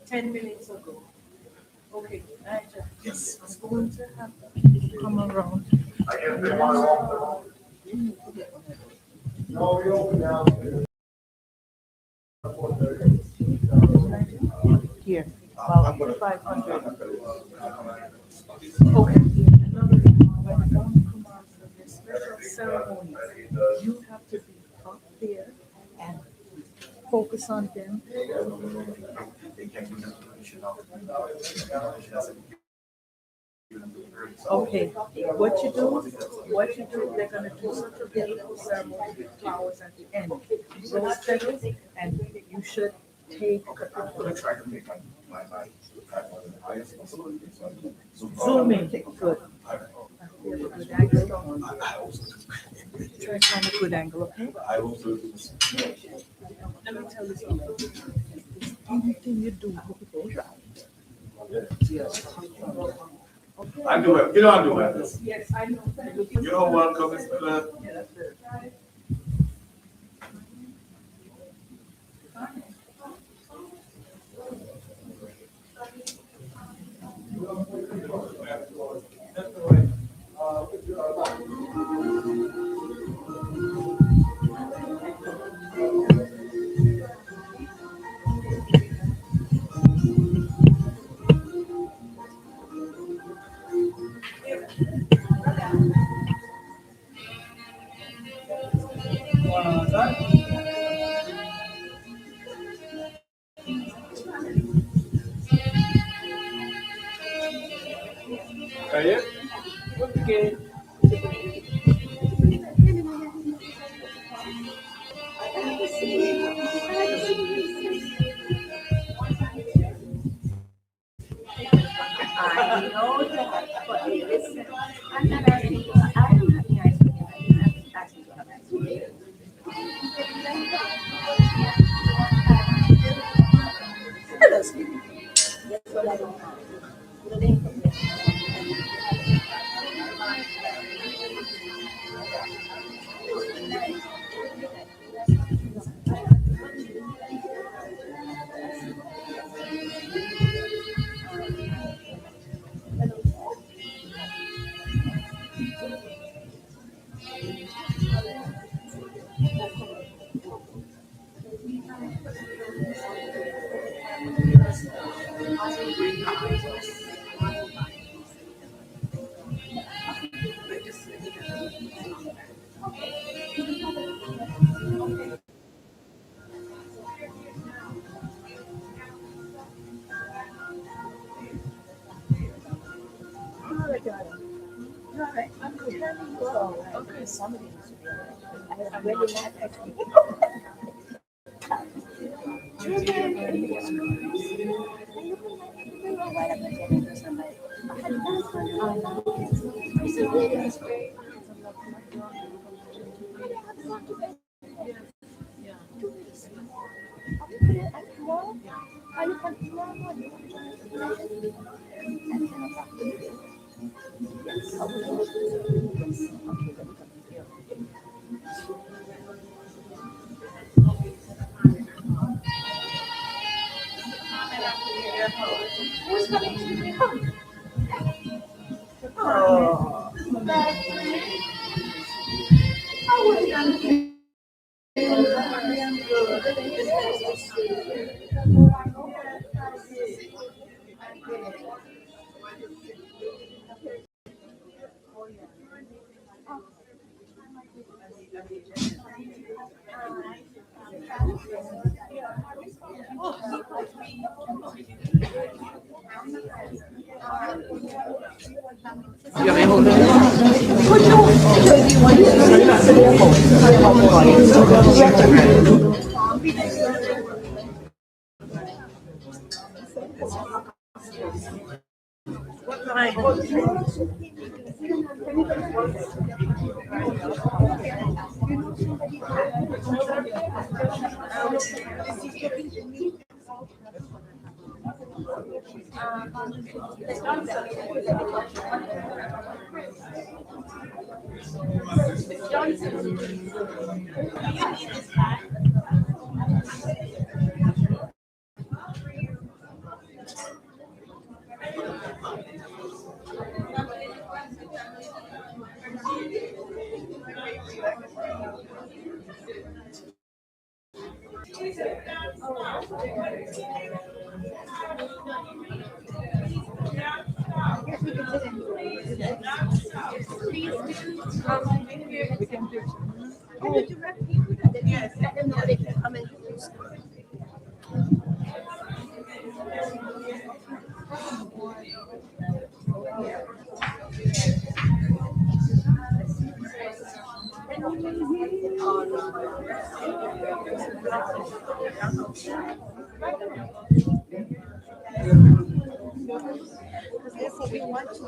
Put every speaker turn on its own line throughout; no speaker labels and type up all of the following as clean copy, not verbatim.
10 minutes ago. Okay,
Yes.
I'm going to have to come around. Here, about 500. Okay. Another thing, when you come out for this special ceremony, you have to be up there and focus on them. Okay, they're gonna do such a beautiful ceremony with flowers at the end. Those petals, and you should take zoom in, good. There's a good angle. Try to find a good angle, okay? Let me tell you something. Anything you do, people try.
I do it. You know I do it.
Yes, I know.
You're welcome, Mr. Okay. Okay.
I know that, but listen, I'm not asking you, I don't have the ice cream, I'm asking you to have ice cream. Hello, sweetie. Yes, what I don't have. All right, darling. All right, I'm good. Okay, somebody needs to be all right. I really not actually. We can do.
Yes. Let them know they can come in. That's what we want to.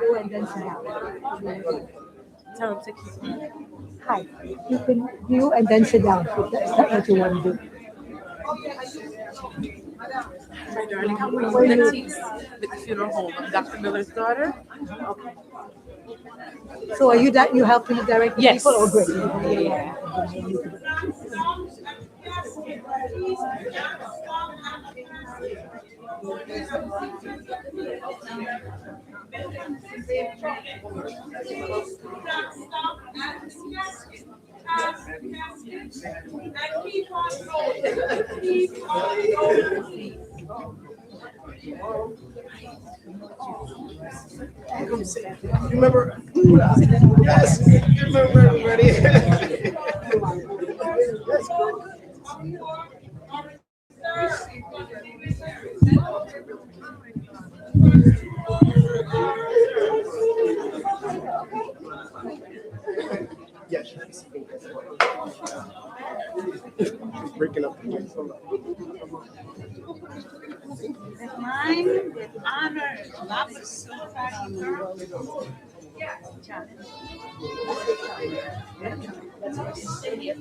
You and then sit down.
Tell them to keep.
Hi. You can you and then sit down. That's not what you want to do.
My darling, how were you?
Were you-
Let's with the funeral home of Dr. Miller's daughter.
So are you that you helping to direct the
Yes.
people or great?
Yeah.
Remember? Yes, you remember everybody. Yes. Breaking up.
With mine, with honor, love is so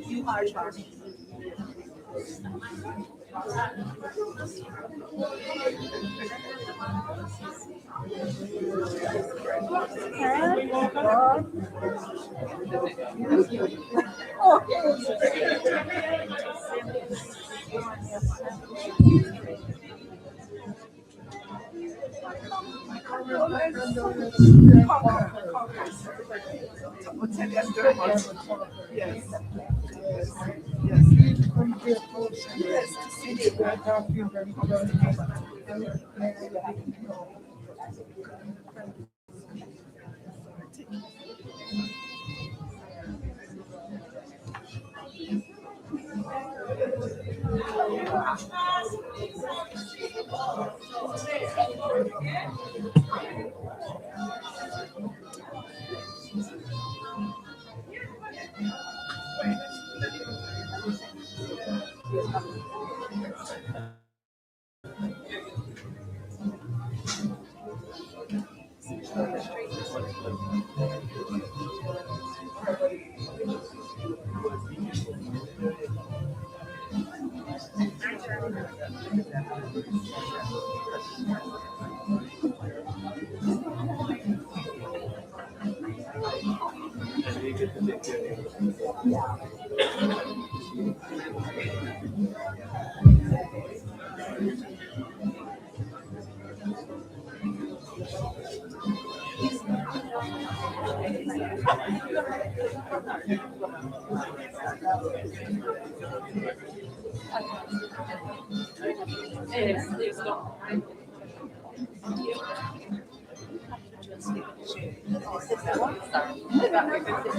You are charming.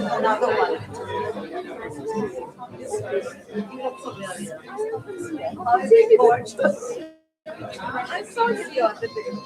Another one.
I saw you the other day.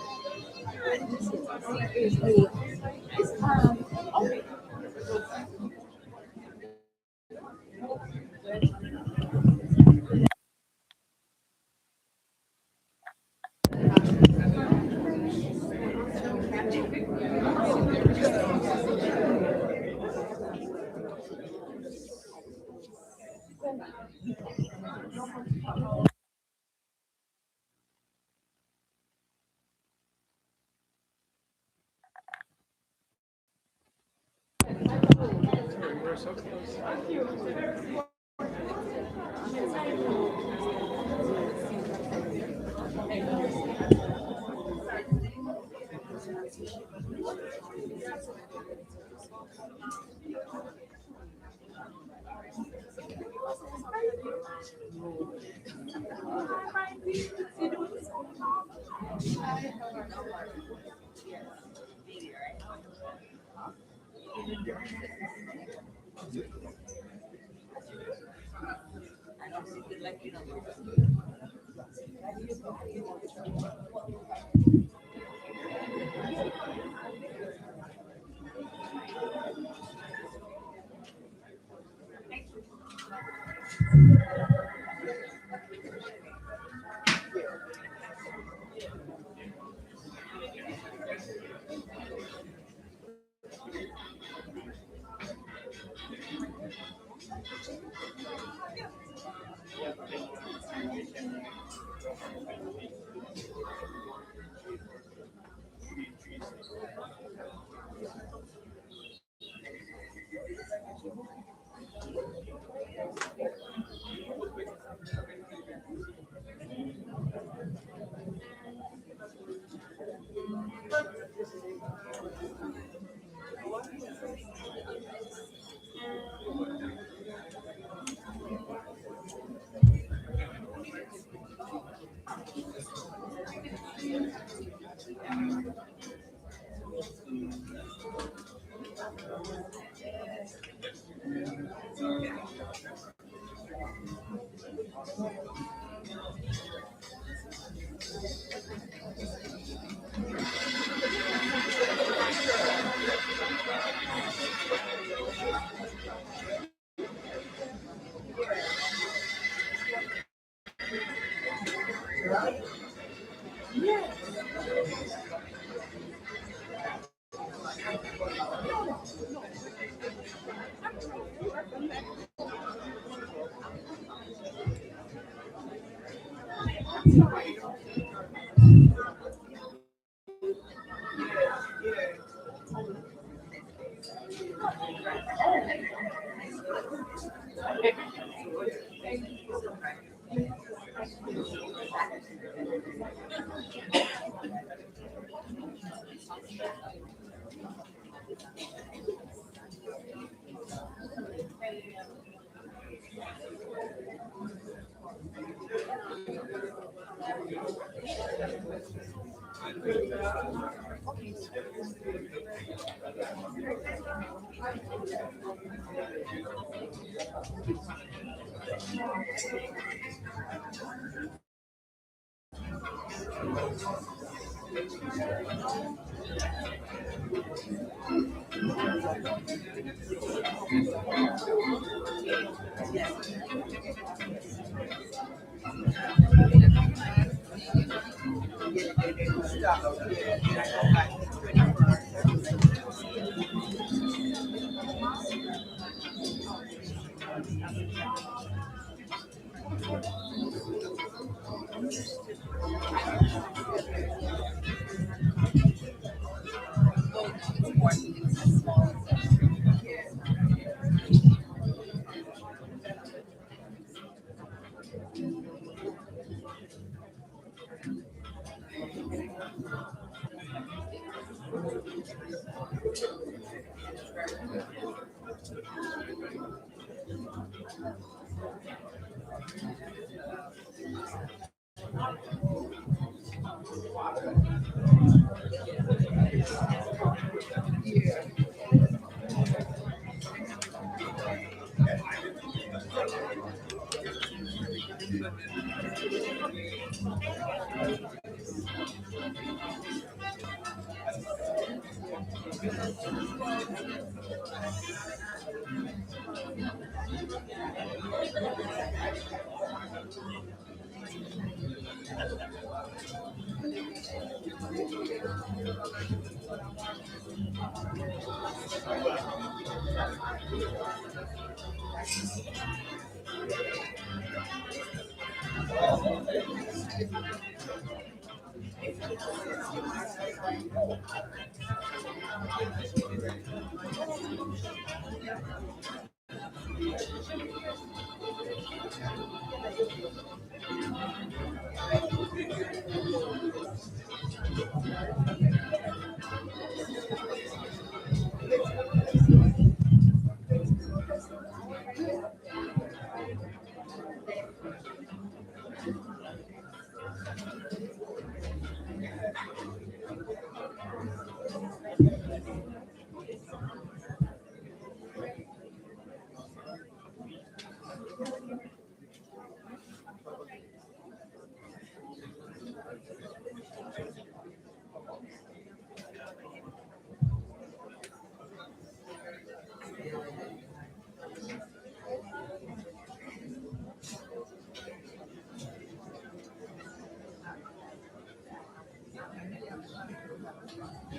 I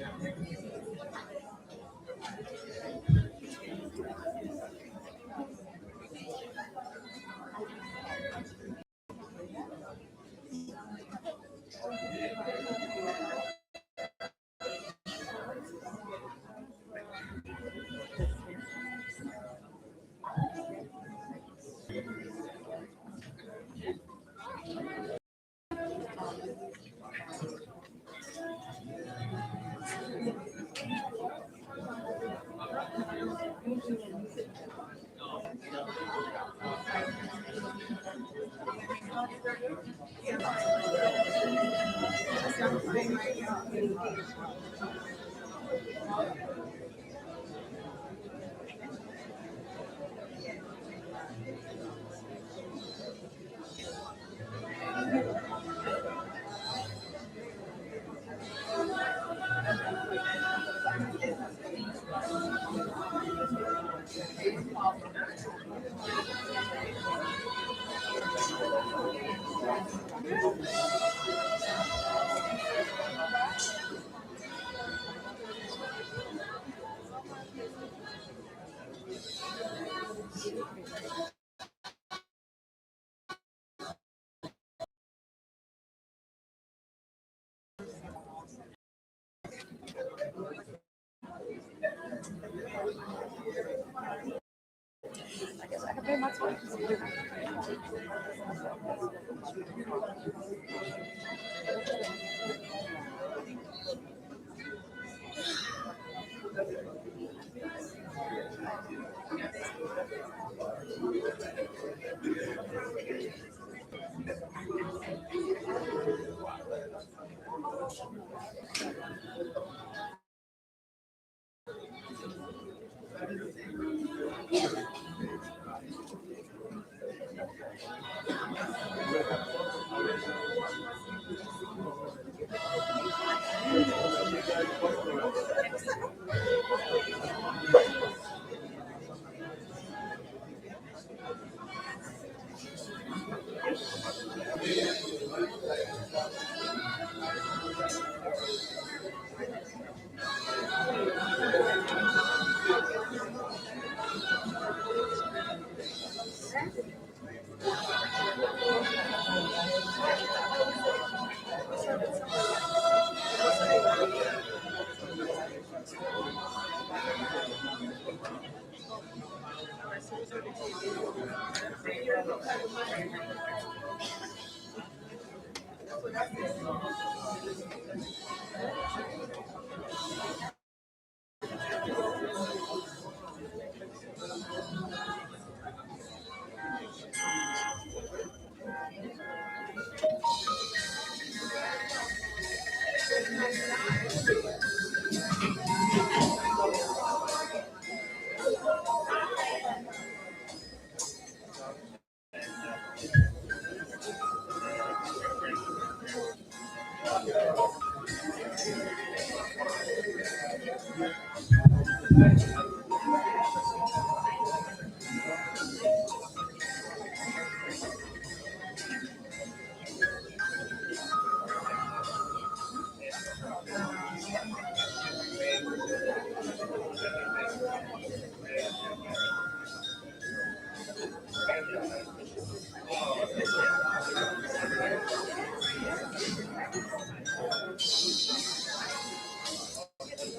guess I can pay my toys.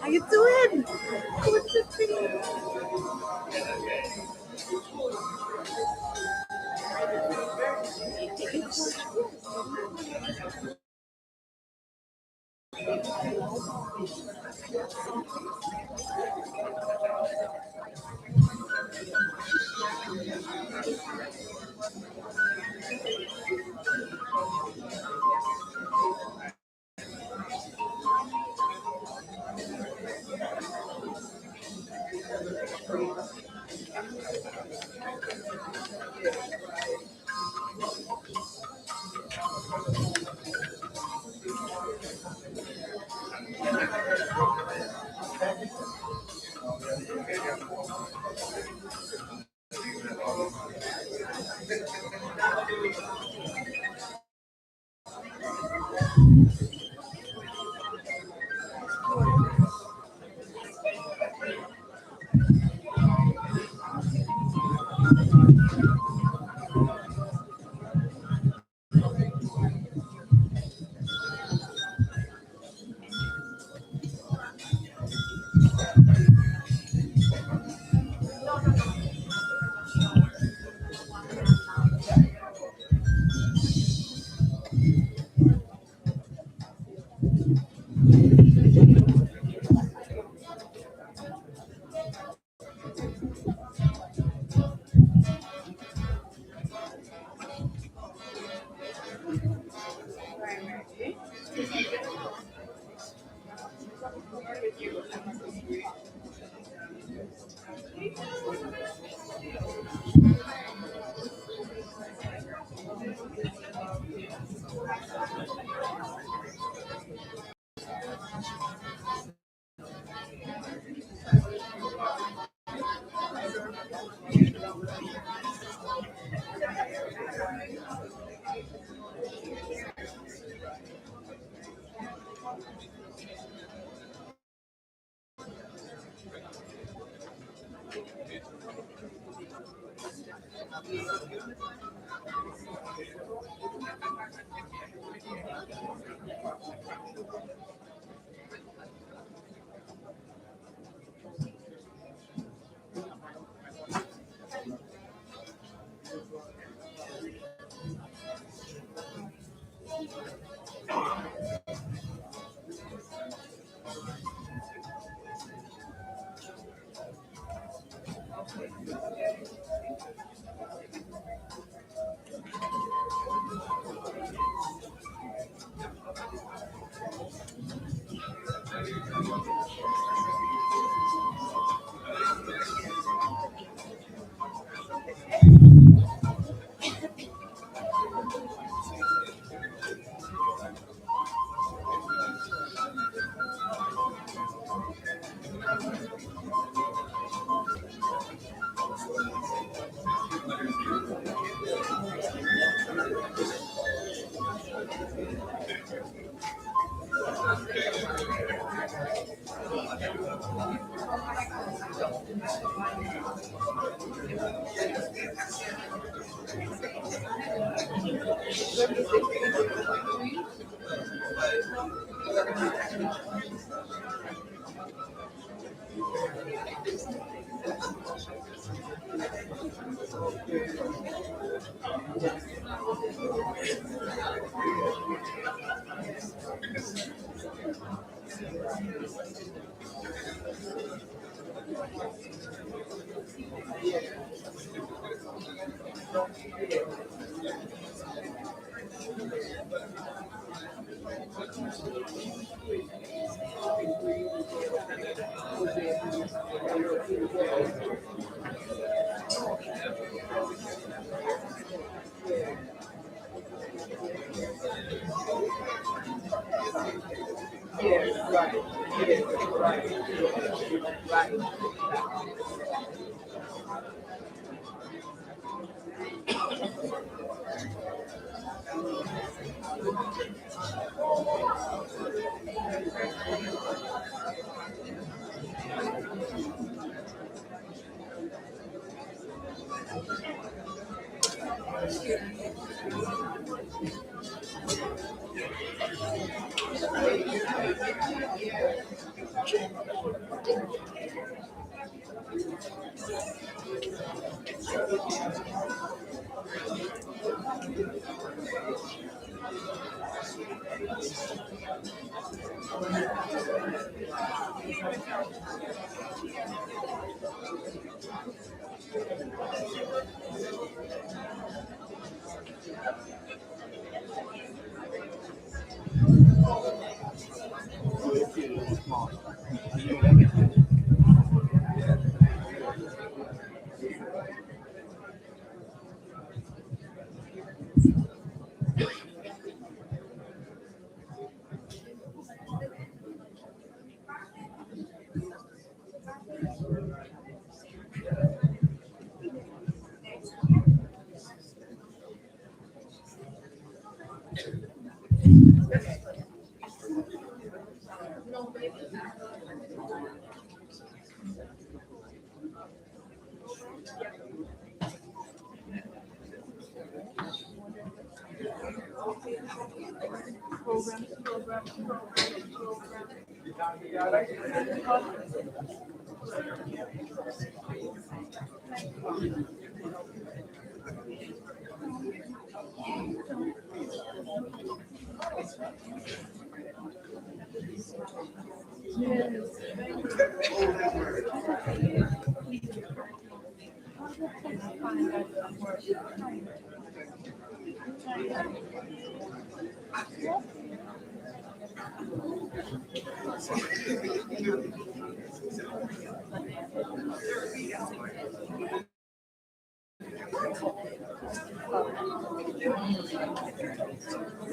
How you doing? What's the thing?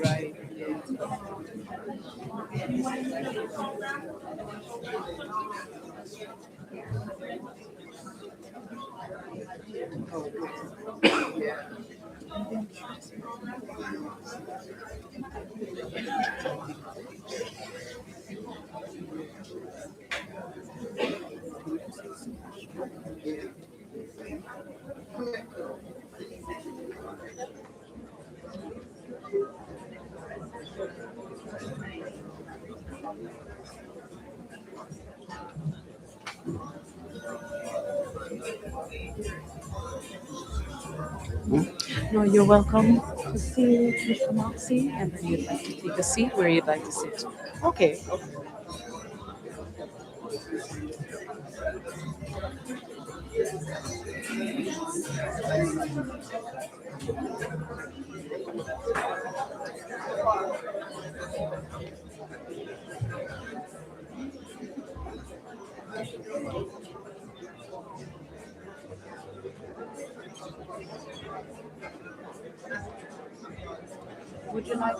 Right. No, you're welcome to see Mr. Moxie, and then you'd like to take a seat where you'd like to sit. Okay. Would you like?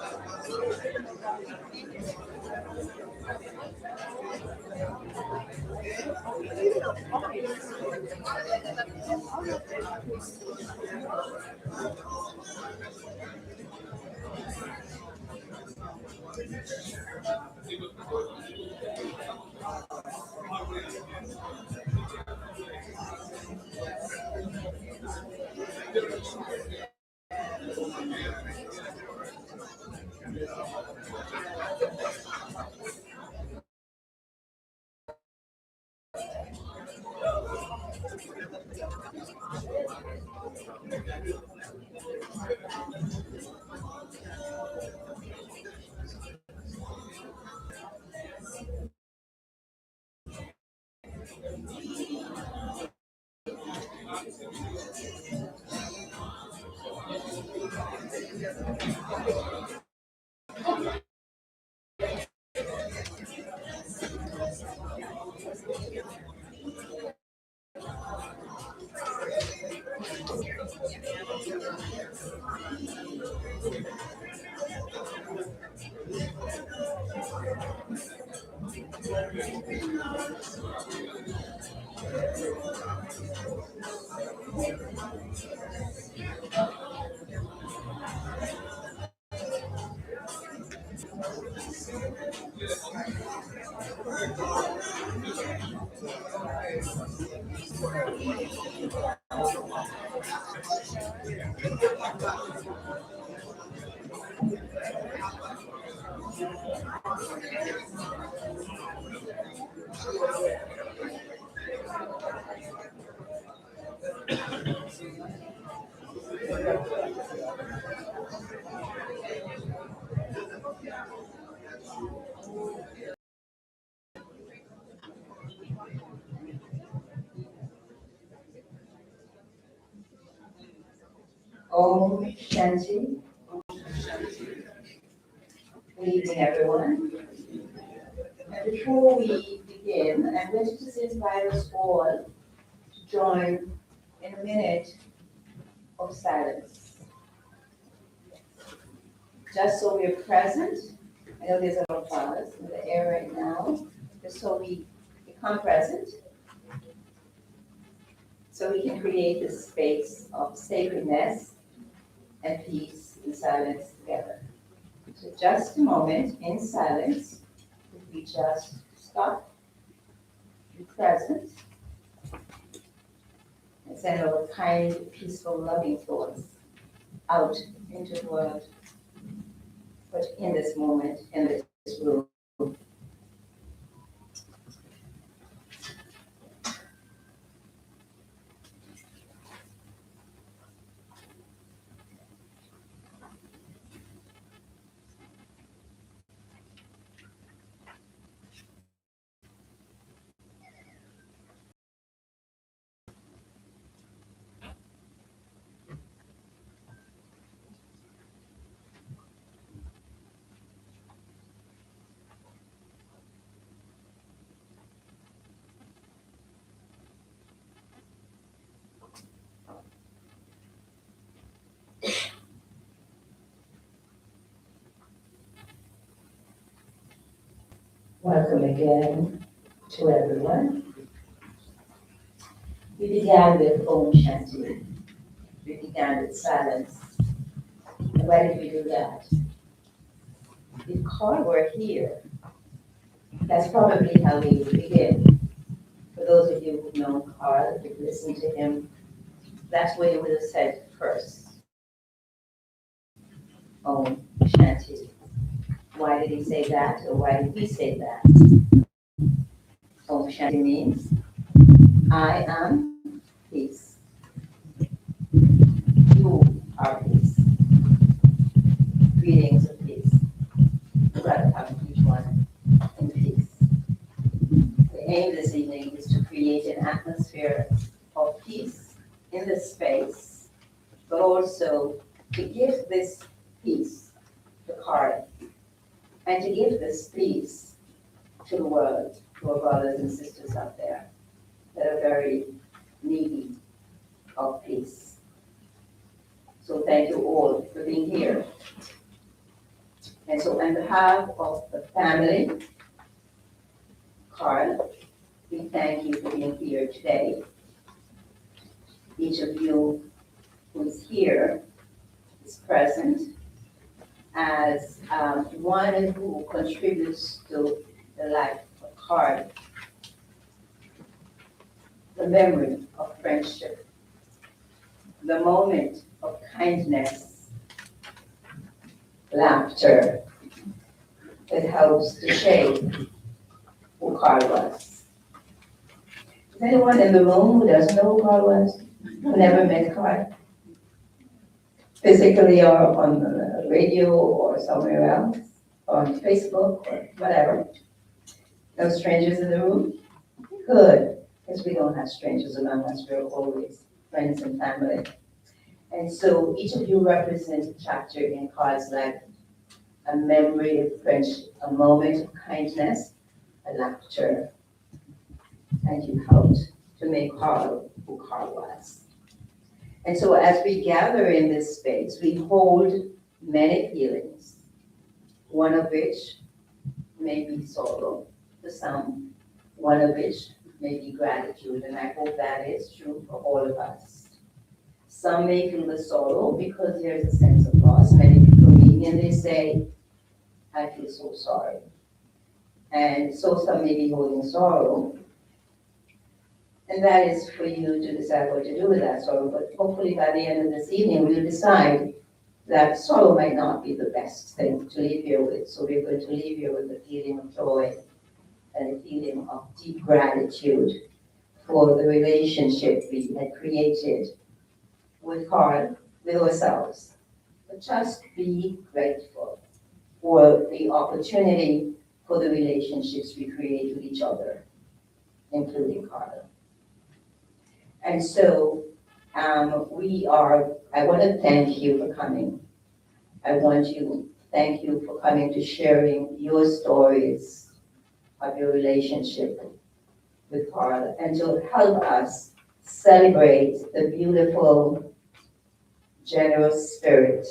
Om Shanti. Good evening, everyone. And before we begin, I'm going to just invite us all to join in a minute of silence. Just so we're present. I know there's a lot of flowers in the air right now. Just so we become present, so we can create this space of sacredness and peace and silence together. So just a moment in silence, if we just stop, be present, and send our kind, peaceful, loving thoughts out into the world, but in this moment, in this room. Welcome again to everyone. We began with Om Shanti. We began with silence. And why did we do that? Because we're here. That's probably how we would begin. For those of you who've known Carl, who've listened to him, that's what he would have said first. Om Shanti. Why did he say that, or why did we say that? Om Shanti means, I am peace. You are peace. Greetings of peace. Glad to have each one in peace. The aim this evening is to create an atmosphere of peace in this space, but also to give this peace to Carl, and to give this peace to the world, to our brothers and sisters out there that are very needy of peace. So thank you all for being here. And so on behalf of the family, Carl, we thank you for being here today. Each of you who is here is present as one who contributes to the life of Carl, the memory of friendship, the moment of kindness, laughter that helps to shape who Carl was. Is anyone in the room who doesn't know who Carl was, who never met Carl? Physically or on the radio or somewhere else, or on Facebook or whatever? No strangers in the room? Good, because we don't have strangers among us, we're always friends and family. And so each of you represent a chapter in Carl's life, a memory of friendship, a moment of kindness, a laughter, and you helped to make Carl who Carl was. And so as we gather in this space, we hold many feelings, one of which may be sorrow for some, one of which may be gratitude, and I hope that is true for all of us. Some may feel the sorrow because there's a sense of loss. Many people meet me and they say, I feel so sorry. And so some may be holding sorrow. And that is for you to decide what to do with that sorrow. But hopefully by the end of this evening, we'll decide that sorrow might not be the best thing to leave here with. So we're going to leave here with a feeling of joy and a feeling of deep gratitude for the relationship we had created with Carl, with ourselves. But just be grateful for the opportunity for the relationships we create with each other, including Carl. And so I want to thank you for coming. I want to thank you for coming to sharing your stories of your relationship with Carl and to help us celebrate the beautiful, generous spirit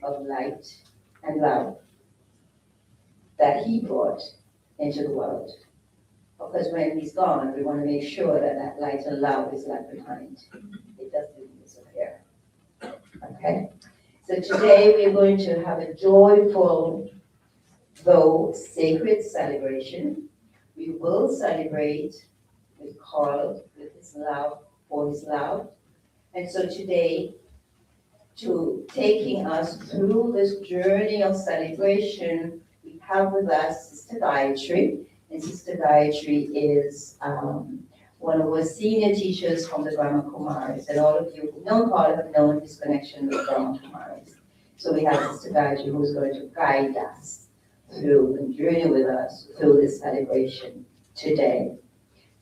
of light and love that he brought into the world. Because when he's gone, we want to make sure that that light and love is left behind. It doesn't disappear. Okay? So today we're going to have a joyful, though sacred celebration. We will celebrate with Carl, with his love, for his love. And so today, to taking us through this journey of celebration, we have with us Sister Gayatri. And Sister Gayatri is one of our senior teachers from the Brahma Kumaris. And all of you who know Carl have known his connection with Brahma Kumaris. So we have Sister Gayatri who's going to guide us through and journey with us through this celebration today.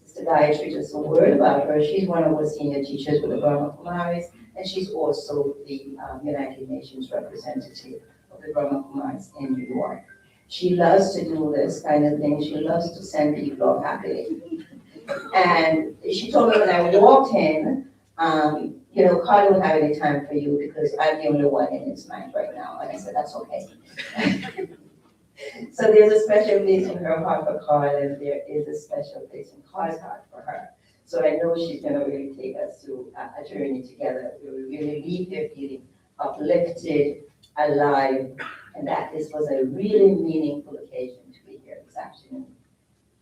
Sister Gayatri, just a word about her. She's one of our senior teachers with the Brahma Kumaris, and she's also the United Nations representative of the Brahma Kumaris in New York. She loves to do this kind of thing. She loves to send people off happily. And she told me when I walked in, Carl don't have any time for you because I'm the only one in his mind right now. And I said, that's okay. So So there's a special place in her heart for Carl, and there is a special place in Carl's heart for her. So I know she's gonna really take us through a journey together. We will really leave here feeling uplifted, alive, and that this was a really meaningful occasion to be here this afternoon.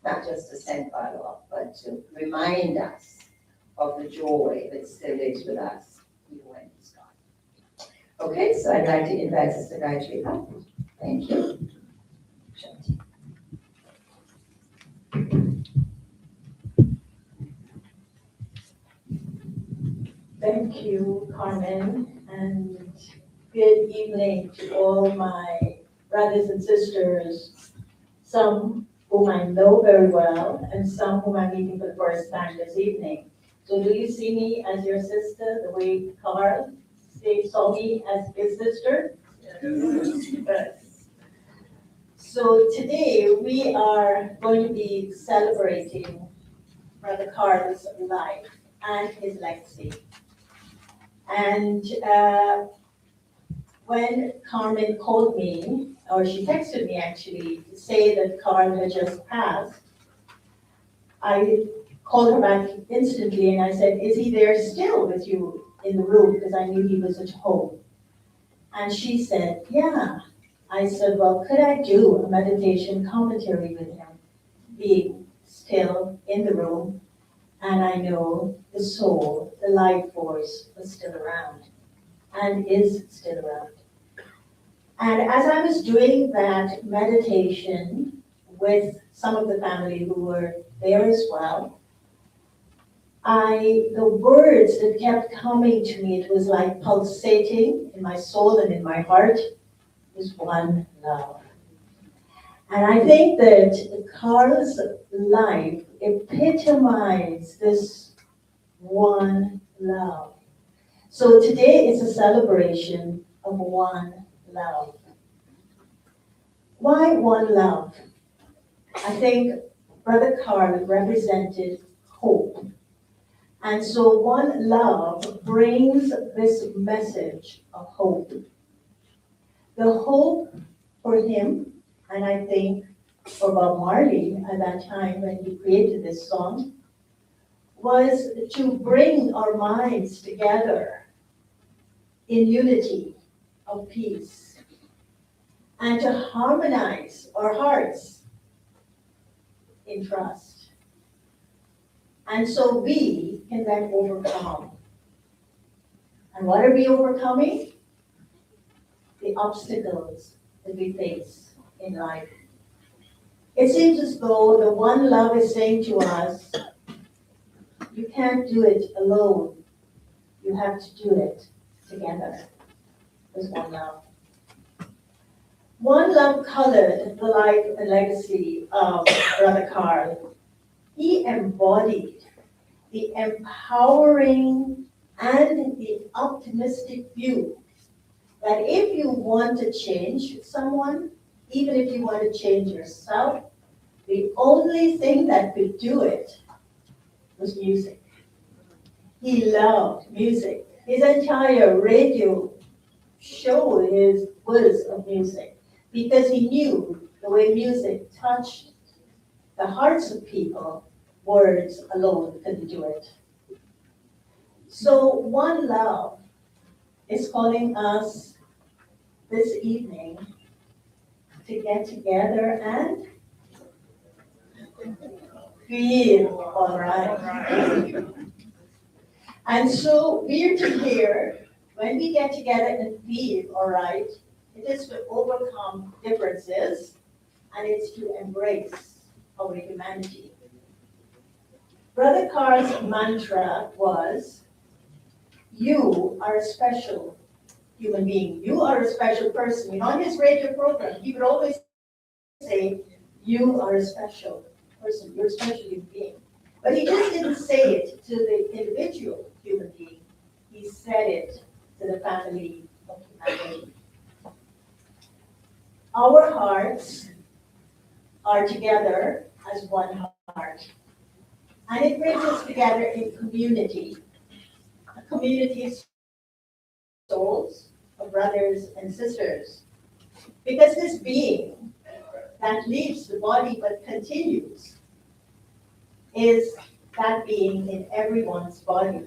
Not just to send Carl off, but to remind us of the joy that still lives with us, even when he's gone. Okay, so I'd like to invite Sister Gayatri up. Thank you.
Thank you, Carmen, and good evening to all my brothers and sisters, some whom I know very well and some whom I'm meeting for the first time this evening. So do you see me as your sister, the way Carl saw me as his sister? Yes. So today we are going to be celebrating Brother Carl's life and his legacy. And when Carmen called me, or she texted me actually, to say that Carl had just passed, I called her back instantly and I said, is he there still with you in the room? Because I knew he was at home. And she said, yeah. I said, well, could I do a meditation commentary with him, being still in the room? And I know the soul, the life force was still around and is still around. And as I was doing that meditation with some of the family who were there as well, the words that kept coming to me, it was like pulsating in my soul and in my heart, was one love. And I think that Carl's life epitomized this one love. So today is a celebration of one love. Why one love? I think Brother Carl represented hope. And so one love brings this message of hope. The hope for him, and I think for Bob Marley at that time when he created this song, was to bring our minds together in unity of peace and to harmonize our hearts in trust. And so we can then overcome. And what are we overcoming? The obstacles that we face in life. It seems as though the one love is saying to us, you can't do it alone. You have to do it together. There's one love. One love colored the life and legacy of Brother Carl. He embodied the empowering and the optimistic view that if you want to change someone, even if you want to change yourself, the only thing that could do it was music. He loved music. His entire radio show was of music because he knew the way music touched the hearts of people, words alone couldn't do it. So One Love is calling us this evening to get together and feel all right. And so we're to hear, when we get together and feel all right, it is to overcome differences and it's to embrace our humanity. Brother Carr's mantra was, you are a special human being. You are a special person. On his radio program, he would always say, you are a special person. You're a special human being. But he just didn't say it to the individual human being. He said it to the family of humanity. Our hearts are together as one heart. And it brings us together in community. A community of souls, of brothers and sisters. Because this being that that leaves the body but continues is that being in everyone's body.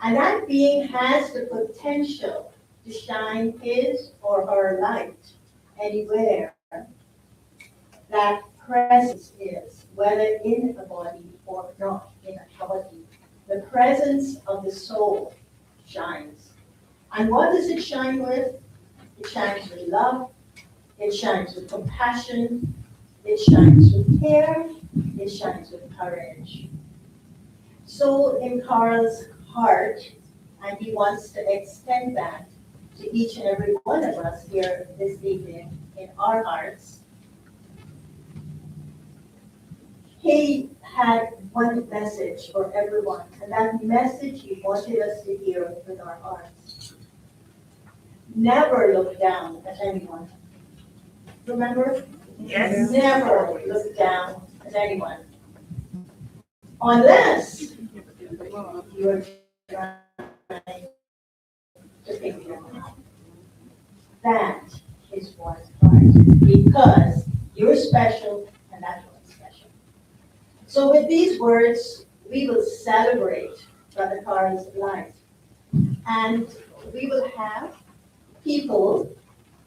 And that being has the potential to shine his or her light anywhere that presence is, whether in a body or not in a body. The presence of the soul shines. And what does it shine with? It shines with love, it shines with compassion, it shines with care, it shines with courage. So in Carl's heart, and he wants to extend that to each and every one of us here this evening in our hearts, he had one message for everyone, and that message he wanted us to hear with our hearts. Never look down at anyone. Remember?
Yes.
Never look down at anyone. Unless you're trying to think them out. That is one's heart. Because you're special and that one's special. So with these words, we will celebrate Brother Carl's life. And we will have people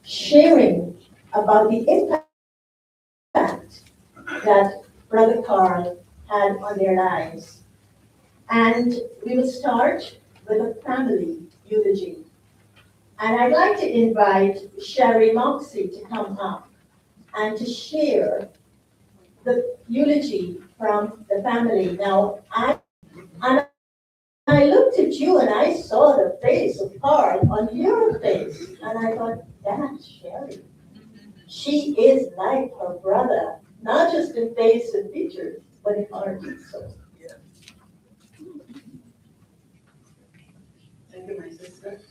sharing about the impact that Brother Carl had on their lives. And we will start with a family eulogy. And I'd like to invite Sherry Moxie to come up and to share the eulogy from the family. Now, I looked at you and I saw the face of Carl on your face. And I thought, that's Sherry. She is like her brother, not just in face and features, but in heart and soul.
Thank you, my sister.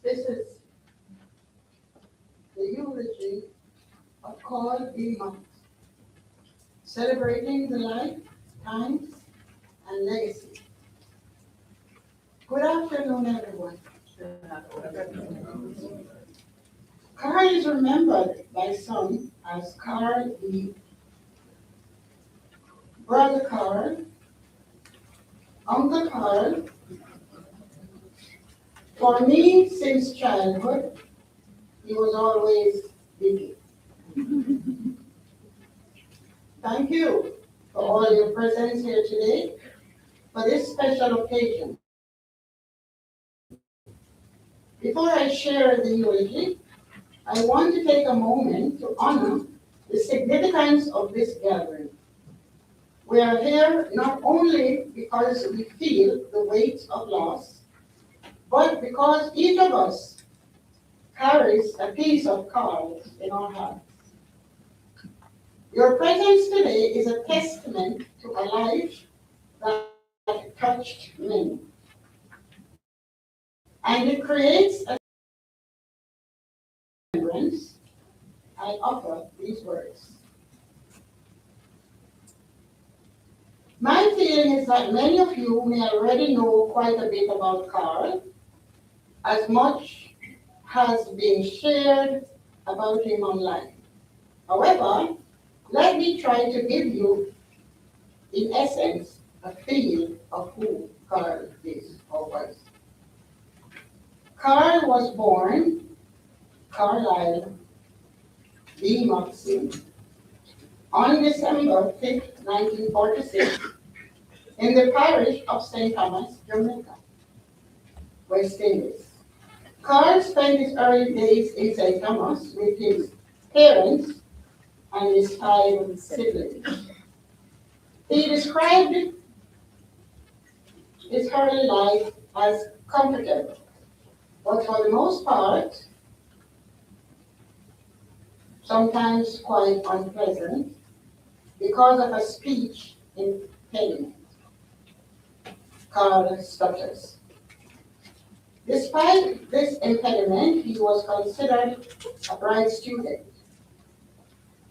This is the eulogy of Carl B. Moxie, celebrating the life, times, and legacy. Good afternoon, everyone. Carl is remembered by some as Carl B. Brother Carl, Uncle Carl. For me, since childhood, he was always Biggie. Thank you for all your presence here today for this special occasion. Before I share the eulogy, I want to take a moment to honor the significance of this gathering. We are here not only because we feel the weight of loss, but because each of us carries a piece of Carl in our hearts. Your presence today is a testament to a life that touched many. And it creates a remembrance. I offer these words. My feeling is that many of you may already know quite a bit about Carl, as much has been shared about him online. However, let me try to give you, in essence, a feel of who Carl is or was. Carl was born Carlisle B. Moxie on December 5th, 1946, in the parish of St. Thomas, Jamaica, West Indies. Carl spent his early days in St. Thomas with his parents and his 5 siblings. He described his early life as comfortable, but for the most part, sometimes quite unpleasant, because of a speech impediment called stutters. Despite this impediment, he was considered a bright student.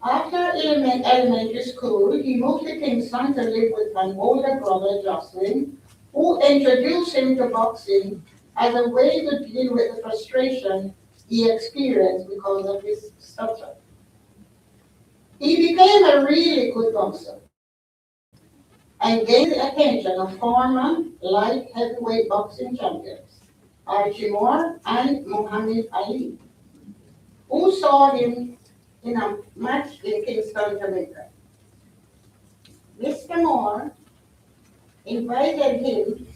After elementary school, he moved to Kingston to live with an older brother, Jocelyn, who introduced him to boxing as a way to deal with the frustration he experienced because of his stutter. He became a really good boxer and gained the attention of former light heavyweight boxing champions Archie Moore and Muhammad Ali, who saw him in a match in Kingston, Jamaica. Mr. Moore invited him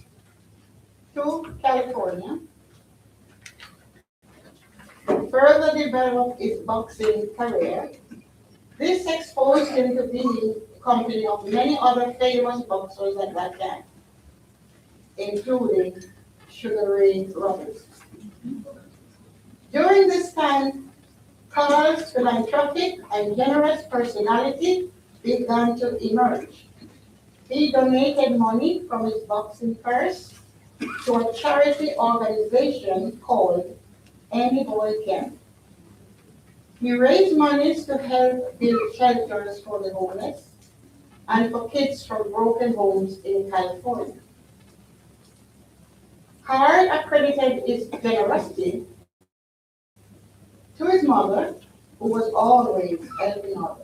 to California to further develop his boxing career. This exposed him to being in the company of many other famous boxers at that time, including Sugar Ray Roberts. During this time, Carl's philanthropic and generous personality began to emerge. He donated money from his boxing purse to a charity organization called Any Boy Can. He raised monies to help build shelters for the homeless and for kids from broken homes in California. Carl accredited his generosity to his mother, who was always helping others.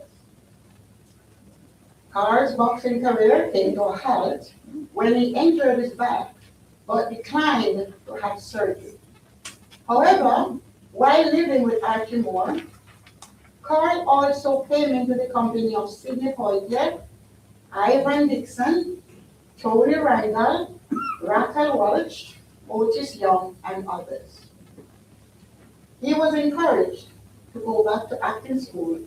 Carl's boxing career came to a halt when he injured his back, but declined to have surgery. However, while living with Archie Moore, Carl also came into the company of Sidney Poitier, Ivan Dixon, Tony Randall, Raquel Walsh, Otis Young, and others. He was encouraged to go back to acting school,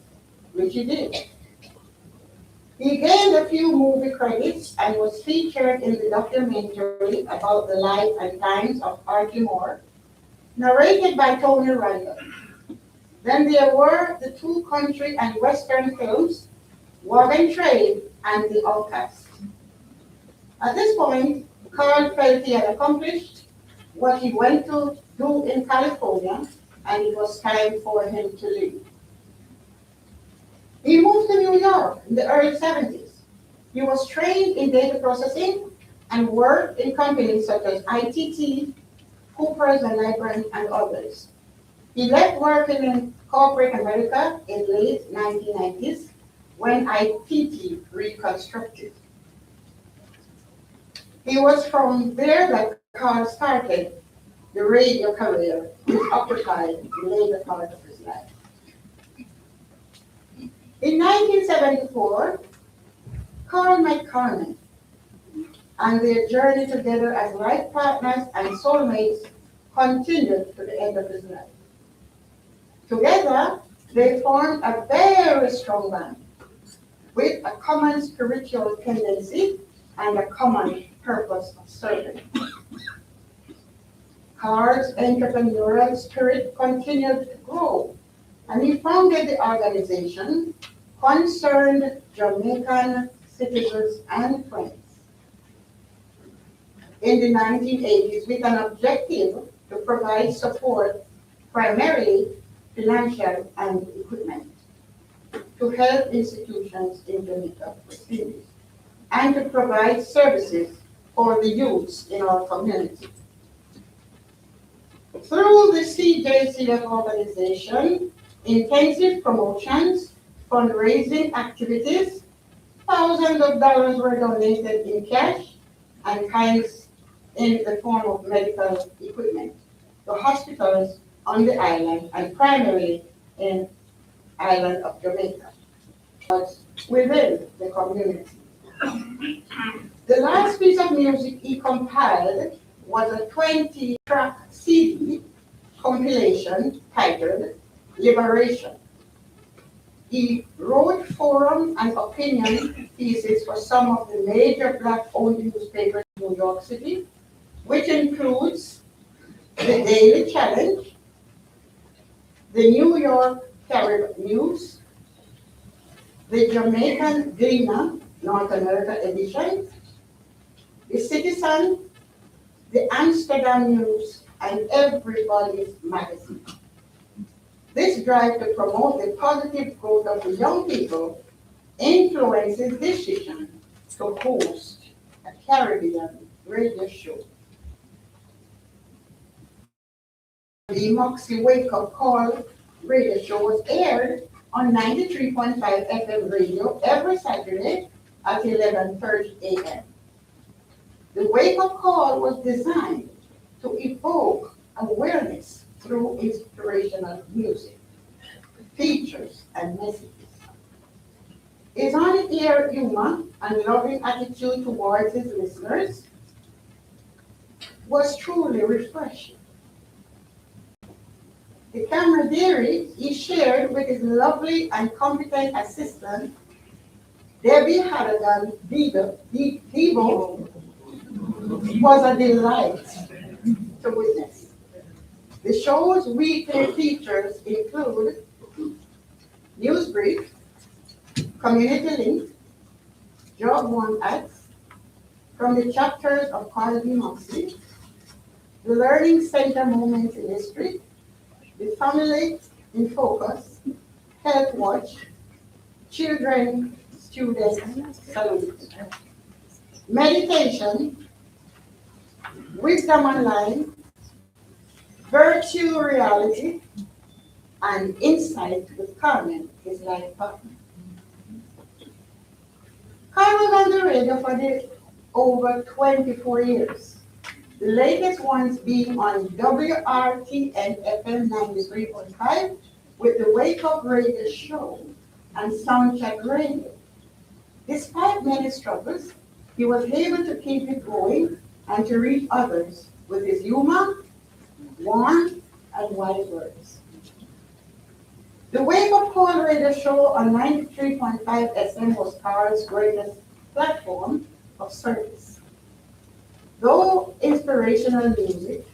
which he did. He gained a few movie credits and was featured in the documentary about the life and times of Archie Moore, narrated by Tony Randall. Then there were the two country and western films, Wagon Train and The Outcast. At this point, Carl felt he had accomplished what he went to do in California, and it was time for him to leave. He moved to New York in the early 70s. He was trained in data processing and worked in companies such as ITT, Coopers and Library, and others. He left working in corporate America in late 1990s when ITT reconstructed. It was from there that Carl started the radio career, which occupied the later part of his life. In 1974, Carl met Carmen, and their journey together as life partners and soulmates continued to the end of his life. Together, they formed a very strong band with a common spiritual tendency and a common purpose of serving. Carl's entrepreneurial spirit continued to grow, and he founded the organization Concerned Jamaican Citizens and Friends in the 1980s with an objective to provide support, primarily financial and equipment, to help institutions in Jamaica, West Indies, and to provide services for the youths in our community. Through the CJCF organization, intensive promotions, fundraising activities, thousands of dollars were donated in cash and kinds in the form of medical equipment to hospitals on the island and primarily in island of Jamaica, but within the community. The last piece of music he compiled was a 20-track CD compilation titled Liberation. He wrote forum and opinion pieces for some of the major Black-owned newspapers in New York City, which includes the Daily Challenge, the New York Carib News, the Jamaican Gleaner, North America edition, the Citizen, the Amsterdam News, and Everybody's Magazine. This drive to promote the positive growth of the young people influences decision to host a Caribbean radio show. The Moxie Wake Up Call radio show was aired on 93.5 FM radio every Saturday at 11:30 a.m. The Wake Up Call was designed to evoke awareness through inspirational music, features, and messages. His on-air humor and loving attitude towards his listeners was truly refreshing. The camaraderie he shared with his lovely and competent assistant, Debbie Harrigan Debo, was a delight to witness. The show's weekly features include News Brief, Community Link, Job One Ads, from the chapters of Quality Moxie, the Learning Center Moments in History, the Family in Focus, Health Watch, Children, Students, Salute, Meditation, Wisdom Online, Virtual Reality, and Insight with Carmen, his life partner. Carmen was on the radio for over 24 years. The latest ones being on WRTN FM 93.5 with the Wake Up Radio Show and Soundcheck Radio. Despite many struggles, he was able to keep it going and to reach others with his humor, warmth, and wise words. The Wake Up Call Radio Show on 93.5 SM was Carl's greatest platform of service. Through inspirational music,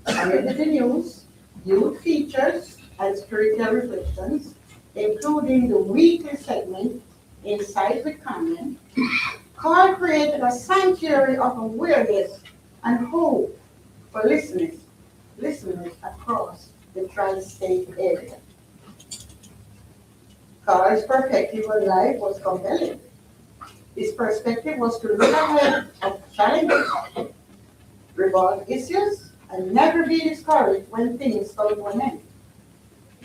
community news, youth features, and spiritual reflections, including the weekly segment Insight with Carmen, Carl created a sanctuary of awareness and hope for listeners across the tri-state area. Carl's perspective on life was compelling. His perspective was to look ahead of challenges, resolve issues, and never be discouraged when things come to an end.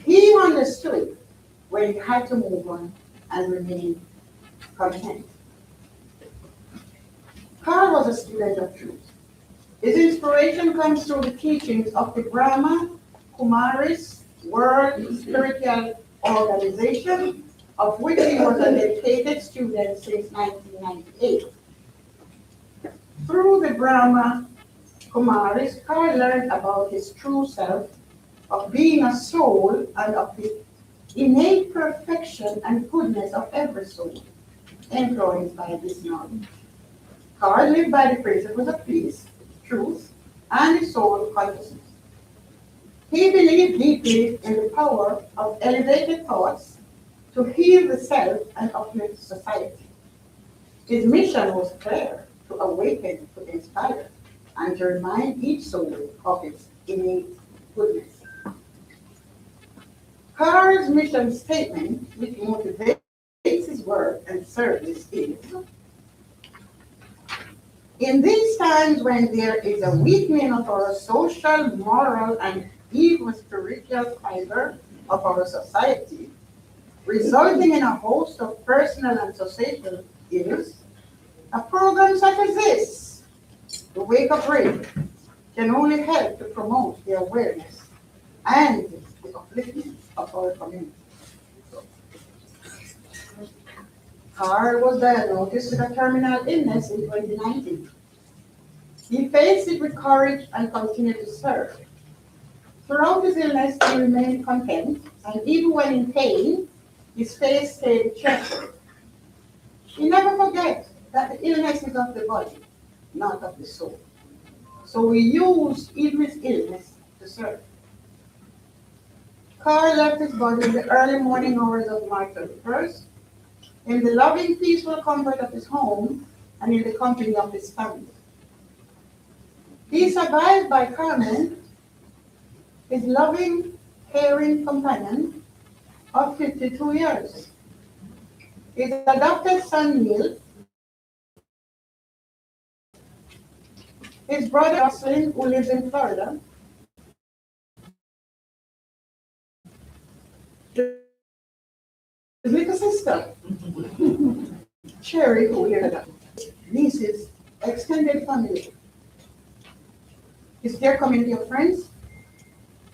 He understood when he had to move on and remain content. Carl was a student of truth. His inspiration comes through the teachings of the Brahma Kumaris World Spiritual Organization, of which he was a dedicated student since 1998. Through the Brahma Kumaris, Carl learned about his true self, of being a soul, and of the innate perfection and goodness of every soul, influenced by this knowledge. Carl lived by the principles of peace, truth, and the soul consciousness. He believed deeply in the power of elevated thoughts to heal the self and uplift society. His mission was clear: to awaken, to inspire, and to remind each soul of its innate goodness. Carl's mission statement, which motivates his work and service, is: in these times when there is a weakening of our social, moral, and even spiritual fiber of our society, resulting in a host of personal and societal ills, a program such as this, the Wake Up Radio, can only help to promote the awareness and the upliftment of our community. Carl was diagnosed with a terminal illness in 2019. He faced it with courage and continued to serve. Throughout his illness, he remained content, and even when in pain, his face stayed cheerful. He never forget that the illness is of the body, not of the soul. So we use even his illness to serve. Carl left his body in the early morning hours of March 31st, in the loving, peaceful comfort of his home and in the company of his family. He is survived by Carmen, his loving, caring companion of 52 years. His adopted son, Neil, his brother, Jocelyn, who lives in Florida, his little sister, Sherry, who lives in nieces, extended family, his dear community of friends,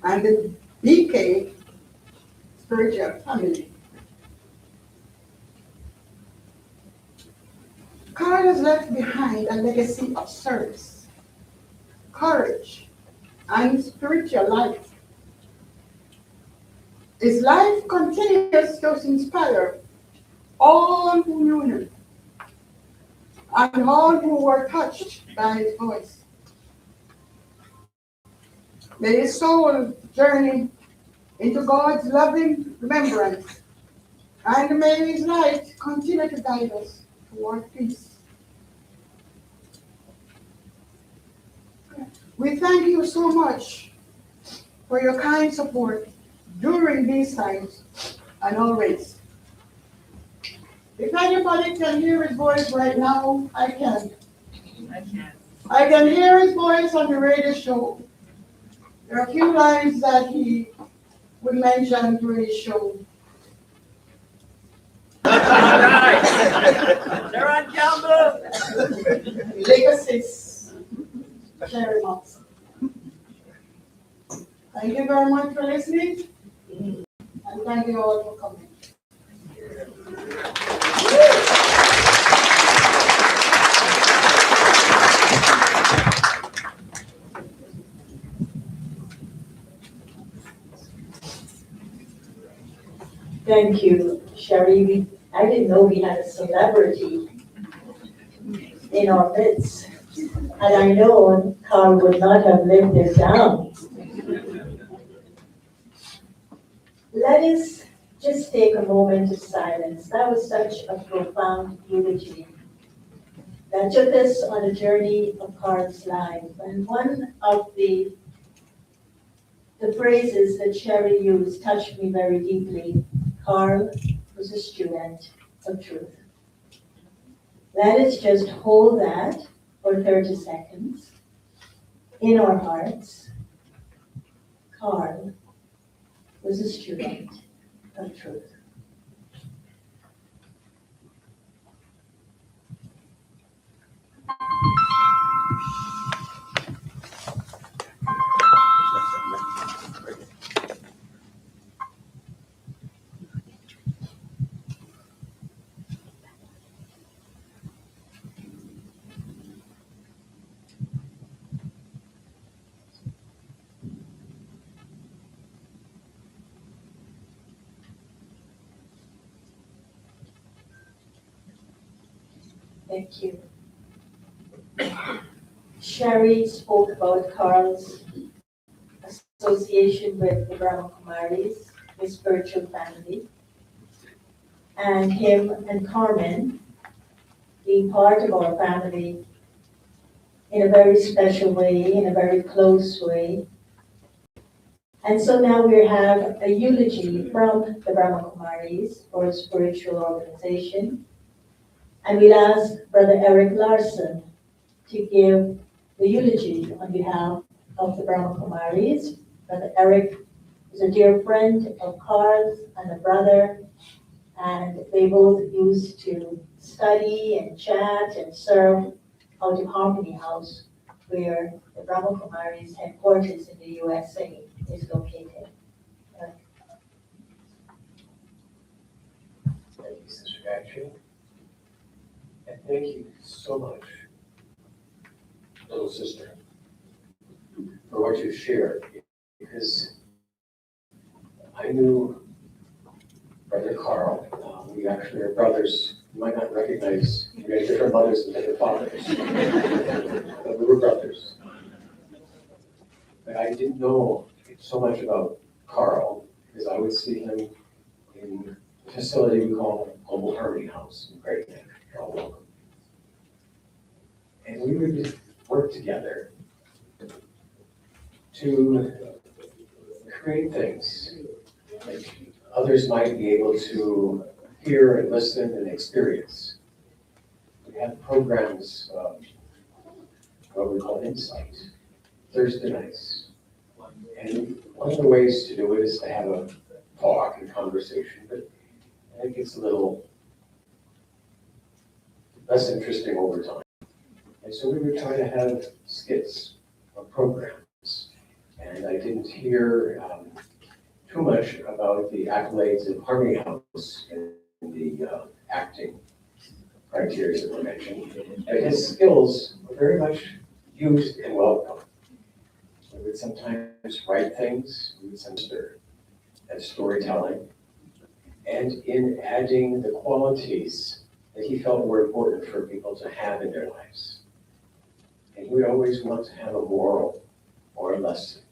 and the BK spiritual family. Carl has left behind a legacy of service, courage, and spiritual life. His life continues to inspire all who knew him and all who were touched by his voice. May his soul journey into God's loving remembrance, and may his light continue to guide us toward peace. We thank you so much for your kind support during these times and always. If anybody can hear his voice right now, I can. I can hear his voice on the radio show. There are a few lines that he would mention during his show.
All right.
They're on camera.
Legacies. Very much. Thank you very much for listening, and thank you all for coming.
Thank you, Sherry. I didn't know we had a celebrity in our midst. And I know Carl would not have lived it down. Let us just take a moment of silence. That was such a profound eulogy that took us on a journey of Carl's life. And one of the phrases that Sherry used touched me very deeply. Carl was a student of truth. Let us just hold that for 30 seconds in our hearts. Carl was a student of truth. Thank you. Sherry spoke about Carl's association with the Brahma Kumaris, his spiritual family, and him and Carmen being part of our family in a very special way, in a very close way. And so now we have a eulogy from the Brahma Kumaris, or a spiritual organization. And we'll ask Brother Eric Larson to give the eulogy on behalf of the Brahma Kumaris. Brother Eric is a dear friend of Carl's and a brother, and they both used to study and chat and serve out of Harmony House, where the Brahma Kumaris headquarters in the USA is located.
Thank you, Sister Gayatri. And thank you so much, little sister, for what you shared, because I knew Brother Carl. We actually are brothers. You might not recognize, we had different mothers and different fathers, but we were brothers. But I didn't know so much about Carl because I would see him in the facility we call Global Harmony House in Great Neck. You're all welcome. And we would work together to create things that others might be able to hear and listen and experience. We have programs, what we call Insight, Thursday nights. And one of the ways to do it is to have a talk and conversation, but I think it's a little less interesting over time. And so we would try to have skits or programs. And I didn't hear too much about the accolades of Harmony House and the acting criteria that were mentioned. But his skills were very much used and welcome. We would sometimes write things, we would sometimes have storytelling, and in adding the qualities that he felt were important for people to have in their lives. And he would always want to have a moral or a lesson.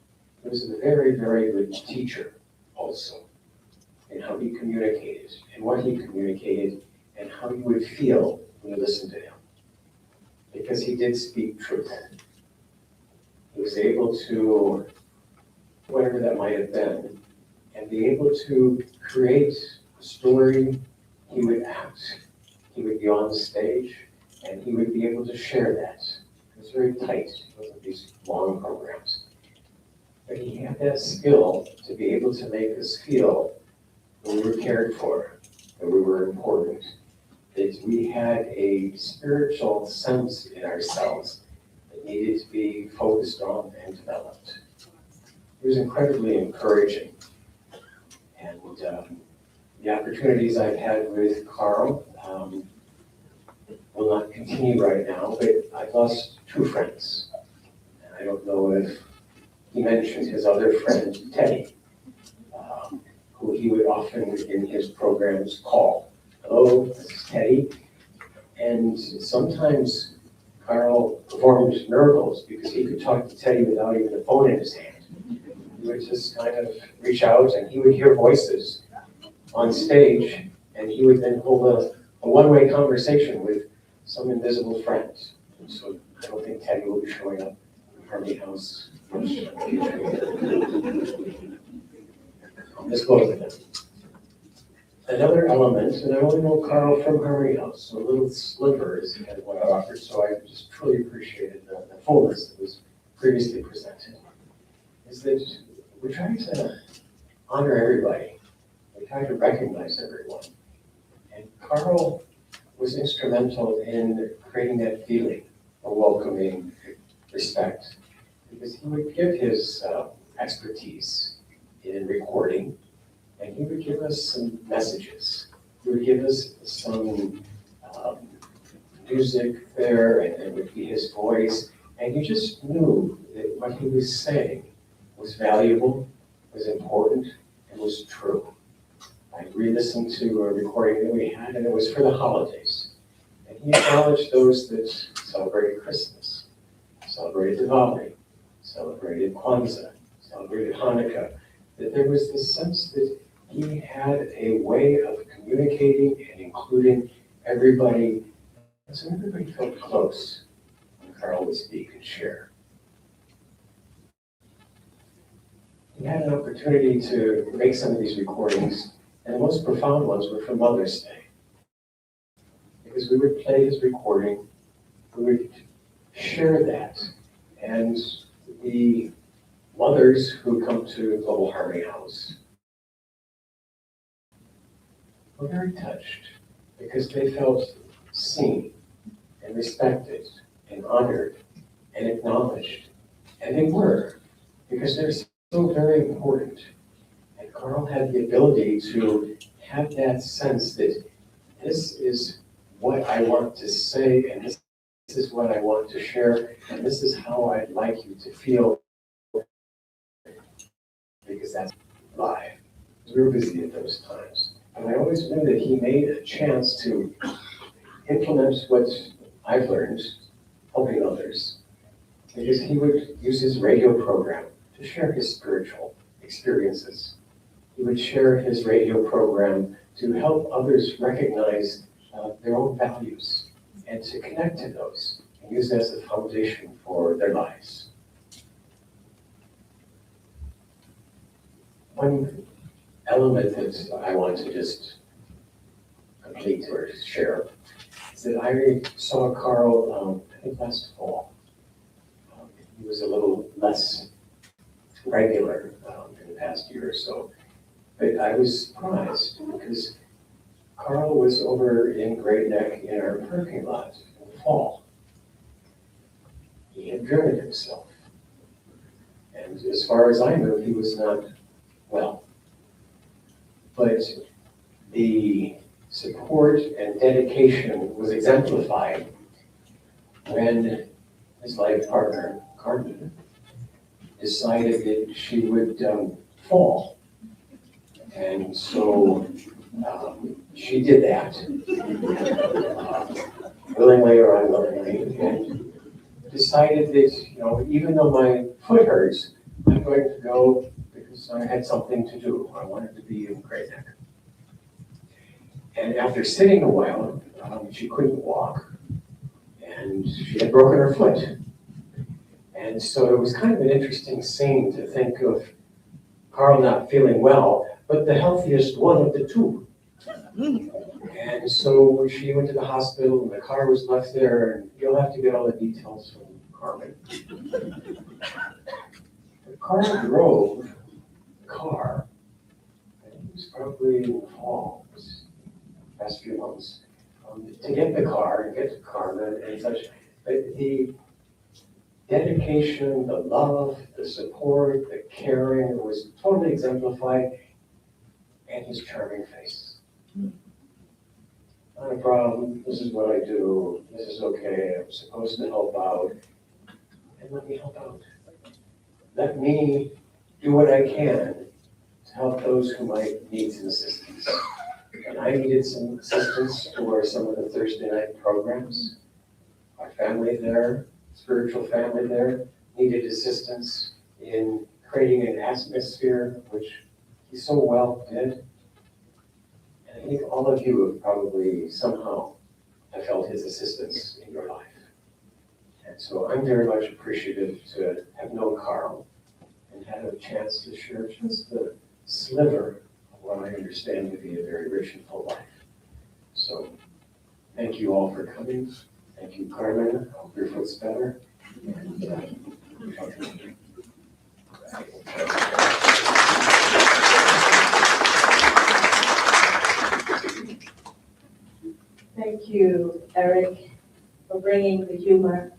He was a very, very good teacher also in how he communicated and what he communicated and how you would feel when you listened to him. Because he did speak truth. He was able to, whatever that might have been, and be able to create a story. He would act, he would be on the stage, and he would be able to share that. It was very tight, it wasn't these long programs. But he had that skill to be able to make us feel that we were cared for, that we were important, that we had a spiritual sense in ourselves that needed to be focused on and developed. It was incredibly encouraging. And the opportunities I've had with Carl will not continue right now, but I've lost two friends. And I don't know if he mentioned his other friend, Teddy, who he would often in his programs call. Hello, this is Teddy. And sometimes Carl performed miracles because he could talk to Teddy without even the phone in his hand. He would just kind of reach out and he would hear voices on stage and he would then hold a one-way conversation with some invisible friend. And so I don't think Teddy will be showing up in Harmony House much in the future. I'll disclose it. Another element, and I only know Carl from Harmony House, so a little sliver is kind of what I offered, so I just truly appreciated the fullness that was previously presented, is that we're trying to honor everybody. We're trying to recognize everyone. And Carl was instrumental in creating that feeling of welcoming respect, because he would give his expertise in recording, and he would give us some messages. He would give us some music there, and it would be his voice, and you just knew that what he was saying was valuable, was important, and was true. I re-listened to a recording that we had, and it was for the holidays. And he acknowledged those that celebrated Christmas, celebrated Diwali, celebrated Kwanzaa, celebrated Hanukkah, that there was this sense that he had a way of communicating and including everybody, and so everybody felt close when Carl would speak and share. We had an opportunity to make some of these recordings, and the most profound ones were for Mother's Day. Because we would play his recording, we would share that, and the mothers who come to Global Harmony House were very touched because they felt seen and respected and honored and acknowledged. And they were, because they're so very important. And Carl had the ability to have that sense that this is what I want to say, and this is what I want to share, and this is how I'd like you to feel, because that's live. We were busy at those times. And I always knew that he made a chance to implement what I've learned, helping others, because he would use his radio program to share his spiritual experiences. He would share his radio program to help others recognize their own values and to connect to those and use that as a foundation for their lives. One element that I want to just complete or share is that I saw Carl, I think last fall. He was a little less regular in the past year or so, but I was surprised because Carl was over in Great Neck in our parking lot in the fall. He had driven himself, and as far as I knew, he was not well. But the support and dedication was exemplified when his life partner, Carmen, decided that she would fall. And so she did that, willingly or unwillingly, and decided that, even though my foot hurts, I'm going to go because I had something to do. I wanted to be in Great Neck. And after sitting a while, she couldn't walk, and she had broken her foot. And so it was kind of an interesting scene to think of Carl not feeling well, but the healthiest one of the two. And so she went to the hospital, and the car was left there, and you'll have to get all the details from Carmen. But Carl drove the car, and it was probably in the fall, the past few months, to get the car and get to Carmen and such. But the dedication, the love, the support, the caring was totally exemplified, and his charming face. Not a problem, this is what I do, this is okay, I'm supposed to help out, and let me help out. Let me do what I can to help those who might need some assistance. And I needed some assistance for some of the Thursday night programs. Our family there, spiritual family there, needed assistance in creating an atmosphere, which he so well did. And I think all of you have probably somehow have felt his assistance in your life. And so I'm very much appreciative to have known Carl and had a chance to share just the sliver of what I understand to be a very rich and full life. So thank you all for coming. Thank you, Carmen. I hope your foot's better.
Thank you, Eric, for bringing the humor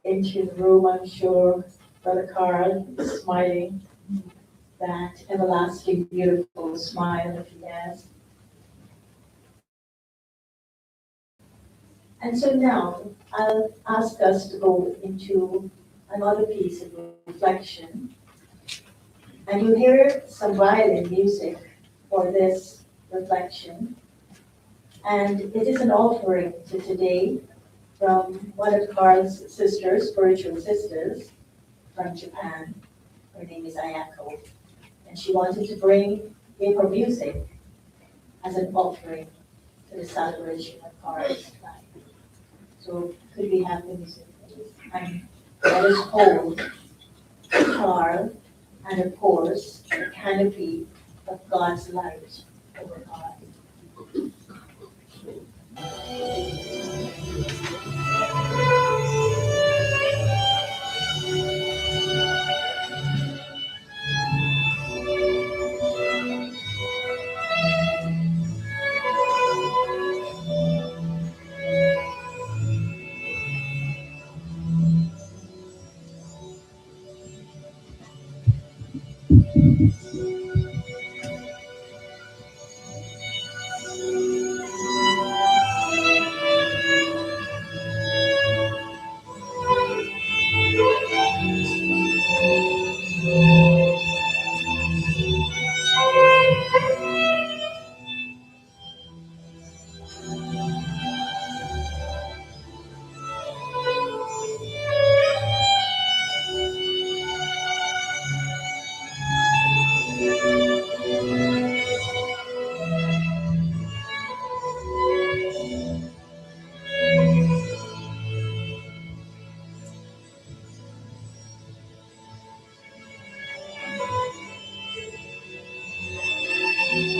into the room. I'm sure Brother Carl is smiling, that everlasting, beautiful smile that he has. And so now I'll ask us to go into another piece of reflection. And you'll hear some violin music for this reflection. And it is an offering to today from one of Carl's sisters, spiritual sisters from Japan. Her name is Ayako. And she wanted to give her music as an offering to the celebration of Carl's life. So could we have the music, please? And let us hold Carl and of course the canopy of God's light over Carl.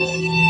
Thank you.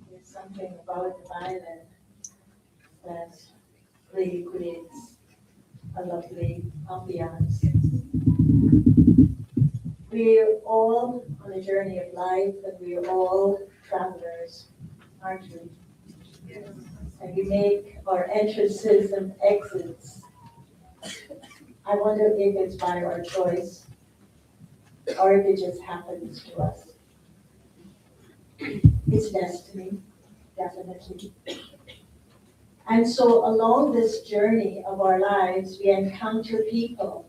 There's something about the violin that really creates a lovely ambiance. We're all on a journey of life and we're all travelers, aren't we? And we make our entrances and exits. I wonder if it's by our choice or if it just happens to us. It's destiny, definitely. And so along this journey of our lives, we encounter people,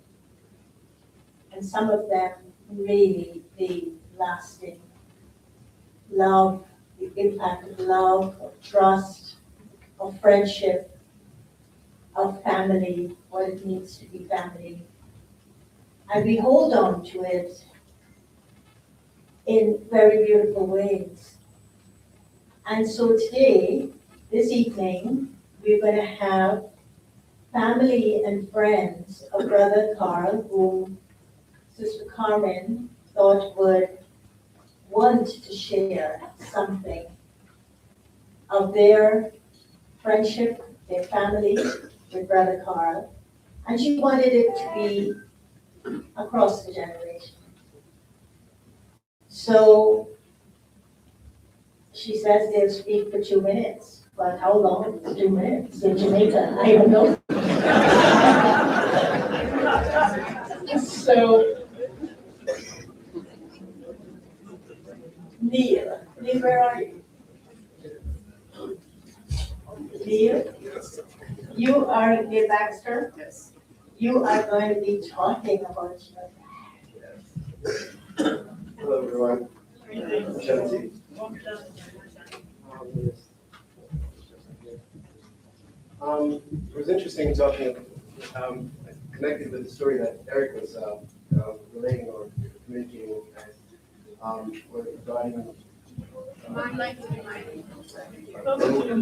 and some of them really be lasting. Love, the impact of love, of trust, of friendship, of family, what it means to be family. And we hold on to it in very beautiful ways. And so today, this evening, we're going to have family and friends of Brother Carl, whom Sister Carmen thought would want to share something of their friendship, their family with Brother Carl. And she wanted it to be across the generation. So she says they'll speak for 2 minutes, but how long is 2 minutes in Jamaica? I don't know. So, Neil, where are you? Neil, you are Neil Baxter?
Yes.
You are going to be talking about your
Hello, everyone. Chelsea. It was interesting talking, connected with the story that Eric was relating or communicating with you guys. Regarding.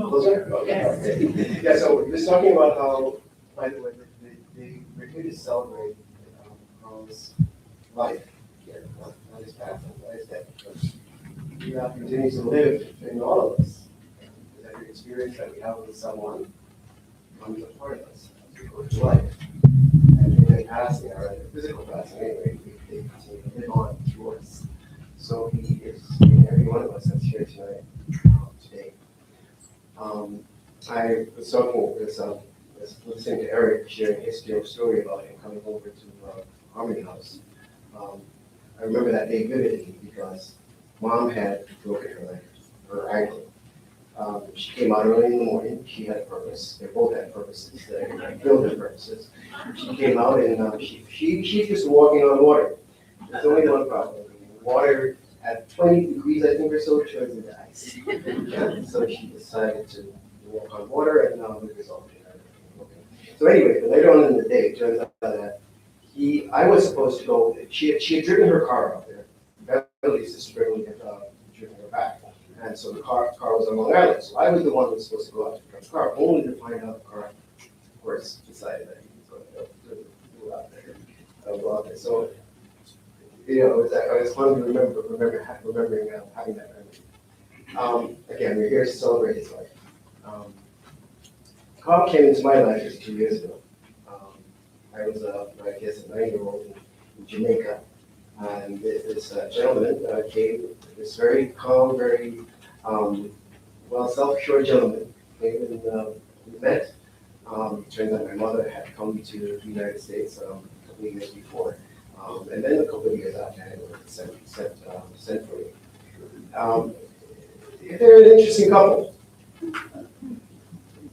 Closer? Okay. Yeah, so he was talking about how, by the way, we're here to celebrate Carl's life here, not his path, not his death, because he continues to live in all of us. Every experience that we have with someone becomes a part of us as we go through life. And in their passing, or in their physical passing anyway, they continue to live on through us. So he is in every one of us that's here tonight, today. I was talking with listening to Eric sharing his story about him coming over to Harmony House. I remember that day vividly because Mom had broken her ankle. She came out early in the morning. She had a purpose. They both had purposes. They fulfilled their purposes. She came out and she's just walking on water. There's only one problem. Water at 20 degrees, I think, or so, turns into ice. Yeah, so she decided to walk on water, and the result. So anyway, later on in the day, it turns out that I was supposed to go, she had driven her car out there. Beverly's sister had driven her back. And so the car was on Long Island. So I was the one who was supposed to go out to pick up the car, only to find out the car, of course, decided that he was going to go out there. Go out there. So, you know, it was fun to remembering having that memory. Again, we're here to celebrate his life. Carl came into my life just 2 years ago. I was, I guess, a 9-year-old in Jamaica. And this gentleman came, this very calm, very self-assured gentleman came and we met. Turns out my mother had come to the United States a couple of years before. And then a couple of years after, I had sent for me. They're an interesting couple.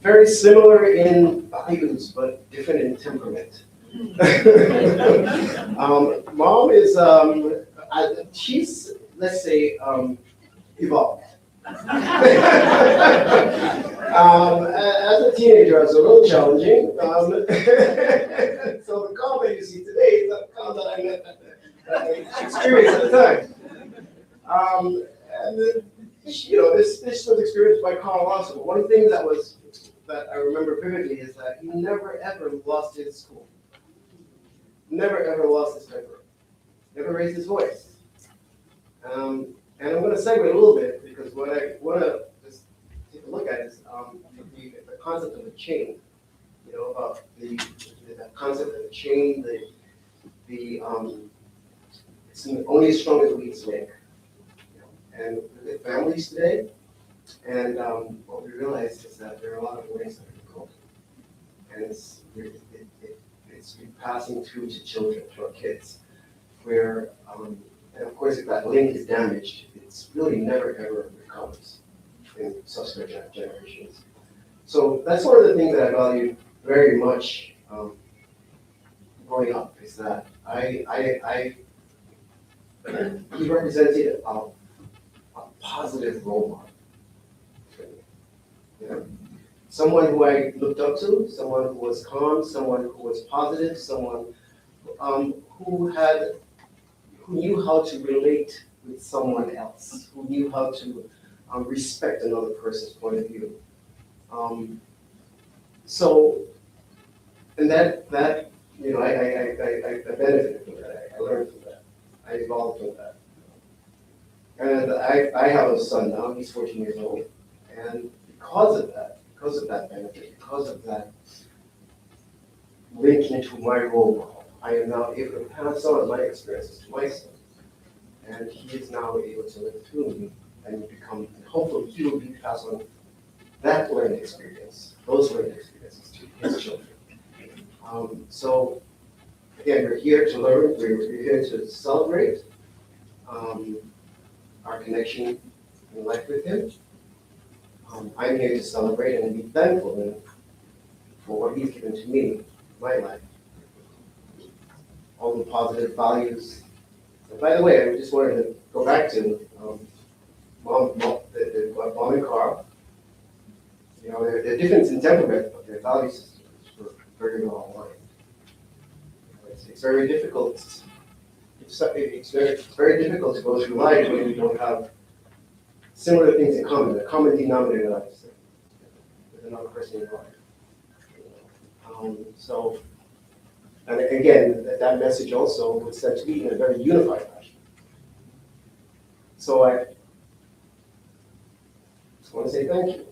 Very similar in values, but different in temperament. Mom is, she's, let's say, evolved. As a teenager, I was a little challenging. So the calm that you see today is the calm that I experienced at the time. You know, this was experienced by Carl also. One of the things that I remember vividly is that he never ever lost his cool. Never ever lost his temper. Never raised his voice. And I'm going to segue a little bit because what I want to just take a look at is the concept of a chain. You know, about the concept of a chain. It's only as strong as the weakest link. And with families today, and what we realize is that there are a lot of ways that we go, and it's passing through to children, to our kids, where, and of course, if that link is damaged, it's really never ever recovers in subsequent generations. So that's one of the things that I value very much growing up, is that he represented a positive role model for me. You know? Someone who I looked up to, someone who was calm, someone who was positive, someone who knew how to relate with someone else, who knew how to respect another person's point of view. And that you know, I benefited from that. I learned from that. I evolved from that. And I have a son now. He's 14 years old, and because of that benefit, because of that linking to my role model, I am now able to pass on my experiences to my son. And he is now able to live through me and hopefully he will pass on that learning experience, those learning experiences to his children. So again, we're here to learn, we're here to celebrate our connection in life with him. I'm here to celebrate and be thankful for what he's given to me in my life. All the positive values. And by the way, I just wanted to go back to Mom and Carl. You know, their difference in temperament, but their value systems were very well aligned. It's very difficult. It's very difficult to go through life when you don't have similar things in common, a common denominator, like I said, with another person in life. And again, that message also was sent to me in a very unified fashion. So I just want to say thank you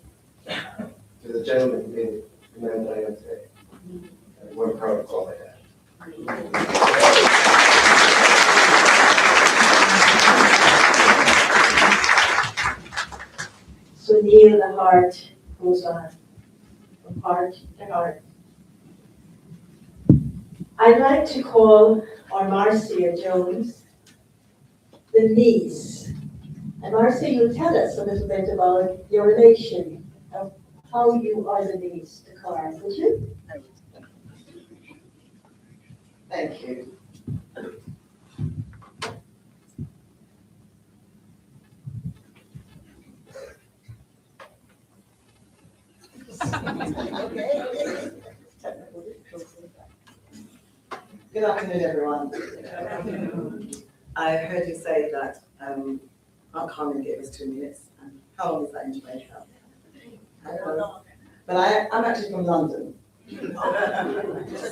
to the gentleman who made the man that I am today. And I'm proud of all I had.
So near the heart goes on, from heart to heart. I'd like to call on Marcia Jones, the niece. And Marcia, you tell us a little bit about your relation, of how you are the niece to Carl, would you?
Thank you. Good
Good afternoon, everyone. I heard you say that Aunt Carmen gave us 2 minutes. How long is that going to make up? I don't know. But I'm actually from London.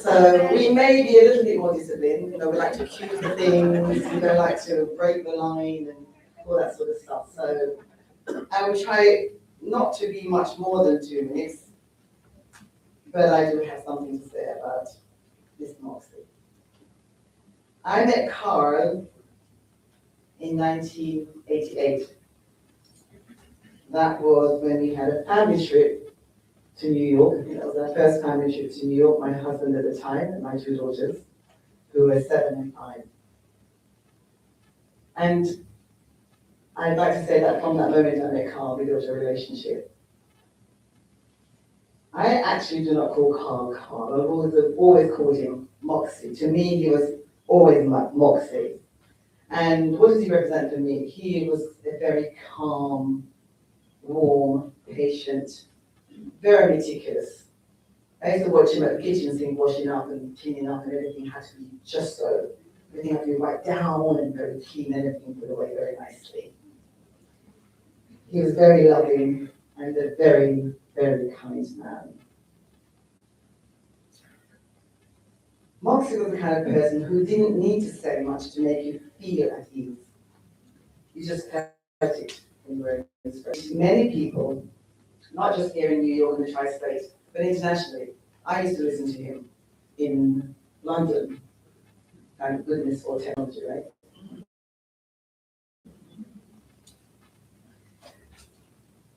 So we may be a little bit more disciplined. We like to cue the things, we don't like to break the line and all that sort of stuff. So I will try not to be much more than 2 minutes, but I do have something to say about Miss Moxie. I met Carl in 1988. That was when we had a family trip to New York. It was our first family trip to New York, my husband at the time and my 2 daughters, who were 7 and 5. And I'd like to say that from that moment I met Carl, we built a relationship. I actually do not call Carl Carl. I've always called him Moxie. To me, he was always Moxie. And what does he represent for me? He was a very calm, warm, patient, very meticulous. I used to watch him at the kitchen sink washing up and cleaning up, and everything had to be just so. Everything had to be right down and very clean, and everything put away very nicely. He was very loving and a very, very kind man. Moxie was the kind of person who didn't need to say much to make you feel at ease. You just felt it when you were in his presence. Many people, not just here in New York and the Tri-State, but internationally. I used to listen to him in London. Thank goodness for technology, right?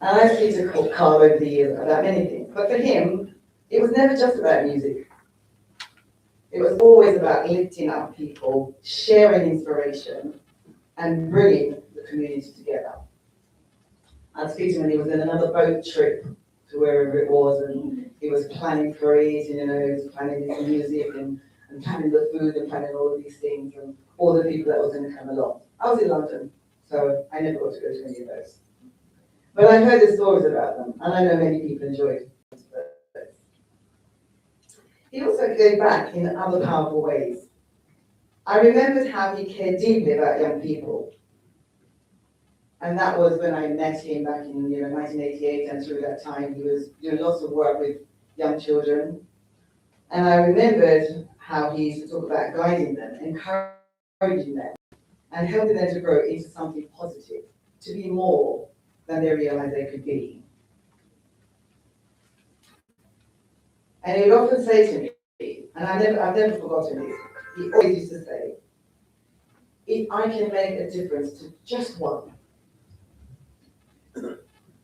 And I speak to Carl over the years about many things, but for him, it was never just about music. It was always about lifting up people, sharing inspiration, and bringing the community together. I'd speak to him when he was in another boat trip to wherever it was, and he was planning for it, and he was planning his music, and planning the food, and planning all of these things, and all the people that was going to come along. I was in London, so I never got to go to any of those. But I heard the stories about them, and I know many people enjoyed those. He also gave back in other powerful ways. I remembered how he cared deeply about young people. And that was when I met him back in 1988, and through that time he was doing lots of work with young children. And I remembered how he used to talk about guiding them, encouraging them, and helping them to grow into something positive, to be more than they realized they could be. And he would often say to me, and I've never forgotten this, he always used to say, if I can make a difference to just one,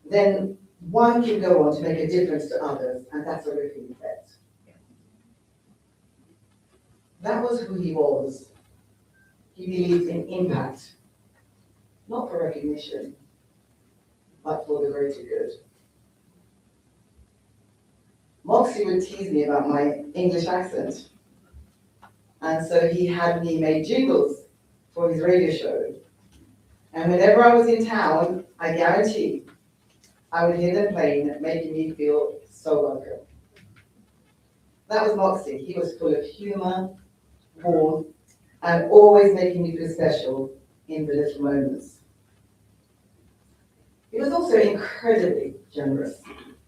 then one can go on to make a difference to others, and that's a ripple effect. That was who he was. He believed in impact, not for recognition, but for the greater good. Moxie would tease me about my English accent. And so he had me make jingles for his radio show. And whenever I was in town, I guarantee I would hear them playing, making me feel so welcome. That was Moxie. He was full of humor, warm, and always making me feel special in the little moments. He was also incredibly generous,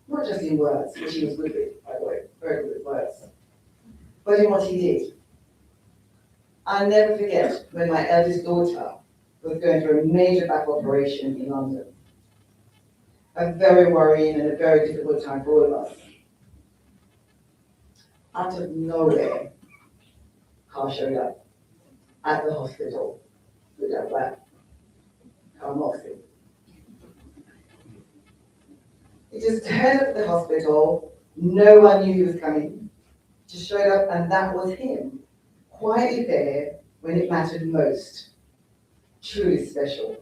not just in words, which he was good with, by the way, very good with words, but in what he did. I'll never forget when my eldest daughter was going through a major back operation in London. A very worrying and a very difficult time for all of us. Out of nowhere, Carl showed up at the hospital with that black Carl Moxie. He just turned up at the hospital, no one knew he was coming, just showed up, and that was him, quietly there when it mattered most, truly special.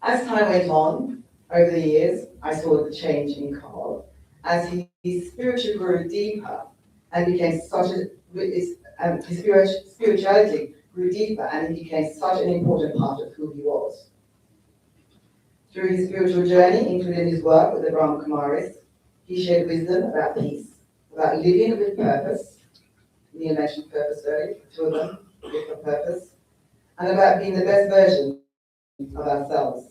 As time went on, over the years, I saw the change in Carl as his spirituality grew deeper and became such a, his spirituality grew deeper and it became such an important part of who he was. Through his spiritual journey, including his work with the Brahma Kumaris, he shared wisdom about peace, about living with purpose. Neil mentioned purpose earlier, two of them, live for purpose, and about being the best version of ourselves.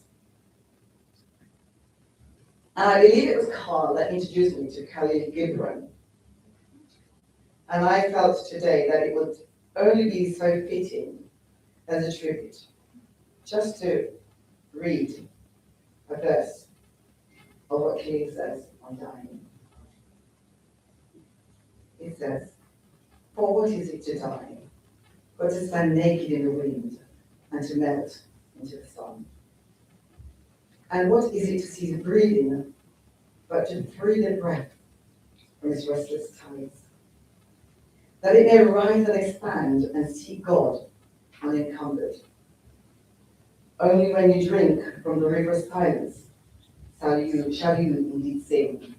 And I believe it was Carl that introduced me to Khalil Gibran. And I felt today that it would only be so fitting as a tribute, just to read a verse of what Khalil says on dying. It says, "For what is it to die, but to stand naked in the wind and to melt into the sun? And what is it to cease breathing, but to free the breath from its restless tides, that it may rise and expand and see God unencumbered? Only when you drink from the river of silence shall you indeed sing.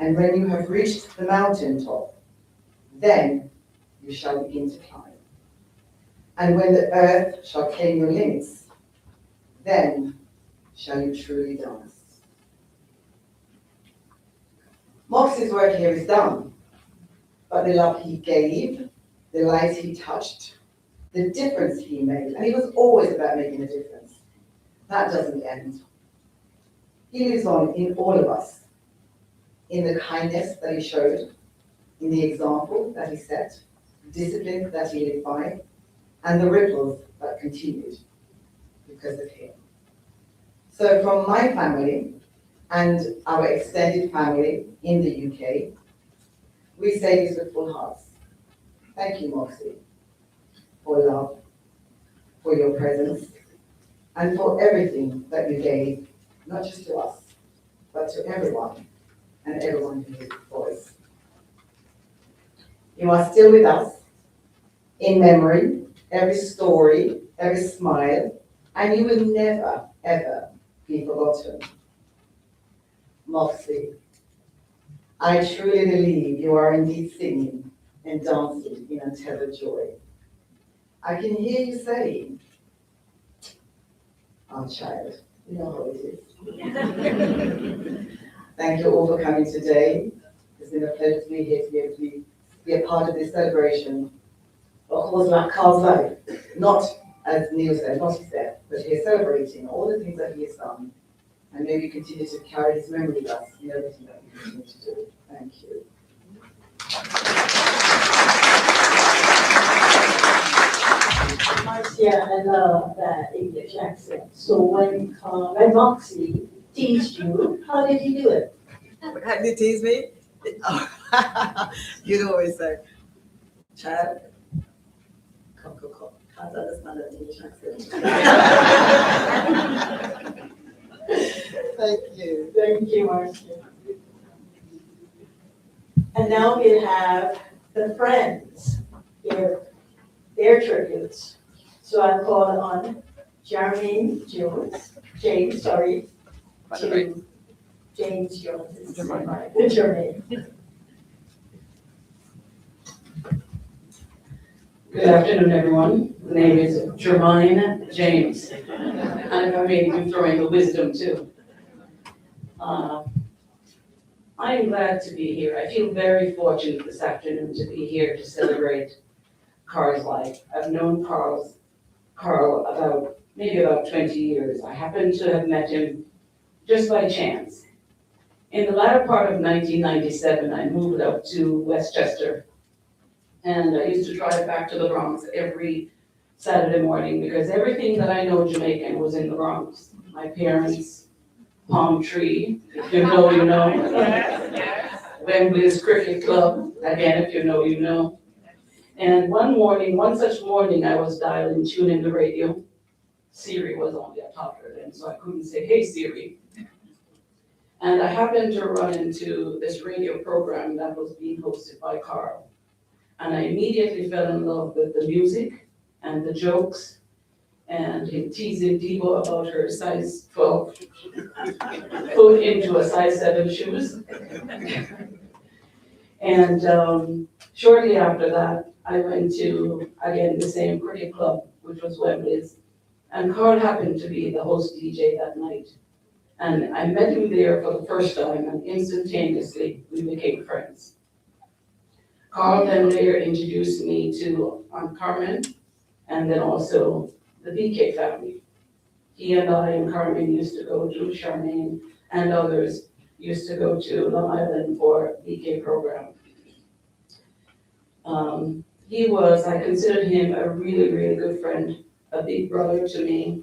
And when you have reached the mountain top, then you shall begin to climb. And when the earth shall claim your limits, then shall you truly dance." Moxie's work here is done, but the love he gave, the lives he touched, the difference he made, and he was always about making a difference, that doesn't end. He lives on in all of us, in the kindness that he showed, in the example that he set, the discipline that he lived by, and the ripples that continued because of him. So from my family and our extended family in the UK, we say this with full hearts. Thank you, Moxie, for love, for your presence, and for everything that you gave, not just to us, but to everyone, and everyone who hears your voice. You are still with us, in memory, every story, every smile, and you will never, ever be forgotten. Moxie, I truly believe you are indeed singing and dancing in untethered joy. I can hear you saying, "Our child, you know how it is." Thank you all for coming today. It's been a pleasure to be here, to be able to be a part of this celebration of Carl's life. Not, as Neil said, not his death, but here celebrating all the things that he has done, and maybe continue to carry his memory with us in everything that we continue to do. Thank you.
Marcia, I love that English accent. So when Moxie teased you, how did he do it?
How did you tease me? Oh, you'd always say, "Child, come. Can't understand that English accent." Thank you.
Thank you, Marcia. And now we have the friends give their tributes. So I'll call on James Jones, to James Jones. Jermaine.
Good afternoon, everyone. The name is Jermaine James. And I may be throwing the wisdom too. I am glad to be here. I feel very fortunate this afternoon to be here to celebrate Carl's life. I've known Carl maybe about 20 years. I happen to have met him just by chance. In the latter part of 1997, I moved up to Westchester, and I used to drive back to the Bronx every Saturday morning because everything that I know Jamaican was in the Bronx. My parents, Palm Tree, if you know, you know. Wembley's Cricket Club, again, if you know, you know. And one such morning, I was tuning the radio. Siri was only a toddler then, so I couldn't say, "Hey, Siri." And I happened to run into this radio program that was being hosted by Carl. And I immediately fell in love with the music and the jokes and him teasing Debo about her size 12 foot into a size 7 shoes. And shortly after that, I went to, again, the same cricket club, which was Wembley's. And Carl happened to be the host DJ that night. And I met him there for the first time, and instantaneously we became friends. Carl then later introduced me to Aunt Carmen and then also the BK family. He and I and Carmen used to go to Charmaine and others used to go to Long Island for BK program. I considered him a really, really good friend, a big brother to me.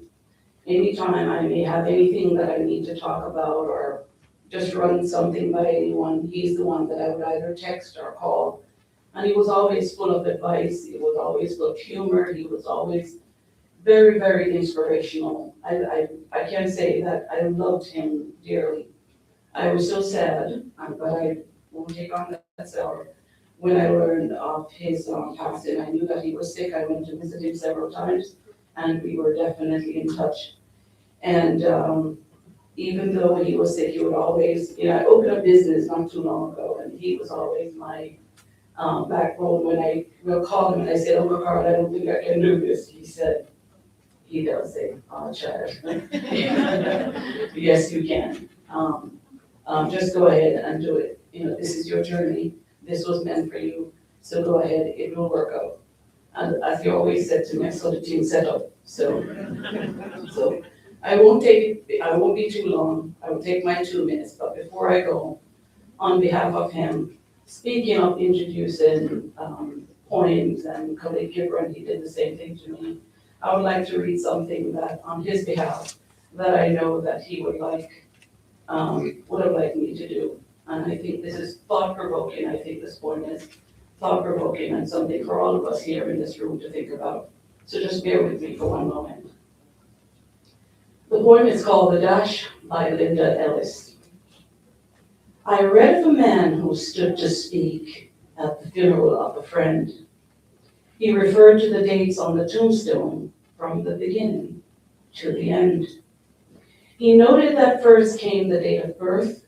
Anytime I may have anything that I need to talk about or just run something by anyone, he's the one that I would either text or call. And he was always full of advice, he was always full of humor, he was always very, very inspirational. I can say that I loved him dearly. I was so sad, but I won't take on that sorrow. When I learned of his passing, I knew that he was sick. I went to visit him several times, and we were definitely in touch. And even though he was sick, he would always, I opened a business not too long ago, and he was always my backbone. When I will call him and I said, "Oh, Carl, I don't think I can do this," he does say, "Oh, child, yes, you can. Just go ahead and do it. This is your journey. This was meant for you. So go ahead, it will work out." And as you always said to me, I saw the team set up. So I won't be too long. I will take my 2 minutes, but before I go, on behalf of him, speaking of introducing poems and Khalid Gibran, he did the same thing to me. I would like to read something that on his behalf that I know that he would have liked me to do. And I think this is thought-provoking. I think this poem is thought-provoking and something for all of us here in this room to think about. So just bear with me for one moment. The poem is called The Dash by Linda Ellis. I read of a man who stood to speak at the funeral of a friend. He referred to the dates on the tombstone from the beginning to the end. He noted that first came the date of birth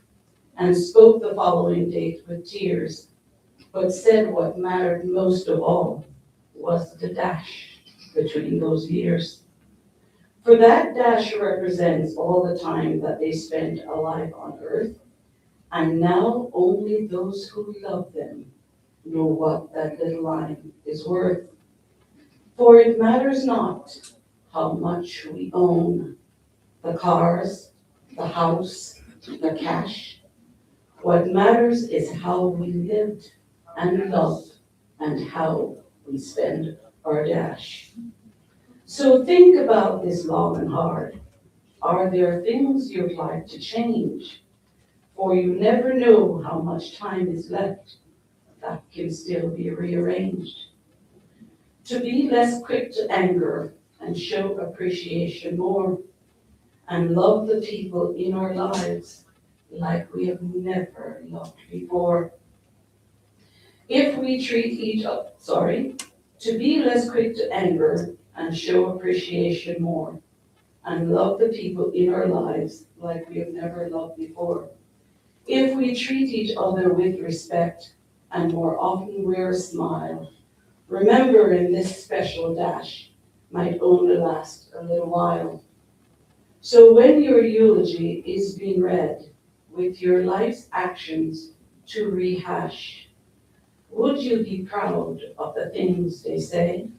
and spoke the following date with tears, but said what mattered most of all was the dash between those years. For that dash represents all the time that they spent alive on earth, and now only those who love them know what that little line is worth. For it matters not how much we own, the cars, the house, the cash. What matters is how we lived and loved and how we spend our dash. So think about this long and hard. Are there things you'd like to change? For you never know how much time is left that can still be rearranged. To be less quick to anger and show appreciation more, and love the people in our lives like we have never loved before. If we treat each other, to be less quick to anger and show appreciation more, and love the people in our lives like we have never loved before. If we treat each other with respect and more often wear a smile, remembering this special dash might only last a little while. So when your eulogy is being read with your life's actions to rehash, would you be proud of the things they say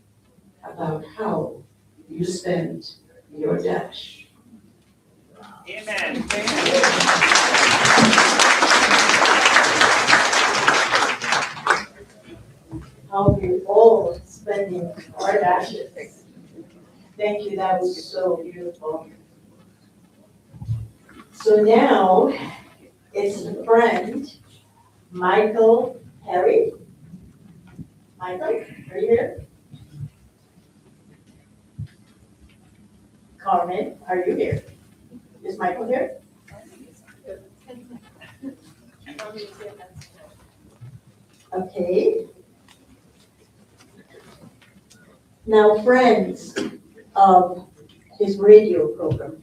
about how you spent your dash?
Amen.
How we all spending our dashes. Thank you, that was so beautiful. So now, it's a friend, Michael Perry. Michael, are you here? Carmen, are you here? Is Michael here? Okay. Now, friends of his radio program.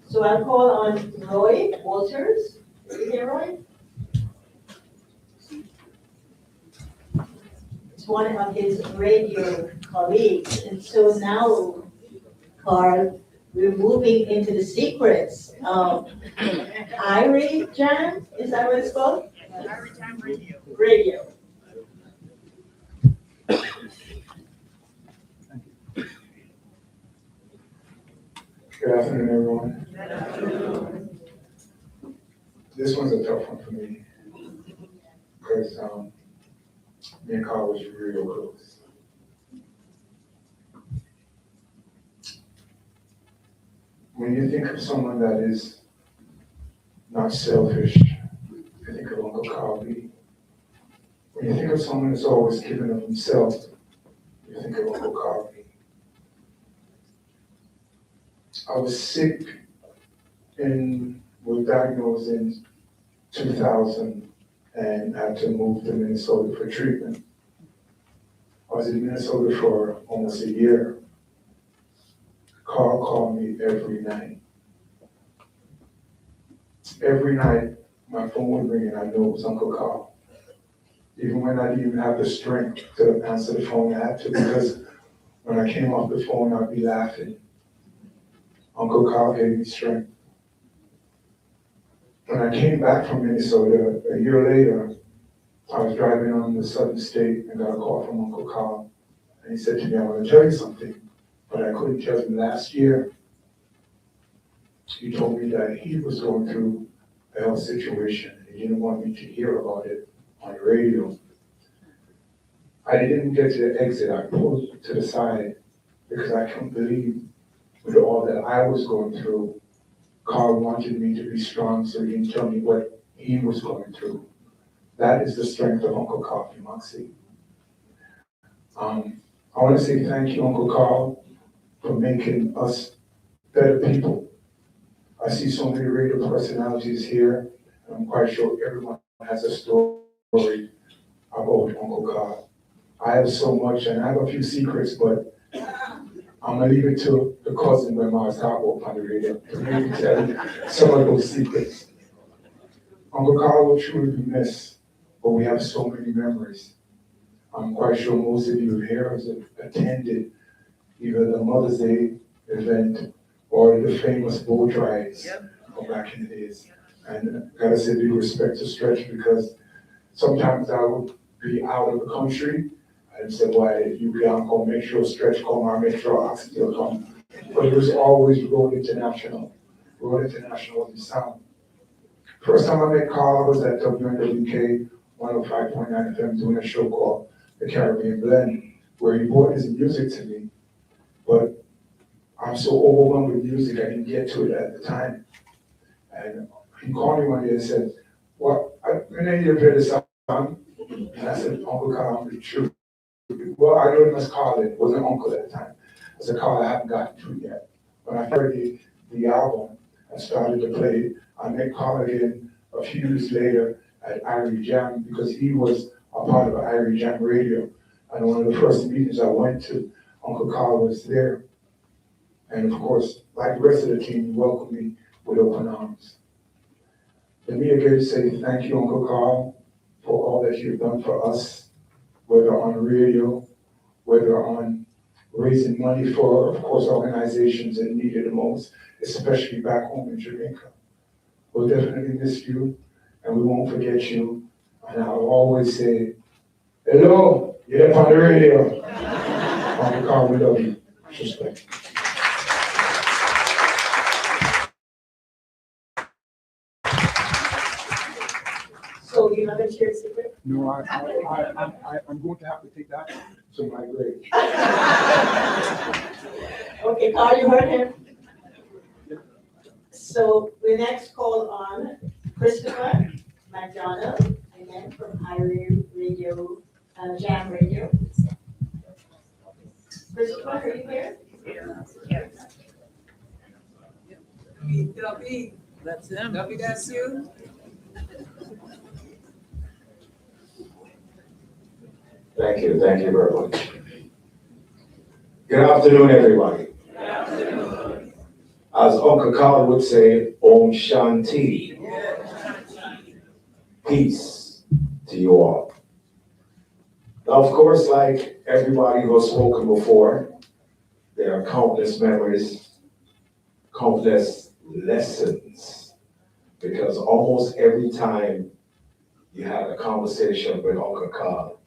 So I'll call on Roy Walters. Are you here, Roy? It's one of his radio colleagues. And so now, Carl, we're moving into the secrets of Irie Jam. Is that what it's called?
Irie Jam Radio.
Radio.
Good afternoon, everyone. This one's a tough one for me because me and Carl was real close. When you think of someone that is not selfish, you think of Uncle Carl B. When you think of someone that's always giving of himself, you think of Uncle Carl B. I was sick and was diagnosed in 2000 and had to move to Minnesota for treatment. I was in Minnesota for almost a year. Carl called me every night. Every night, my phone would ring and I knew it was Uncle Carl. Even when I didn't even have the strength to answer the phone, I had to, because when I came off the phone, I'd be laughing. Uncle Carl gave me strength. When I came back from Minnesota a year later, I was driving on the southern state and got a call from Uncle Carl. And he said to me, I want to tell you something, but I couldn't tell you last year. He told me that he was going through a health situation and he didn't want me to hear about it on the radio. I didn't get to the exit. I pulled to the side because I couldn't believe with all that I was going through, Carl wanted me to be strong so he didn't tell me what he was going through. That is the strength of Uncle Carl and Moxie. I want to say thank you, Uncle Carl, for making us better people. I see so many radio personalities here, and I'm quite sure everyone has a story about Uncle Carl. I have so much, and I have a few secrets, but I'm gonna leave it to the cousin when I talk about on the radio to maybe tell you some of those secrets. Uncle Carl will truly be missed, but we have so many memories. I'm quite sure most of you here have attended either the Mother's Day event or the famous boat rides from back in the days. And I gotta say big respect to Stretch because sometimes I would be out of the country and say, why, you can't come, make sure Stretch come or make sure Oxygen come. But it was always Road International. Road International was the sound. First time I met Carl, I was at WNWK 105.9 FM doing a show called The Caribbean Blend, where he brought his music to me. But I'm so overwhelmed with music, I didn't get to it at the time. And he called me one day and said, well, when I hear you play the song, and I said, Uncle Carl, I'm the truth. Well, I know him as Carl, it wasn't Uncle at the time. I said, Carl, I haven't gotten to it yet. When I heard the album and started to play it, I met Carl again a few years later at Irie Jam because he was a part of Irie Jam Radio. And one of the first meetings I went to, Uncle Carl was there. And of course, like the rest of the team, he welcomed me with open arms. Let me again say thank you, Uncle Carl, for all that you've done for us, whether on radio, whether on raising money for, of course, organizations that need it the most, especially back home in Jamaica. We'll definitely miss you, and we won't forget you. And I'll always say, hello, you're up on the radio. Uncle Carl, we love you. Respect.
So you haven't shared secret?
No, I'm going to have to take that to my grave.
Okay, Carl, you heard him? So we next call on Christopher McDonald, again from Irie Radio, Jam Radio. Christopher, are you here?
That's him.
That's you.
Thank you very much. Good afternoon, everybody.
Good afternoon.
As Uncle Carl would say, Om Shanti. Peace to you all. Now, of course, like everybody who has spoken before, there are countless memories, countless lessons, because almost every time you had a conversation with Uncle Carl.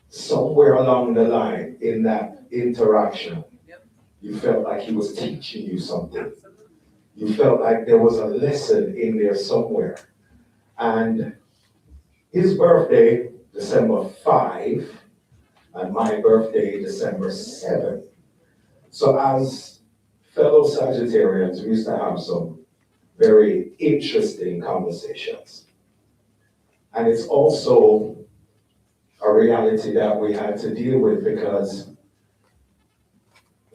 Somewhere along the line in that interaction, you felt like he was teaching you something. You felt like there was a lesson in there somewhere. And his birthday, December 5, and my birthday, December 7. So as fellow Sagittarians, we used to have some very interesting conversations. And it's also a reality that we had to deal with because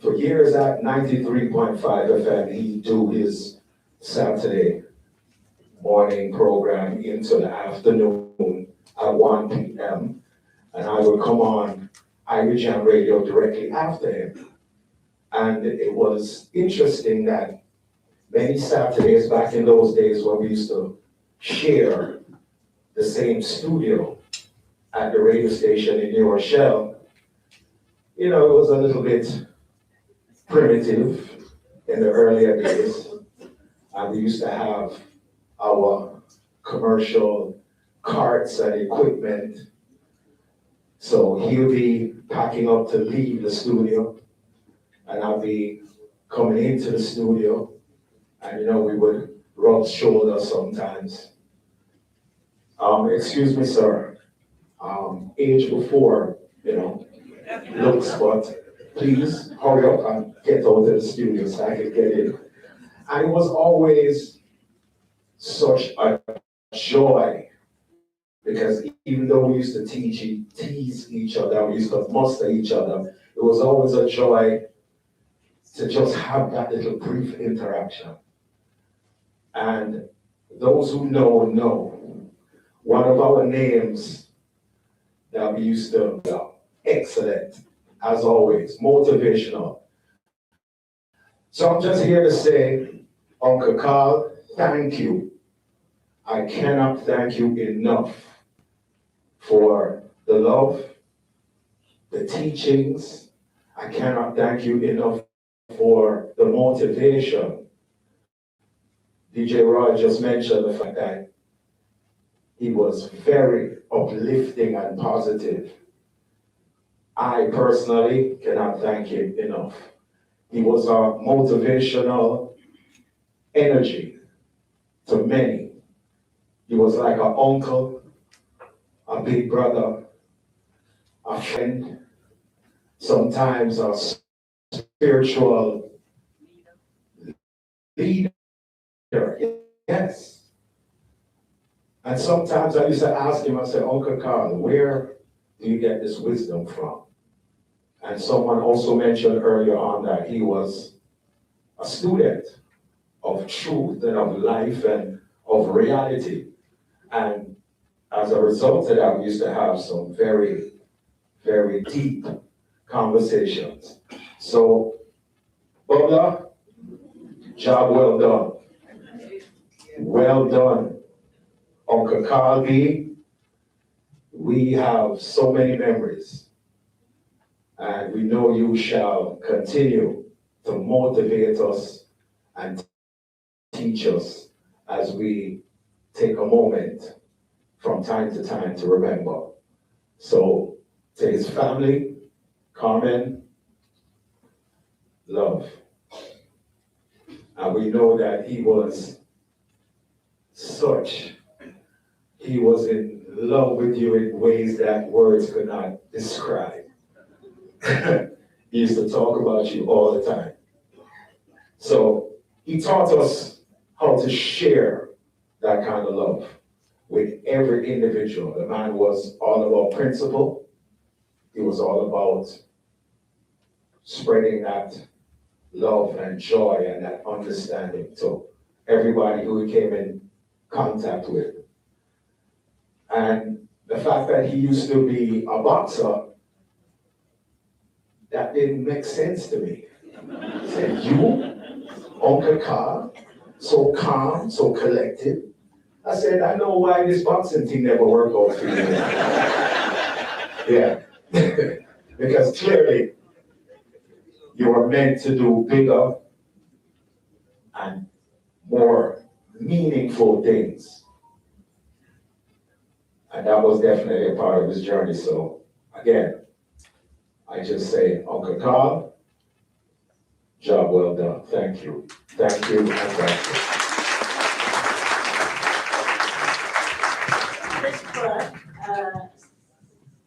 for years at 93.5 FM, he'd do his Saturday morning program into the afternoon at 1 p.m. And I would come on Irijan Radio directly after him. And it was interesting that many Saturdays back in those days when we used to share the same studio at the radio station in New Rochelle, you know, it was a little bit primitive in the earlier days. And we used to have our commercial carts and equipment. So he'll be packing up to leave the studio, and I'll be coming into the studio, and you know, we would rub shoulders sometimes. Excuse me, sir. Age before, you know, looks, but please hurry up and get out of the studio so I can get in. And it was always such a joy because even though we used to tease each other, we used to muster each other, it was always a joy to just have that little brief interaction. And those who know, one of our names that we used to, excellent, as always, motivational. So I'm just here to say, Uncle Carl, thank you. I cannot thank you enough for the love, the teachings. I cannot thank you enough for the motivation. DJ Roy just mentioned the fact that he was very uplifting and positive. I personally cannot thank him enough. He was a motivational energy to many. He was like an uncle, a big brother, a friend, sometimes a spiritual leader. Yes. And sometimes I used to ask him, I said, Uncle Carl, where do you get this wisdom from? And someone also mentioned earlier on that he was a student of truth and of life and of reality. And as a result of that, we used to have some very, very deep conversations. So, Bubla, job well done. Well done. Uncle Carl B, we have so many memories. And we know you shall continue to motivate us and teach us as we take a moment from time to time to remember. So, to his family, Carmen, love. And we know that he was in love with you in ways that words could not describe. He used to talk about you all the time. So he taught us how to share that kind of love with every individual. The man was all about principle. He was all about spreading that love and joy and that understanding to everybody who he came in contact with. And the fact that he used to be a boxer, that didn't make sense to me. I said, you, Uncle Carl, so calm, so collected. I said, I know why this boxing thing never worked out for you. Yeah, because clearly you were meant to do bigger and more meaningful things. And that was definitely a part of his journey. So again, I just say, Uncle Carl, job well done. Thank you. Thank you and thank you.
This part,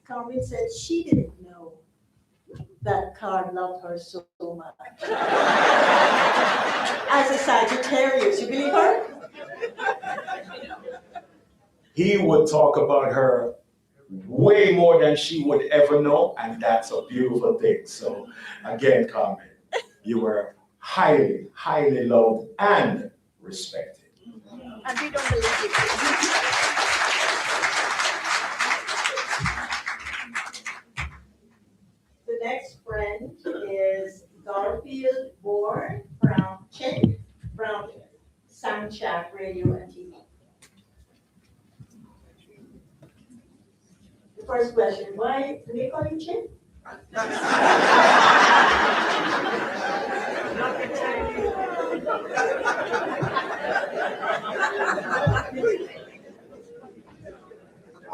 Carmen said she didn't know that Carl loved her so much. As a Sagittarius, you believe her?
He would talk about her way more than she would ever know, and that's a beautiful thing. So again, Carmen, you were highly, highly loved and respected.
And we don't believe you.
The next friend is Garfield Moore from Chick from Soundtrack Radio and TV. The first question, why do they call you Chick?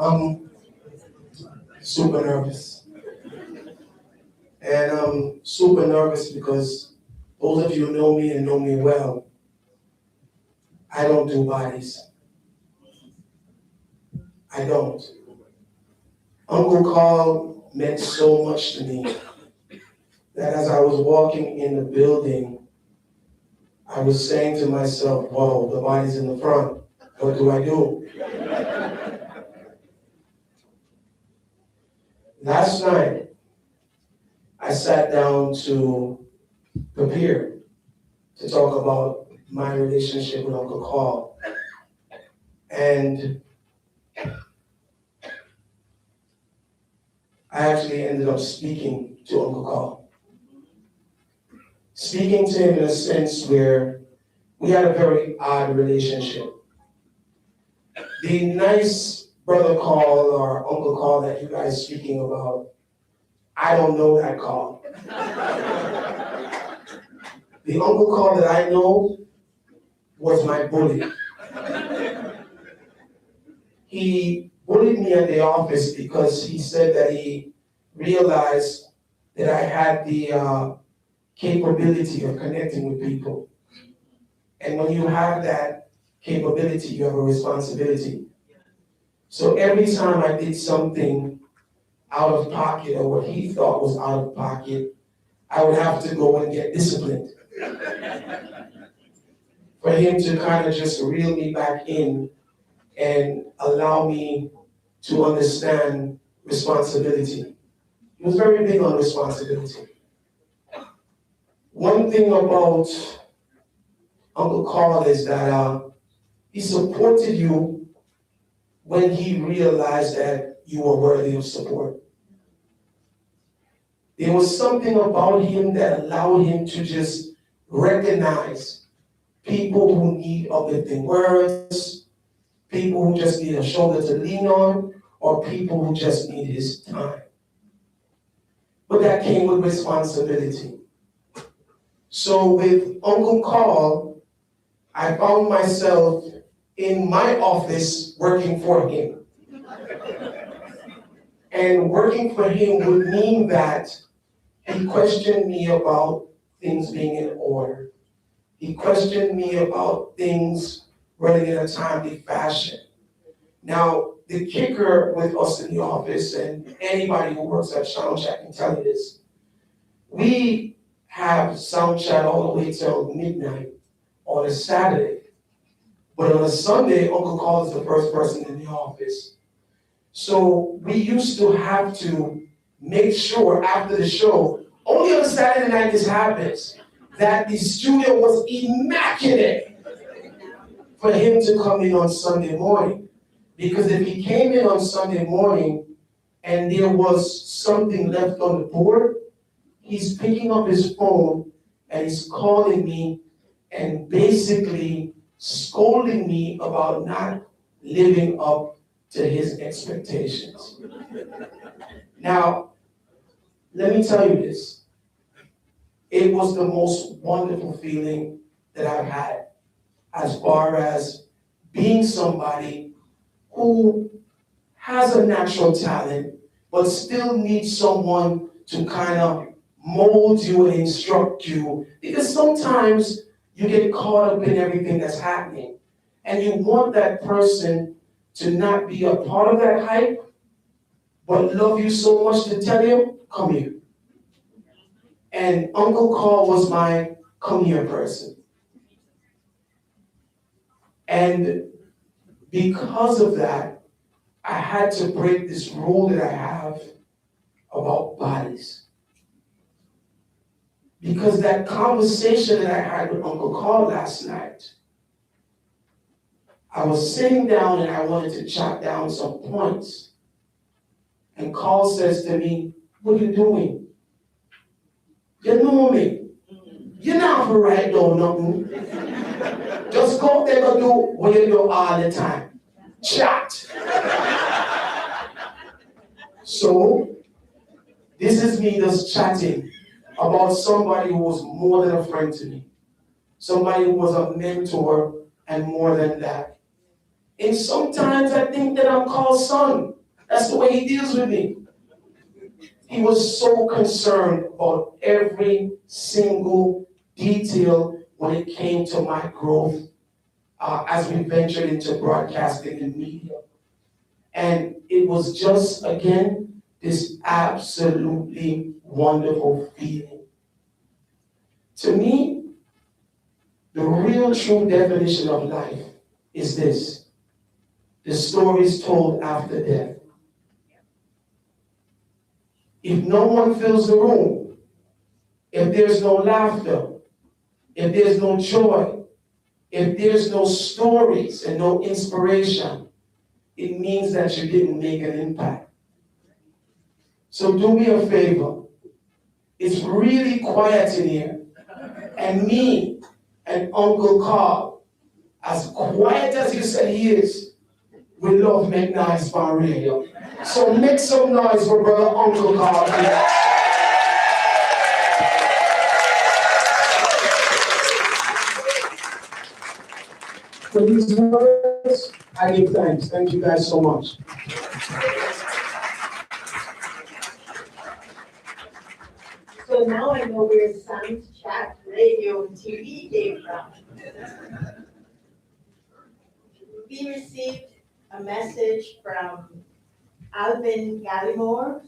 I'm super nervous. And I'm super nervous because those of you who know me and know me well, I don't do bodies. I don't. Uncle Carl meant so much to me that as I was walking in the building, I was saying to myself, whoa, the body's in the front. What do I do? Last night, I sat down to prepare to talk about my relationship with Uncle Carl. And I actually ended up speaking to Uncle Carl. Speaking to him in a sense where we had a very odd relationship. The nice brother Carl or Uncle Carl that you guys are speaking about, I don't know that Carl. The Uncle Carl that I know was my bully. He bullied me at the office because he said that he realized that I had the capability of connecting with people. And when you have that capability, you have a responsibility. So every time I did something out of pocket or what he thought was out of pocket, I would have to go and get disciplined. For him to kind of just reel me back in and allow me to understand responsibility. He was very big on responsibility. One thing about Uncle Carl is that he supported you when he realized that you were worthy of support. There was something about him that allowed him to just recognize people who need uplifting words, people who just need a shoulder to lean on, or people who just need his time. But that came with responsibility. So with Uncle Carl, I found myself in my office working for him. And working for him would mean that he questioned me about things being in order. He questioned me about things running in a timely fashion. Now, the kicker with us in the office, and anybody who works at Soundcheck can tell you this, we have Soundcheck all the way till midnight on a Saturday. But on a Sunday, Uncle Carl is the first person in the office. So we used to have to make sure after the show, only on a Saturday night this happens, that the studio was immaculate for him to come in on Sunday morning. Because if he came in on Sunday morning and there was something left on the board, he's picking up his phone and he's calling me and basically scolding me about not living up to his expectations. Now, let me tell you this. It was the most wonderful feeling that I've had as far as being somebody who
has a natural talent, but still needs someone to kind of mold you and instruct you. Because sometimes you get caught up in everything that's happening. And you want that person to not be a part of that hype, but love you so much to tell you, come here. And Uncle Carl was my come here person. And because of that, I had to break this rule that I have about bodies. Because that conversation that I had with Uncle Carl last night, I was sitting down and I wanted to jot down some points. And Carl says to me, what are you doing? You know me. You're not for right down nothing. Just go there and do what you do all the time. Chat. So, this is me just chatting about somebody who was more than a friend to me. Somebody who was a mentor and more than that. And sometimes I think that I'm Carl's son. That's the way he deals with me. He was so concerned about every single detail when it came to my growth as we ventured into broadcasting and media. And it was just, again, this absolutely wonderful feeling. To me, the real true definition of life is this: the stories told after death. If no one fills the room, if there's no laughter, if there's no joy, if there's no stories and no inspiration, it means that you didn't make an impact. So do me a favor. It's really quiet in here. And me and Uncle Carl, as quiet as you said he is, we love make noise for radio. So make some noise for brother Uncle Carl. For these words, I give thanks. Thank you guys so much.
So now I know where Sound Chat Radio and TV came from. We received a message from Alvin Gallimore,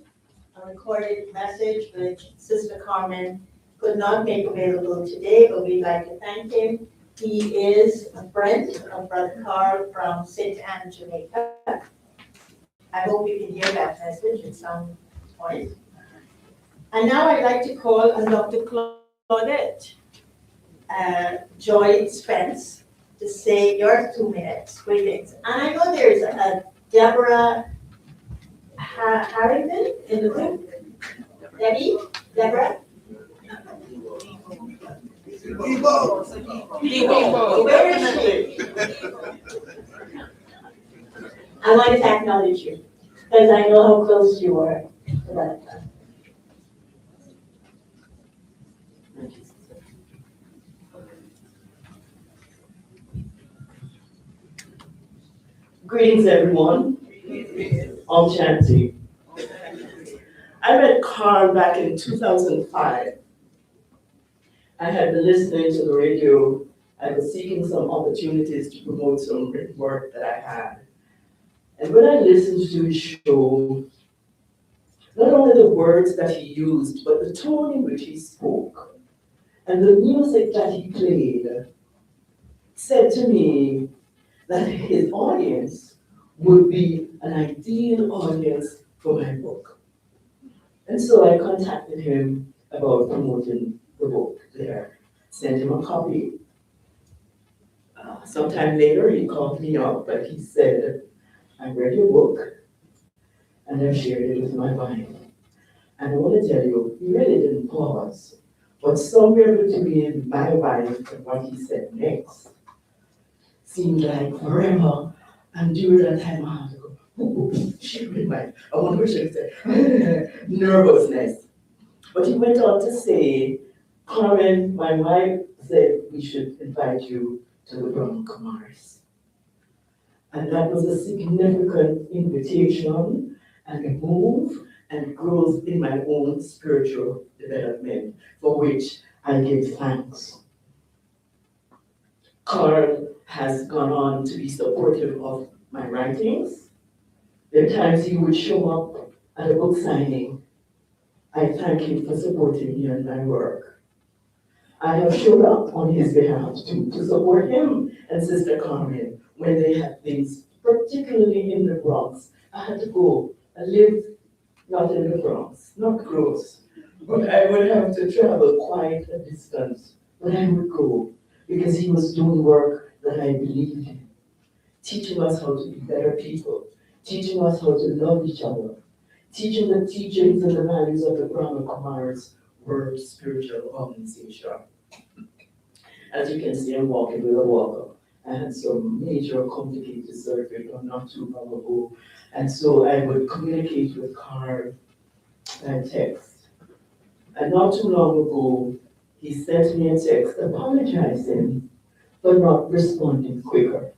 a recorded message which Sister Carmen could not make available today, but we'd like to thank him. He is a friend of Brother Carl from St. Anne, Jamaica. I hope you can hear that message at some point. And now I'd like to call on Dr. Claudette Joy Spence to say your 2 minutes. Greetings. And I know there's a Deborah Harrington in the room. Debbie? Deborah? Where is she? I wanted to acknowledge you because I know how close you are to that.
Greetings, everyone. I'm Chanty. I met Carl back in 2005. I had been listening to the radio. I was seeking some opportunities to promote some written work that I had. And when I listened to his show, not only the words that he used, but the tone in which he spoke and the music that he played said to me that his audience would be an ideal audience for my book. And so I contacted him about promoting the book there, sent him a copy. Sometime later, he called me up, but he said, I read your book, and I've shared it with my wife. And I want to tell you, he really didn't pause, but somewhere between my wife and what he said next seemed like forever. And during that time, I had to go, ooh, shivering my, I wonder what she said, nervousness. But he went on to say, Carmen, my wife said we should invite you to the Bronx. And that was a significant invitation and a move and growth in my own spiritual development, for which I give thanks. Carl has gone on to be supportive of my writings. There are times he would show up at a book signing. I thank him for supporting me and my work. I have showed up on his behalf too, to support him and Sister Carmen when they had things, particularly in the Bronx. I had to go. I lived not in the Bronx, not close, but I would have to travel quite a distance. But I would go because he was doing work that I believed in, teaching us how to be better people, teaching us how to love each other, teaching the teachings and the values of the Brahma Kumaris World Spiritual Organization. As you can see, I'm walking with a walker. I had some major complicated surgery not too long ago. And so I would communicate with Carl by text. And not too long ago, he sent me a text apologizing for not responding quicker.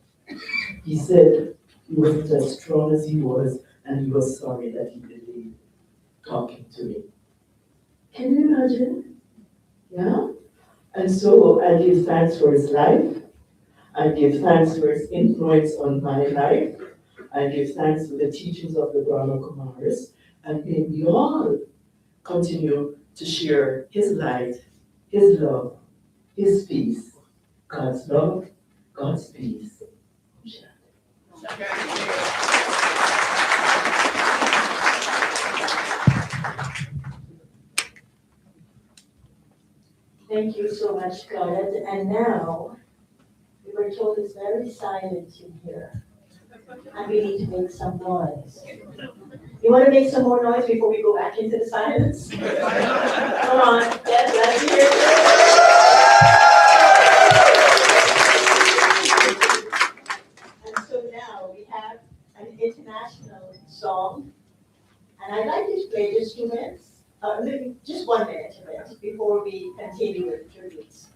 He said he wasn't as strong as he was, and he was sorry that he delayed talking to me. Can you imagine? Yeah? And so I give thanks for his life. I give thanks for his influence on my life. I give thanks for the teachings of the Brahma Kumaris. And may we all continue to share his light, his love, his peace. God's love, God's peace.
Thank you so much, Scarlett. And now, we were told it's very silent in here. And we need to make some noise. You want to make some more noise before we go back into the silence? Come on, yes, let's hear it. And so now we have an international song. And I'd like you to play just 2 minutes. Maybe just 1 minute of it before we continue with tributes.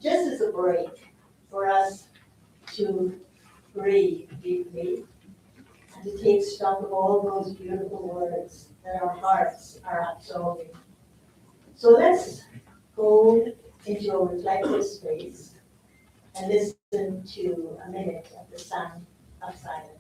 Just as a break for us to breathe deeply and to take stock of all those beautiful words that our hearts are absorbing. So let's go into a reflective space and listen to a minute of the sound of silence.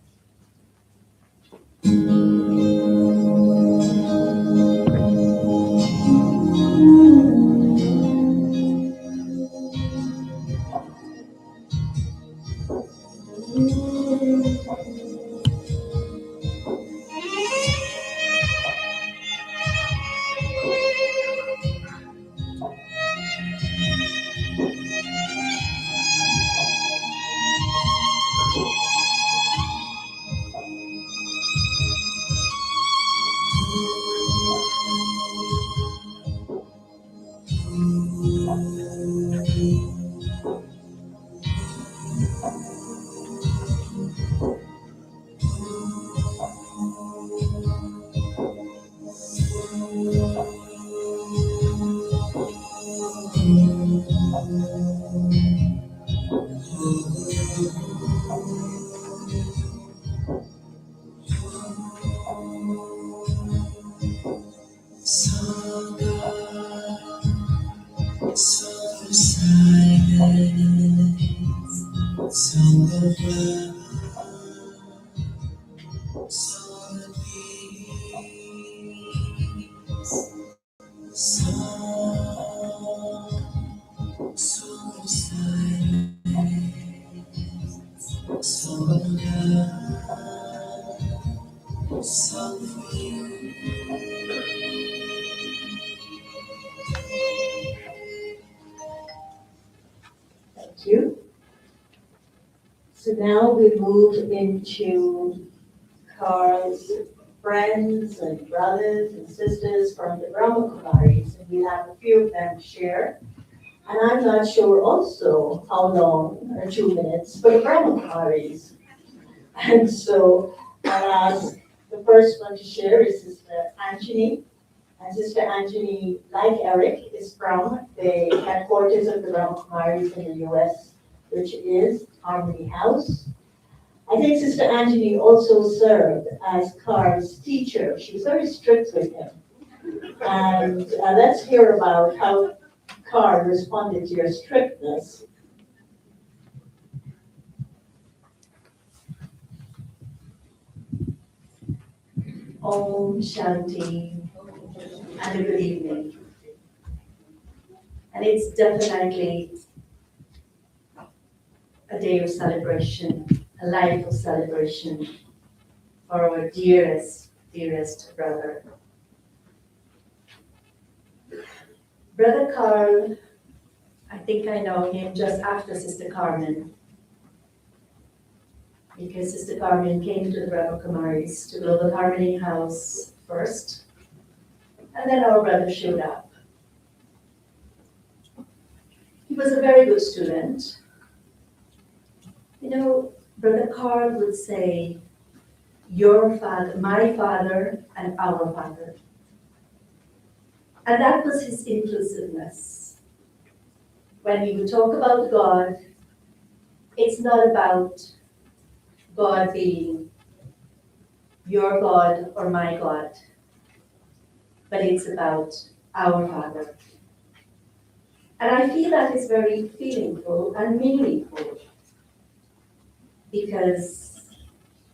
Thank you. So now we move into Carl's friends and brothers and sisters from the Brahma Kumaris, and we have a few of them to share. And I'm not sure also how long, or 2 minutes, for the Brahma Kumaris. And so I'll ask the first one to share is Sister Anjani. And Sister Anjani, like Eric, is from the headquarters of the Brahma Kumaris in the US, which is Harmony House. I think Sister Anthony also served as Carl's teacher. She was very strict with him. And let's hear about how Carl responded to your strictness.
Om Shanti and a good evening. And it's definitely a day of celebration, a life of celebration for our dearest, dearest brother. Brother Carl, I think I know him just after Sister Carmen, because Sister Carmen came to the Brahma Kumaris, to Global Harmony House first, and then our brother showed up. He was a very good student. You know, Brother Carl would say, your father, my father, and our father. And that was his inclusiveness. When he would talk about God, it's not about God being your God or my God, but it's about our Father. And I feel that is very feelingful and meaningful, because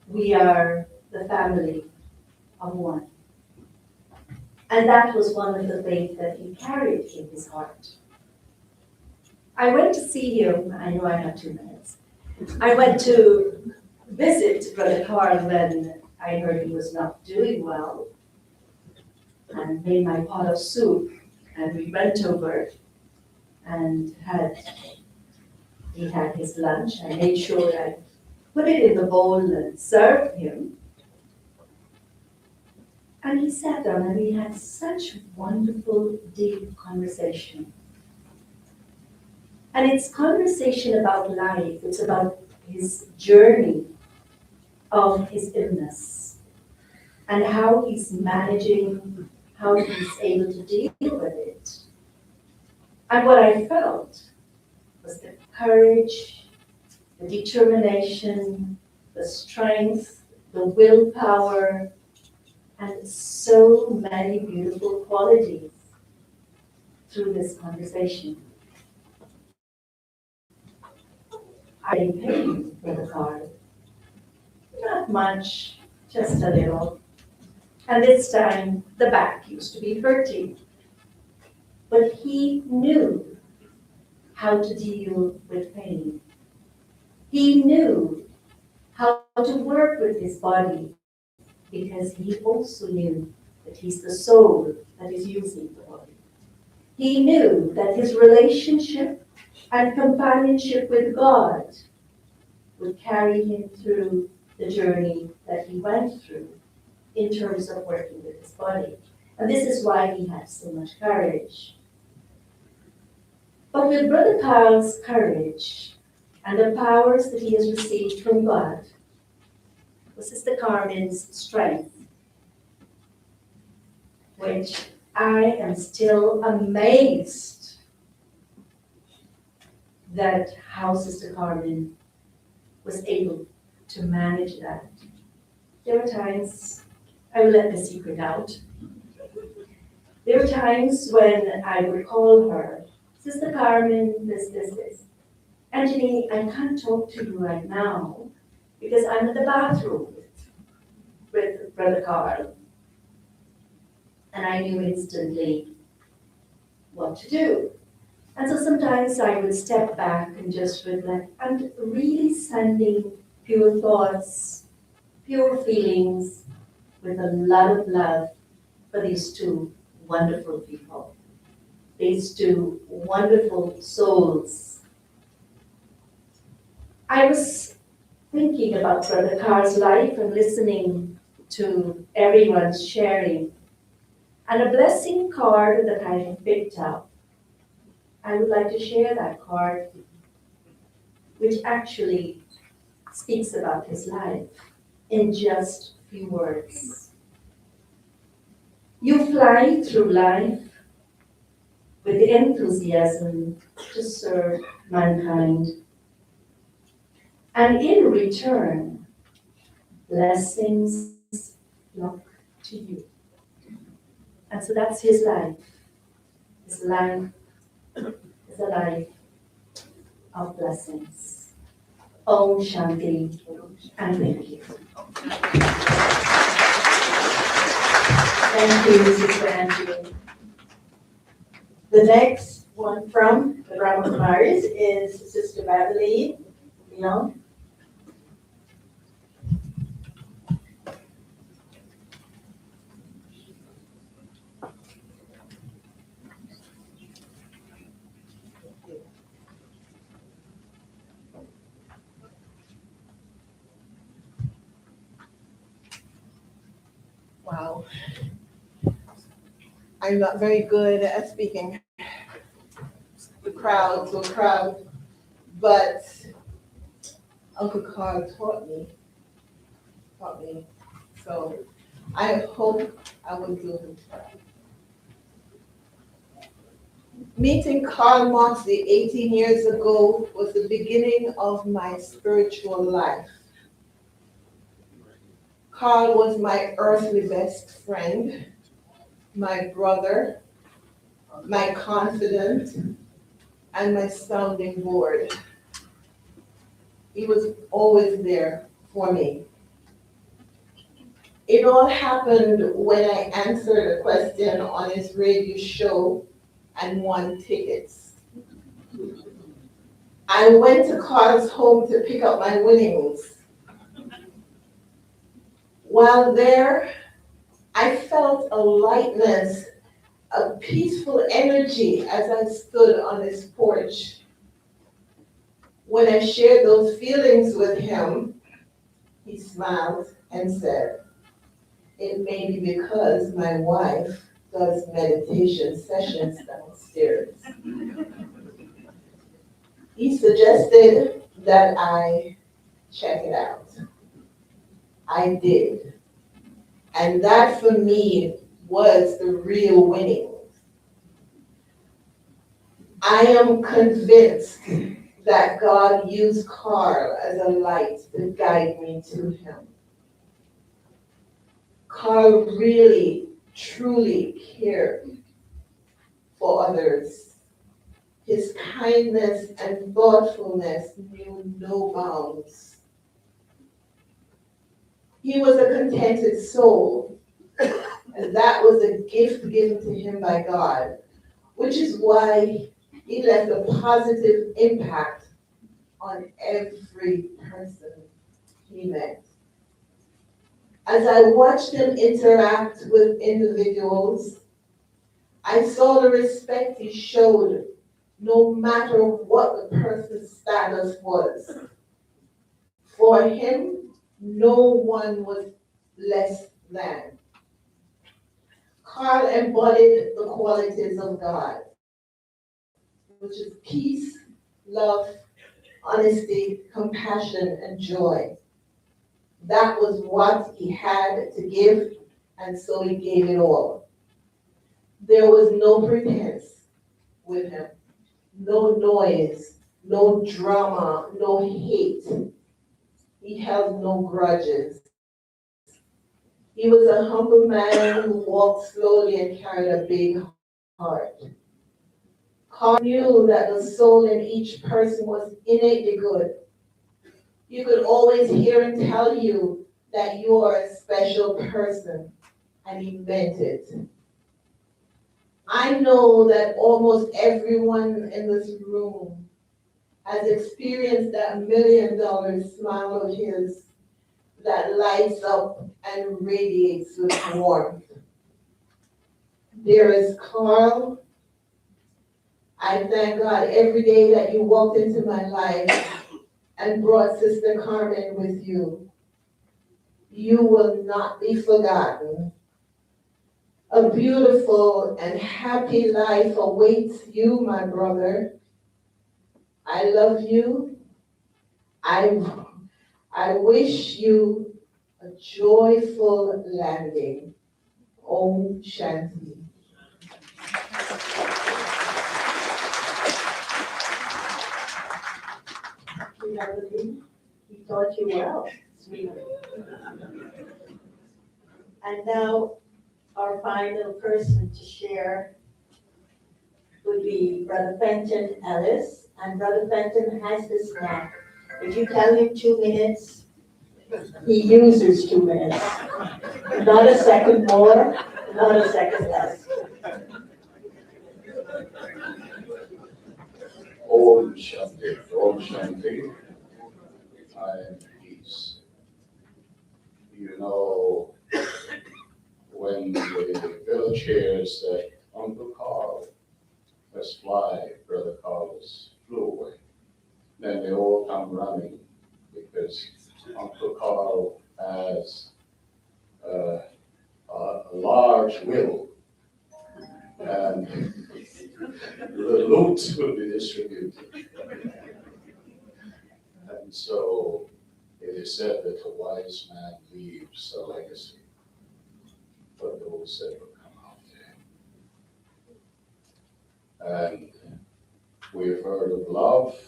we are the family of one. And that was one of the faith that he carried in his heart. I went to see him, I know I have 2 minutes. I went to visit Brother Carl when I heard he was not doing well, and made my pot of soup, and we went over and he had his lunch. I made sure I put it in the bowl and served him. And he sat down and we had such wonderful, deep conversation. And it's conversation about life. It's about his journey of his illness and how he's managing, how he's able to deal with it. And what I felt was the courage, the determination, the strength, the willpower, and so many beautiful qualities through this conversation. I paid for the card. Not much, just a little. And this time, the back used to be hurting. But he knew how to deal with pain. He knew how to work with his body, because he also knew that he's the soul that is using the body. He knew that his relationship and companionship with God would carry him through the journey that he went through in terms of working with his body. And this is why he had so much courage. But with Brother Carl's courage and the powers that he has received from God, was Sister Carmen's strength, which I am still amazed that how Sister Carmen was able to manage that. There were times, I will let the secret out. There were times when I would call her, Sister Carmen, this. Anthony, I can't talk to you right now because I'm in the bathroom with Brother Carl. And I knew instantly what to do. And so sometimes I would step back and just reflect and really sending pure thoughts, pure feelings, with a lot of love for these two wonderful people, these two wonderful souls. I was thinking about Brother Carl's life and listening to everyone's sharing, and a blessing card that I have picked up. I would like to share that card, which actually speaks about his life in just a few words. You fly through life with the enthusiasm to serve mankind. And in return, blessings flock to you. And so that's his life. His life is a life of blessings. Om Shanti and thank you.
Thank you, Sister Angela. The next one from the Brahma Kumaris is Sister Madeline.
Wow. I'm not very good at speaking to a crowd, but Uncle Carl taught me. So I hope I will do it. Meeting Carl Moxie 18 years ago was the beginning of my spiritual life. Carl was my earthly best friend, my brother, my confidant, and my sounding board. He was always there for me. It all happened when I answered a question on his radio show and won tickets. I went to Carl's home to pick up my winnings. While there, I felt a lightness, a peaceful energy as I stood on his porch. When I shared those feelings with him, he smiled and said, "It may be because my wife does meditation sessions downstairs." He suggested that I check it out. I did. And that for me was the real winning. I am convinced that God used Carl as a light to guide me to him. Carl really, truly cared for others. His kindness and thoughtfulness knew no bounds. He was a contented soul, and that was a gift given to him by God, which is why he left a positive impact on every person he met. As I watched him interact with individuals, I saw the respect he showed no matter what the person's status was. For him, no one was less than. Carl embodied the qualities of God, which is peace, love, honesty, compassion, and joy. That was what he had to give, and so he gave it all. There was no pretense with him, no noise, no drama, no hate. He held no grudges. He was a humble man who walked slowly and carried a big heart. Carl knew that the soul in each person was innately good. You could always hear him tell you that you are a special person, and he meant it. I know that almost everyone in this room has experienced that $1 million smile of his that lights up and radiates with warmth. There is Carl. I thank God every day that you walked into my life and brought Sister Carmen with you. You will not be forgotten. A beautiful and happy life awaits you, my brother. I love you. I wish you a joyful landing. Om Shanti.
He taught you well. And now, our final person to share would be Brother Fenton Ellis. And Brother Fenton has this knack. If you tell him 2 minutes, he uses 2 minutes. Not a second more, not a second less.
Om Shanti, Om Shanti. I am peace. You know, when the village hears that Uncle Carl has fly, Brother Carlos flew away, then they all come running because Uncle Carl has a large will and the loot will be distributed. And so it is said that a wise man leaves a legacy, but those that will come after him. And we've heard of love,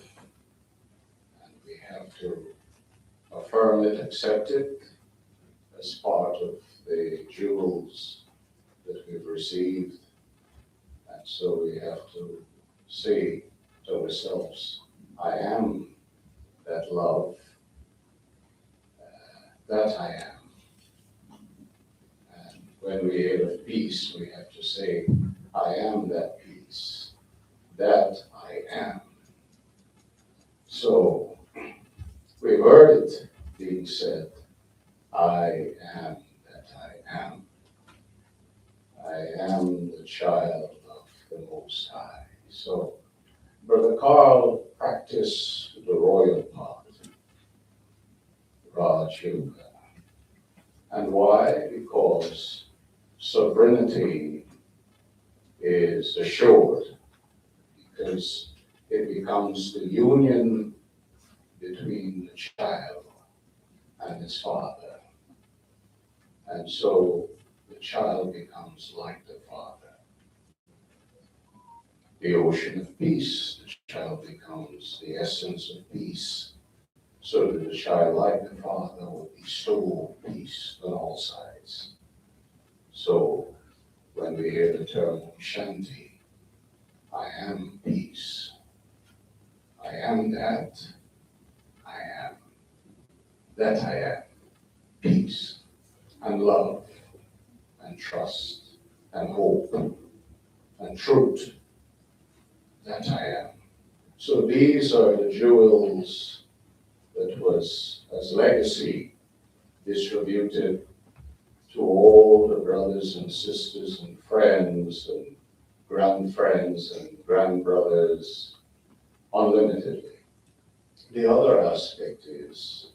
and we have to affirm it, accept it as part of the jewels that we've received. And so we have to say to ourselves, I am that love, that I am. And when we hear of peace, we have to say, I am that peace, that I am. So we've heard it being said, I am that I am. I am the child of the Most High. So Brother Carl practiced the royal part, Raj Yoga. And why? Because sovereignty is assured, because it becomes the union between the child and his father. And so the child becomes like the father. The ocean of peace, the child becomes the essence of peace, so that the child, like the father, will bestow peace on all sides. So when we hear the term Shanti, I am peace. I am that. I am. That I am. Peace and love and trust and hope and truth. That I am. So these are the jewels that was as legacy distributed to all the brothers and sisters and friends and grandfriends and grandbrothers unlimitedly. The other aspect is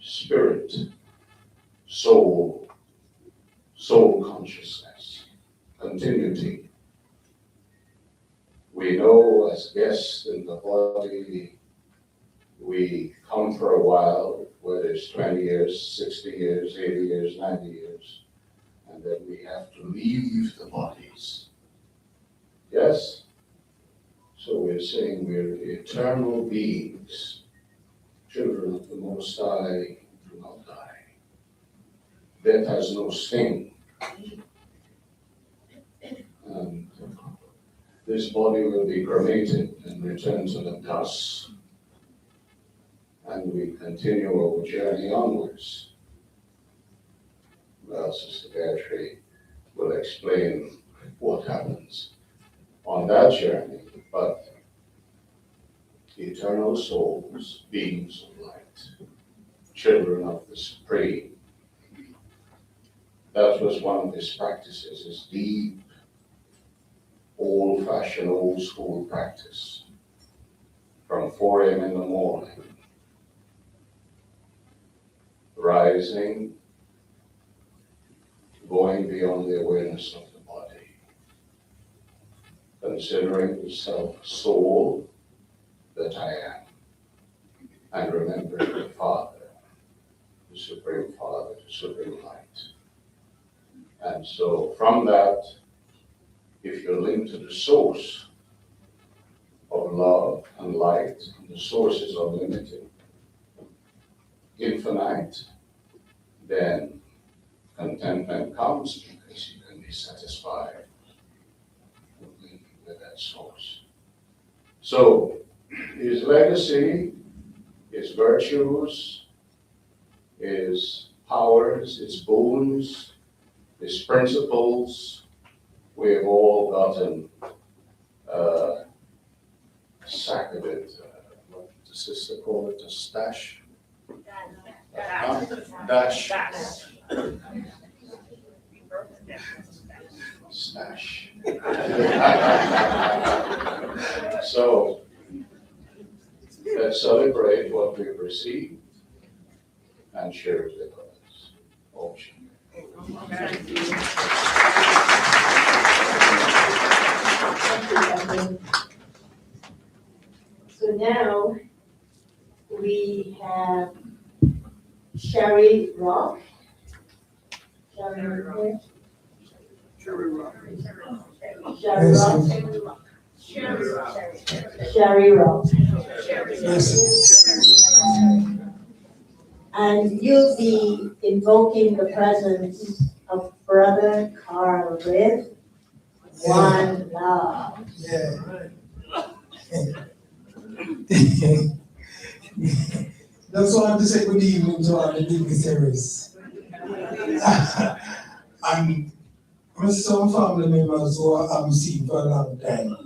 spirit, soul consciousness, continuity. We know as guests in the body, we come for a while, whether it's 20 years, 60 years, 80 years, 90 years, and then we have to leave the bodies. Yes? So we're saying we're eternal beings, children of the Most High, do not die. Death has no sting. And this body will be cremated and returned to the dust. And we continue our journey onwards. Well, Sister Gayatri will explain what happens on that journey, but eternal souls, beings of light, children of the Supreme. That was one of his practices, his deep, old-fashioned, old-school practice. From 4 a.m. in the morning, rising, going beyond the awareness of the body, considering the self-soul that I am, and remembering the Father, the Supreme Father, the Supreme Light. And so from that, if you're linked to the source of love and light, and the source is unlimited, infinite, then contentment comes because you can be satisfied with that source. So his legacy, his virtues, his powers, his boons, his principles, we have all gotten sack of it. What did the sister call it? A stash? Dash. Stash. So let's celebrate what we've received and share it with others. Moxie.
Thank you. So now we have Sherry Rock. Sherry Rock. Sherry Rock. Sherry Rock. And you'll be invoking the presence of Brother Carl with one love.
Yeah. Just want to say good evening to all the dignitaries. And some family members who I haven't seen for a long time.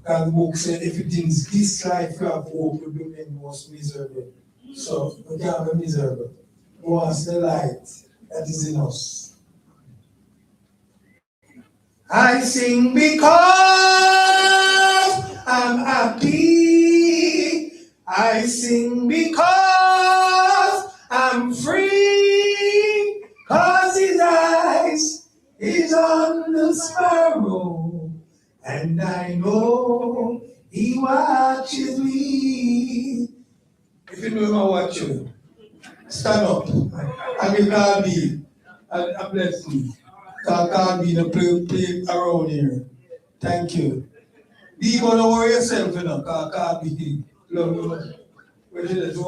And the book said, if it is this life you have hope, you remain most miserable. So we can't be miserable. We want the light that is in us. I sing because I'm happy. I sing because I'm free. 'Cause his eyes is on the sparrow, and I know he watches me. If you know I watch you, stand up and you call me and bless me. Call me to play around here. Thank you. Be gonna worry yourself, you know. Call me. Love you. Where did it go?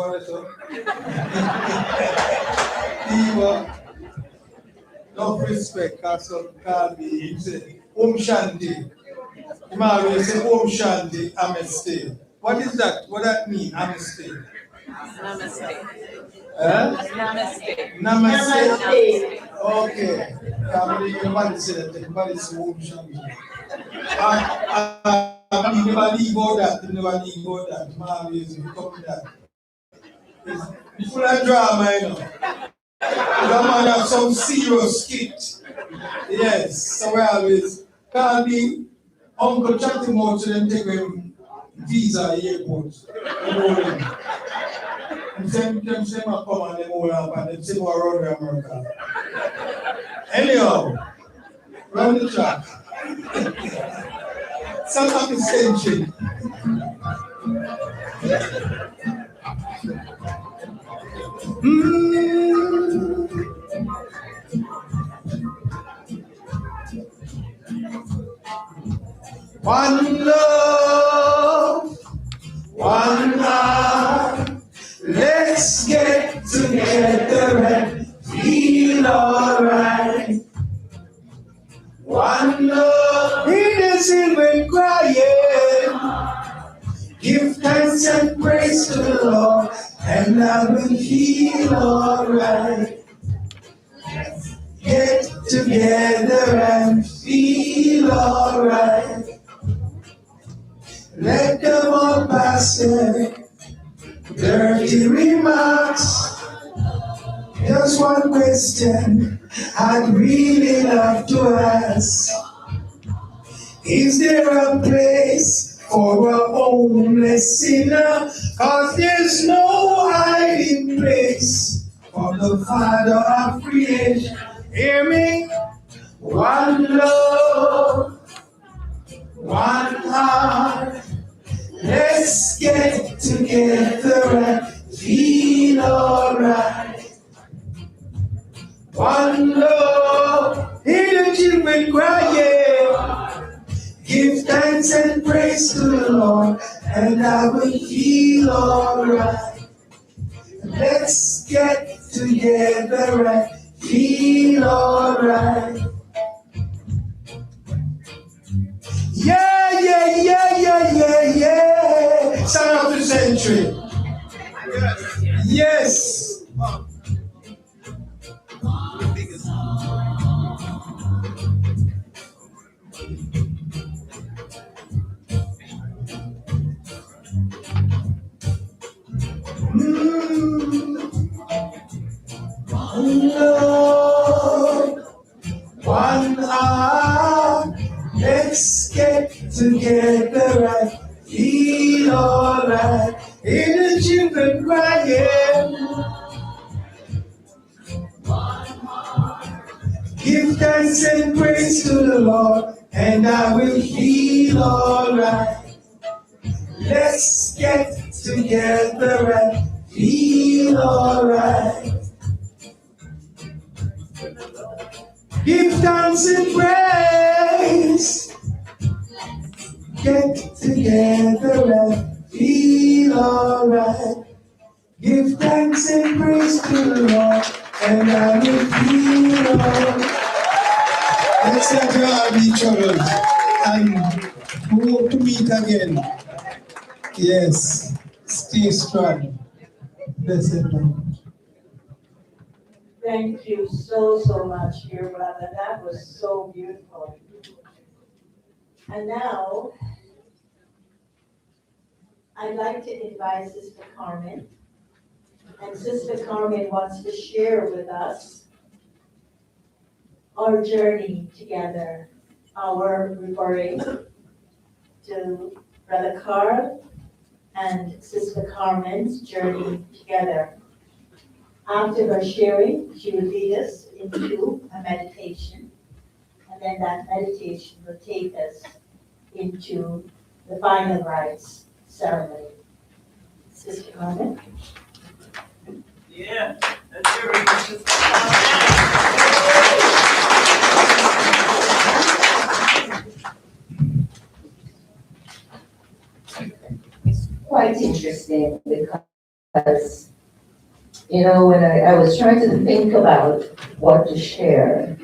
Enough respect, cause call me. He said, Shanti. He always say, Shanti, Namaste. What is that? What that mean? Namaste.
Namaste.
Huh?
Namaste.
Namaste. Okay. Everybody say that. Everybody say Shanti. You never leave all that. You never leave all that. You always become that. It's full of drama, you know. The man have some serious skit. Yes, so we always call me Uncle Chatty Mouth to them take him visa airport. And them say come and them all up and them say go around America. Anyhow, run the track. Some of the century. One love, one heart, let's get together and feel alright. One love, it isn't when crying. Give thanks and praise to the Lord, and I will feel alright. Get together and feel alright. Let them all pass it. Dirty remarks. Just one question I'd really love to ask. Is there a place for a homeless sinner? 'Cause there's no hiding place for the Father of creation. Hear me? One love, one heart. Let's get together and feel alright. One love, hear the children crying. Give Give thanks and praise to the Lord, and I will feel alright. Let's get together and feel alright. Yeah, yeah, yeah, yeah, yeah, yeah. Sound of the century. Yes. One love, one heart. Let's get together and feel alright. In the children crying. Give thanks and praise to the Lord, and I will feel alright. Let's get together and feel alright. Give thanks and praise. Get together and feel alright. Give thanks and praise to the Lord, and I will feel alright. Let's not have each other and we hope to meet again. Yes, stay strong. Blessed man.
Thank you so much, dear brother. That was so beautiful. And now, I'd like to invite Sister Carmen. And Sister Carmen wants to share with us our journey together, our referring to Brother Carl and Sister Carmen's journey together. After her sharing, she will lead us into a meditation, and then that meditation will take us into the final rites ceremony. Sister Carmen?
Yeah, that's your religious.
It's quite interesting because, you know, when I was trying to think about what to share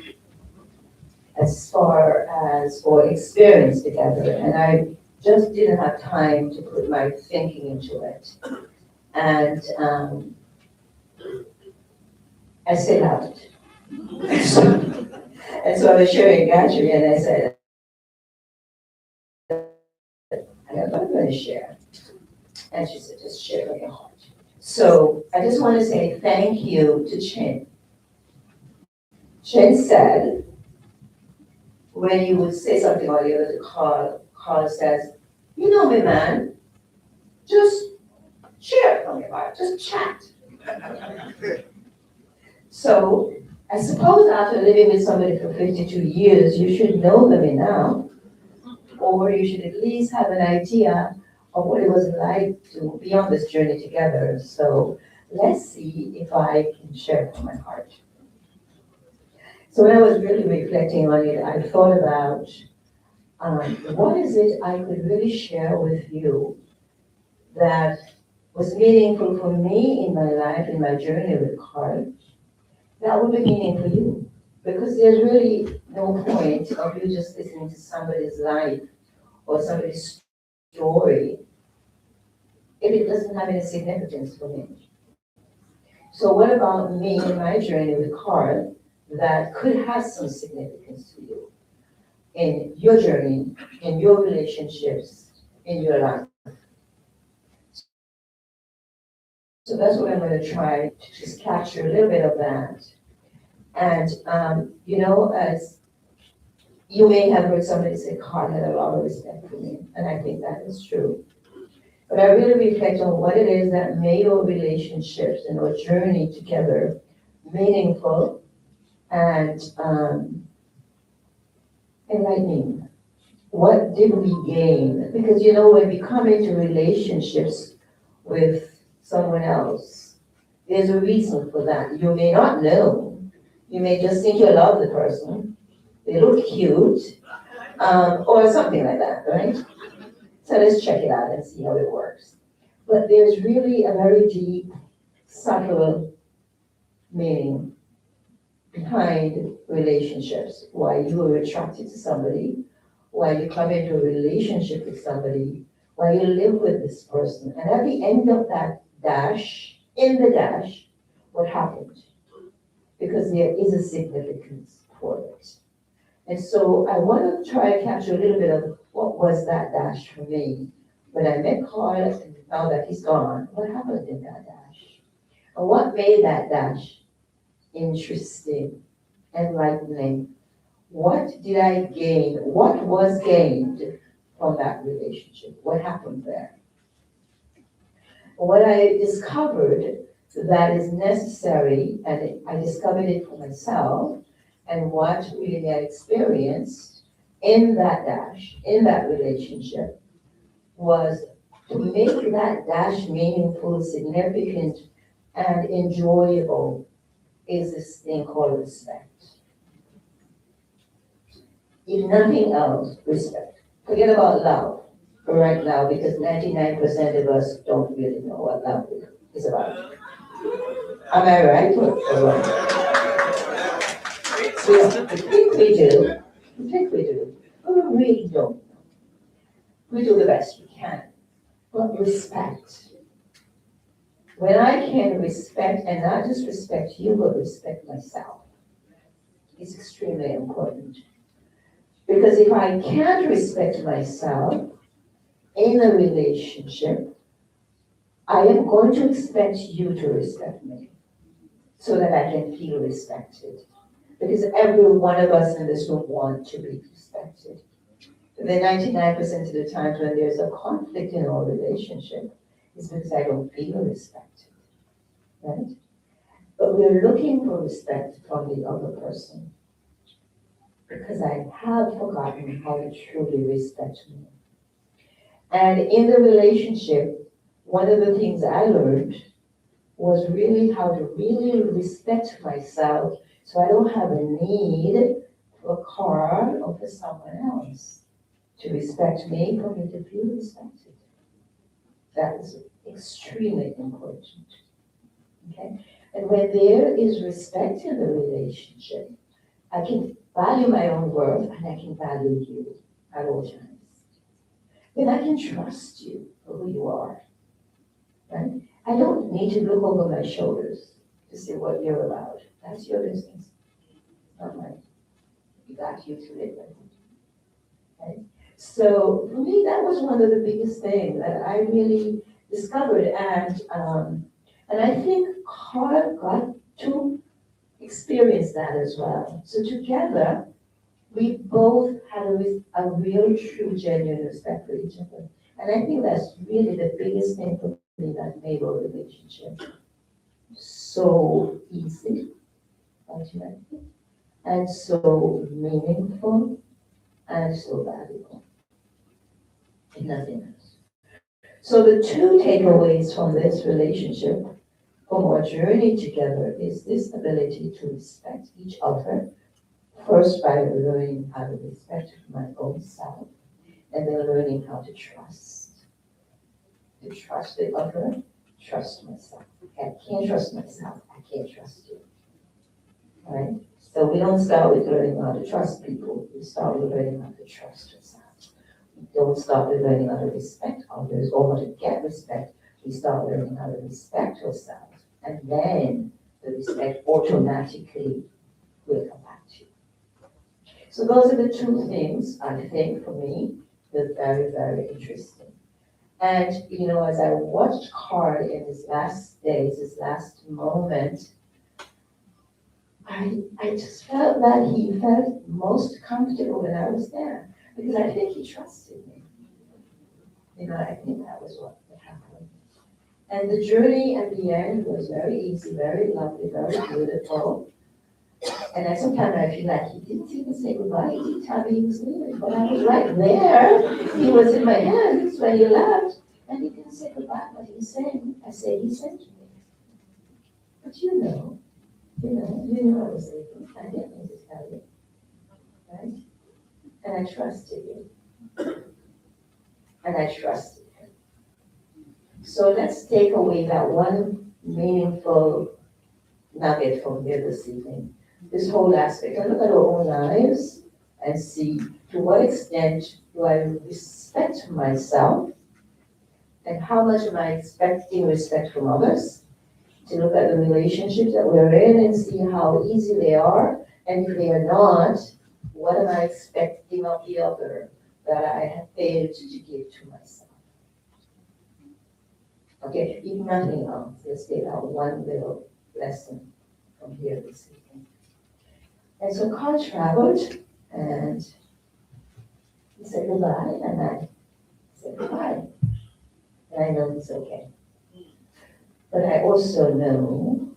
as far as or experience together, and I just didn't have time to put my thinking into it. And I said out. And so I was sharing Gayatri, and I said, I'm not going to share. And she said, just share from your heart. So I just want to say thank you to Chen. Chen said, when you would say something or the other to Carl says, you know me, man, just share from your heart, just chat. So I suppose after living with somebody for 52 years, you should know them now, or you should at least have an idea of what it was like to be on this journey together. So let's see if I can share from my heart. So when I was really reflecting on it, I thought about what is it I could really share with you that was meaningful for me in my life, in my journey with Carl, that would be meaningful for you. Because there's really no point of you just listening to somebody's life or somebody's story if it doesn't have any significance for me. So what about me and my journey with Carl that could have some significance to you in your journey, in your relationships, in your life? So that's what I'm going to try to just capture a little bit of that. And, you know, as you may have heard somebody say, Carl had a lot of respect for me, and I think that is true. But I really reflect on what it is that made our relationships and our journey together meaningful and enlightening. What did we gain? Because, you know, when we come into relationships with someone else, there's a reason for that. You may not know. You may just think you love the person. They look cute. or something like that, right? So let's check it out and see how it works. But there's really a very deep, subtle meaning behind relationships, why you are attracted to somebody, why you come into a relationship with somebody, why you live with this person. And at the end of that dash, in the dash, what happened? Because there is a significance for it. And so I want to try to capture a little bit of what was that dash for me. When I met Carl and now that he's gone, what happened in that dash? And what made that dash interesting, enlightening? What did I gain? What was gained from that relationship? What happened there? What I discovered that is necessary, and I discovered it for myself, and what really I experienced in that dash, in that relationship, was to make that dash meaningful, significant, and enjoyable is this thing called respect. If nothing else, respect. Forget about love right now, because 99% of us don't really know what love is about. Am I right or wrong? I think we do. I think we do. But we really don't. We do the best we can. But respect. When I can respect, and not just respect you, but respect myself, is extremely important. Because if I can't respect myself in a relationship, I am going to expect you to respect me so that I can feel respected. Because every one of us in this room want to be respected. The 99% of the times when there's a conflict in our relationship is because I don't feel respected, right? But we're looking for respect from the other person because I have forgotten how to truly respect me. And in the relationship, one of the things I learned was really how to really respect myself so I don't have a need for Carl or for someone else to respect me, for me to feel respected. That is extremely important. Okay? And when there is respect in the relationship, I can value my own worth and I can value you at all times. Then I can trust you for who you are. Right? I don't need to look over my shoulders to see what you're about. That's your business, not mine. You got you to live with. Right? So for me, that was one of the biggest things that I really discovered, and I think Carl got to experience that as well. So together, we both had a real, true, genuine respect for each other, and I think that's really the biggest thing for me that made our relationship so easy, ultimately, and so meaningful, and so valuable. And nothing else. So the two takeaways from this relationship, from our journey together, is this ability to respect each other, first by learning how to respect my own self, and then learning how to trust. To trust the other, trust myself. I can't trust myself, I can't trust you. Right? So we don't start with learning how to trust people, we start with learning how to trust ourselves. We don't start with learning how to respect others or how to get respect, we start learning how to respect ourselves. And then the respect automatically will come back to you. So those are the two things, I think, for me, that's very, very interesting. And, you know, as I watched Carl in his last days, his last moment, I just felt that he felt most comfortable when I was there, because I think he trusted me. You know, I think that was what happened. And the journey at the end was very easy, very lovely, very beautiful. And sometimes I feel like he didn't even say goodbye. He didn't tell me he was leaving, but I was right there. He was in my hands when he left, and he didn't say goodbye. But he said, I said, he said to me, but you know I was leaving. I didn't need to tell you, right? And I trusted him. And I trusted him. So let's take away that one meaningful nugget from here this evening. This whole aspect, and look at our own lives and see to what extent do I respect myself and how much am I expecting respect from others, to look at the relationships that we're in and see how easy they are, and if they are not, what am I expecting of the other that I have failed to give to myself. Okay, if nothing else, let's take out one little lesson from here this evening. And so Carl traveled, and he said goodbye, and I said goodbye. And I know he's okay. But I also know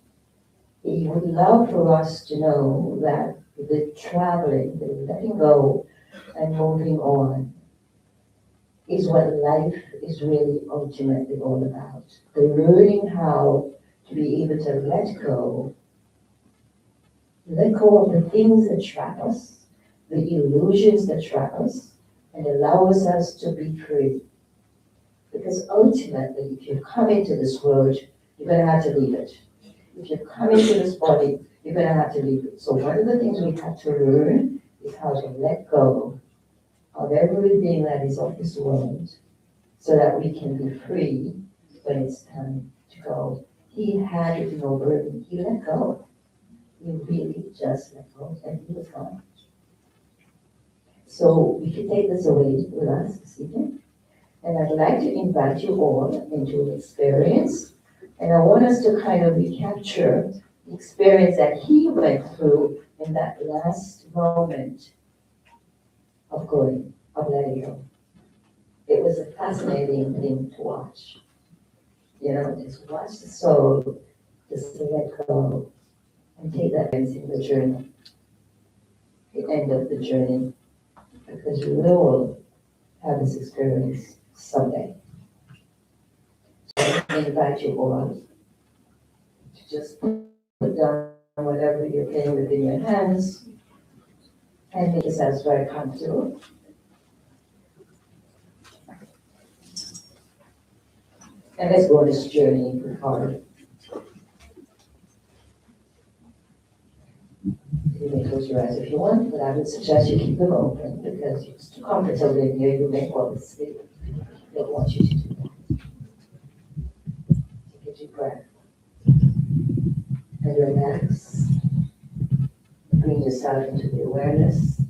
he would love for us to know that the traveling, the letting go and moving on is what life is really ultimately all about. The learning how to be able to let go of the things that trap us, the illusions that trap us, and allows us to be free. Because ultimately, if you come into this world, you're going to have to leave it. If you come into this body, you're going to have to leave it. So one of the things we have to learn is how to let go of everything that is of this world so that we can be free when it's time to go. He had no burden. He let go. He really just let go, and he was gone. So we can take this away with us this evening. And I'd like to invite you all into an experience. And I want us to kind of recapture the experience that he went through in that last moment of going, of letting go. It was a fascinating thing to watch. You know, just watch the soul, just to let go and take that in the journey, the end of the journey, because you will have this experience someday. So I invite you all to just put down whatever you're playing with in your hands and make yourselves very comfortable. And let's go on this journey with heart. You may close your eyes if you want, but I would suggest you keep them open because it's too comfortable in here. You may fall asleep. I don't want you to do that. Take a deep breath and relax. Bring yourself into the awareness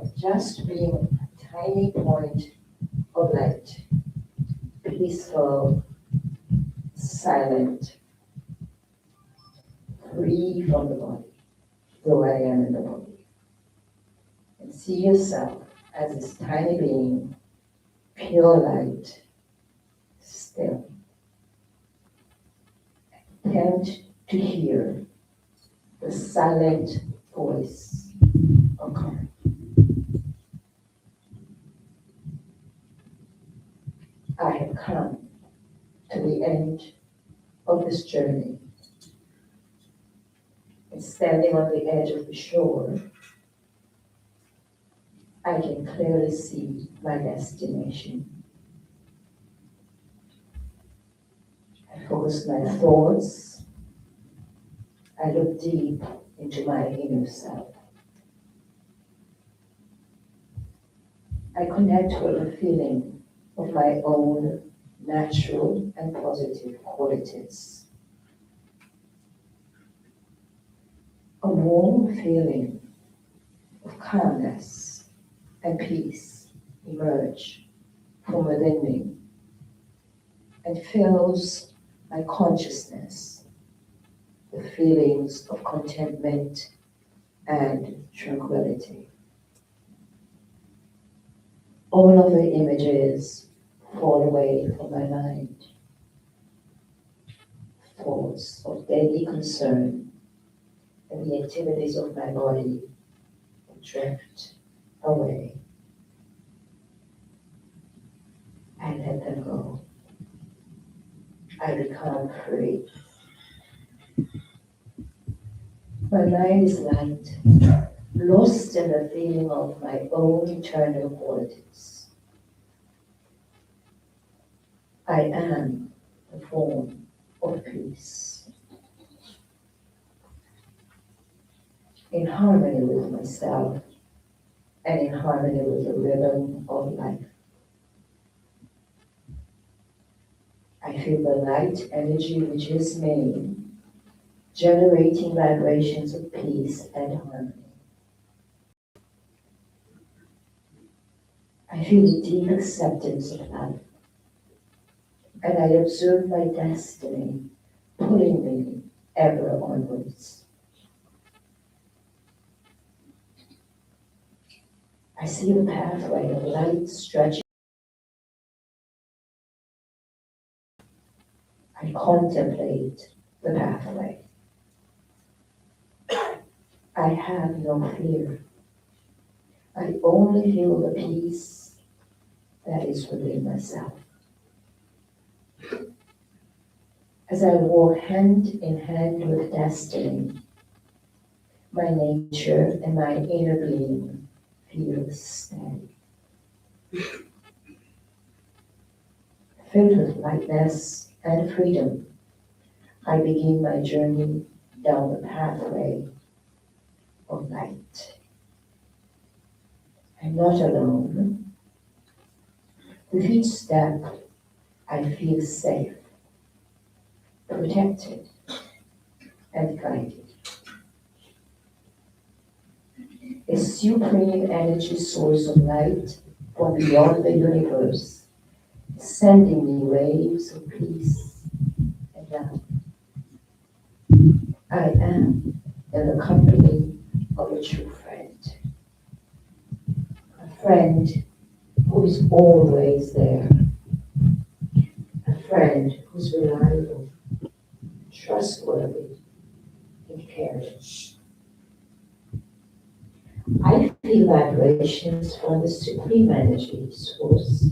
of just being a tiny point of light, peaceful, silent, free from the body, though I am in the body. And see yourself as this tiny being, pure light, still. Attempt to hear the silent voice of God. I have come to the end of this journey. And standing on the edge of the shore, I can clearly see my destination. I focus my thoughts. I look deep into my inner self. I connect with the feeling of my own natural and positive qualities. A warm feeling of calmness and peace emerge from within me and fills my consciousness with feelings of contentment and tranquility. All of the images fall away from my mind. Thoughts of daily concern and the activities of my body drift away. I let them go. I become free. My mind is light, lost in the feeling
feeling of my own internal qualities. I am the form of peace, in harmony with myself and in harmony with the rhythm of life. I feel the light energy which is me, generating vibrations of peace and harmony. I feel a deep acceptance of life, and I observe my destiny pulling me ever onwards. I see the pathway of light stretching. I contemplate the pathway. I have no fear. I only feel the peace that is within myself. As I walk hand in hand with destiny, my nature and my inner being feels steady. Filled with lightness and freedom, I begin my journey down the pathway of light. I'm not alone. With each step, I feel safe, protected, and guided. A supreme energy source of light from beyond the universe, sending me waves of peace and love. I am in the company of a true friend. A friend who is always there. A friend who's reliable, trustworthy, and caring. I feel vibrations from the supreme energy source,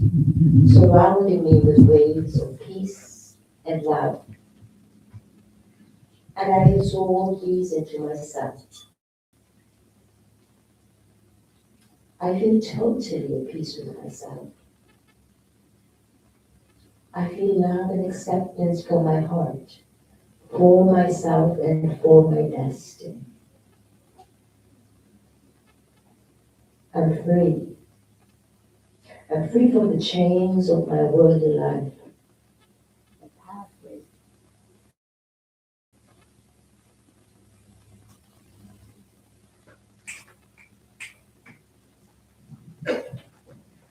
surrounding me with waves of peace and love. And I absorb these into myself. I feel totally at peace with myself. I feel love and acceptance for my heart, for myself, and for my destiny. I'm free. I'm free from the chains of my worldly life. The pathway.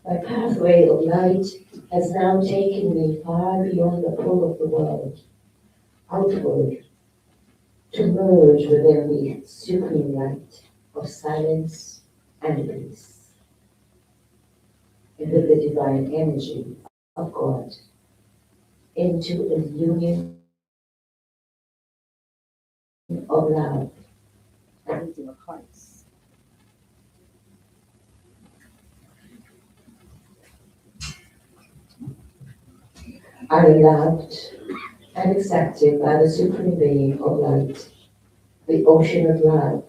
My pathway of light has now taken me far beyond the pull of the world, outward, to merge within the supreme light of silence and peace, and with the divine energy of God, into a union of love and meeting of hearts. I am loved and accepted by the supreme being of light, the ocean of love.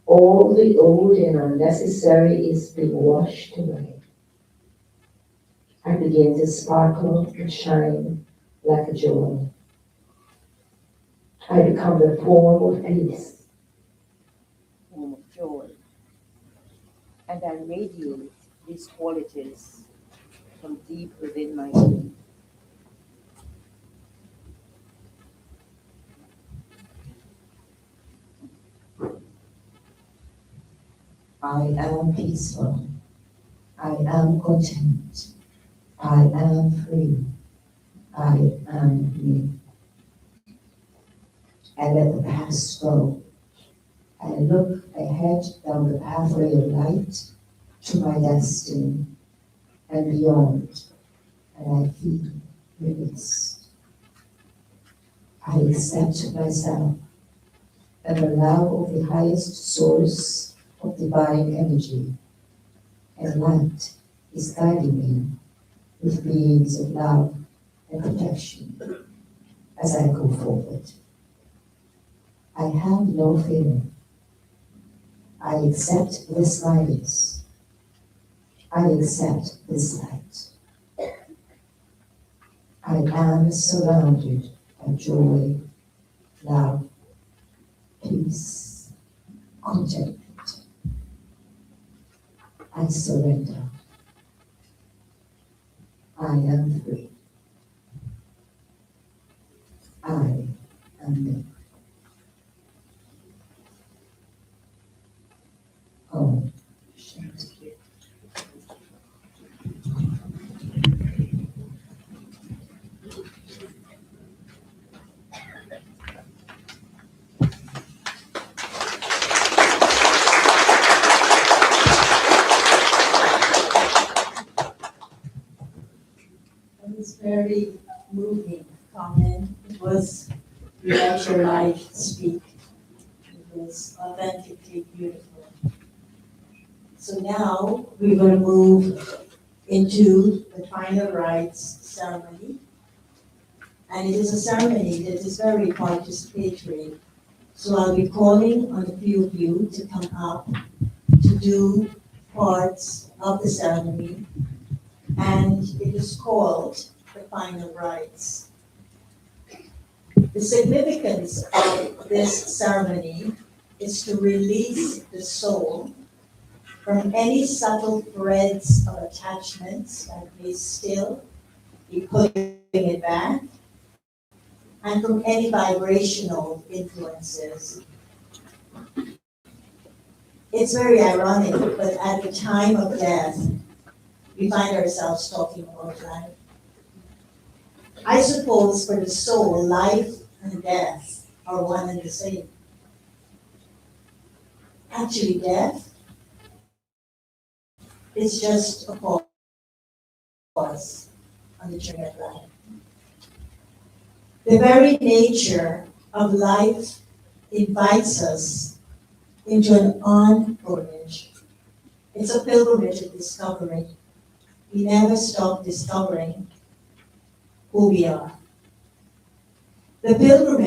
All the old and unnecessary is being washed away. I begin to sparkle and shine like a jewel. I become the form of peace, form of joy, and I radiate these qualities from deep within my being. I am peaceful. I am content. I am free. I am me. I let the past go. I look ahead down the pathway of light to my destiny and beyond, and I feel released. I accept myself and the love of the highest source of divine energy, and light is guiding me with beings of love and protection as I go forward. I have no fear.
I accept this light. I accept this light. I am surrounded by joy, love, peace, contentment. I surrender. I am free. I am me. Oh, Shanti.
It was very moving comment. It was, you let your life speak. It was authentically beautiful. So now we're going to move into the final rites ceremony. And it is a ceremony that is very participatory. So I'll be calling on a few of you to come up to do parts of the ceremony. And it is called the final rites. The significance of this ceremony is to release the soul from any subtle threads of attachments that may still be pulling it back, and from any vibrational influences. It's very ironic, but at the time of death, we find ourselves talking about life. I suppose for the soul, life and death are one and the same. Actually, death is just a pause on the journey of life. The very nature of life invites us into an on pilgrimage. It's a pilgrimage of discovery. We never stop discovering who we are. The pilgrimage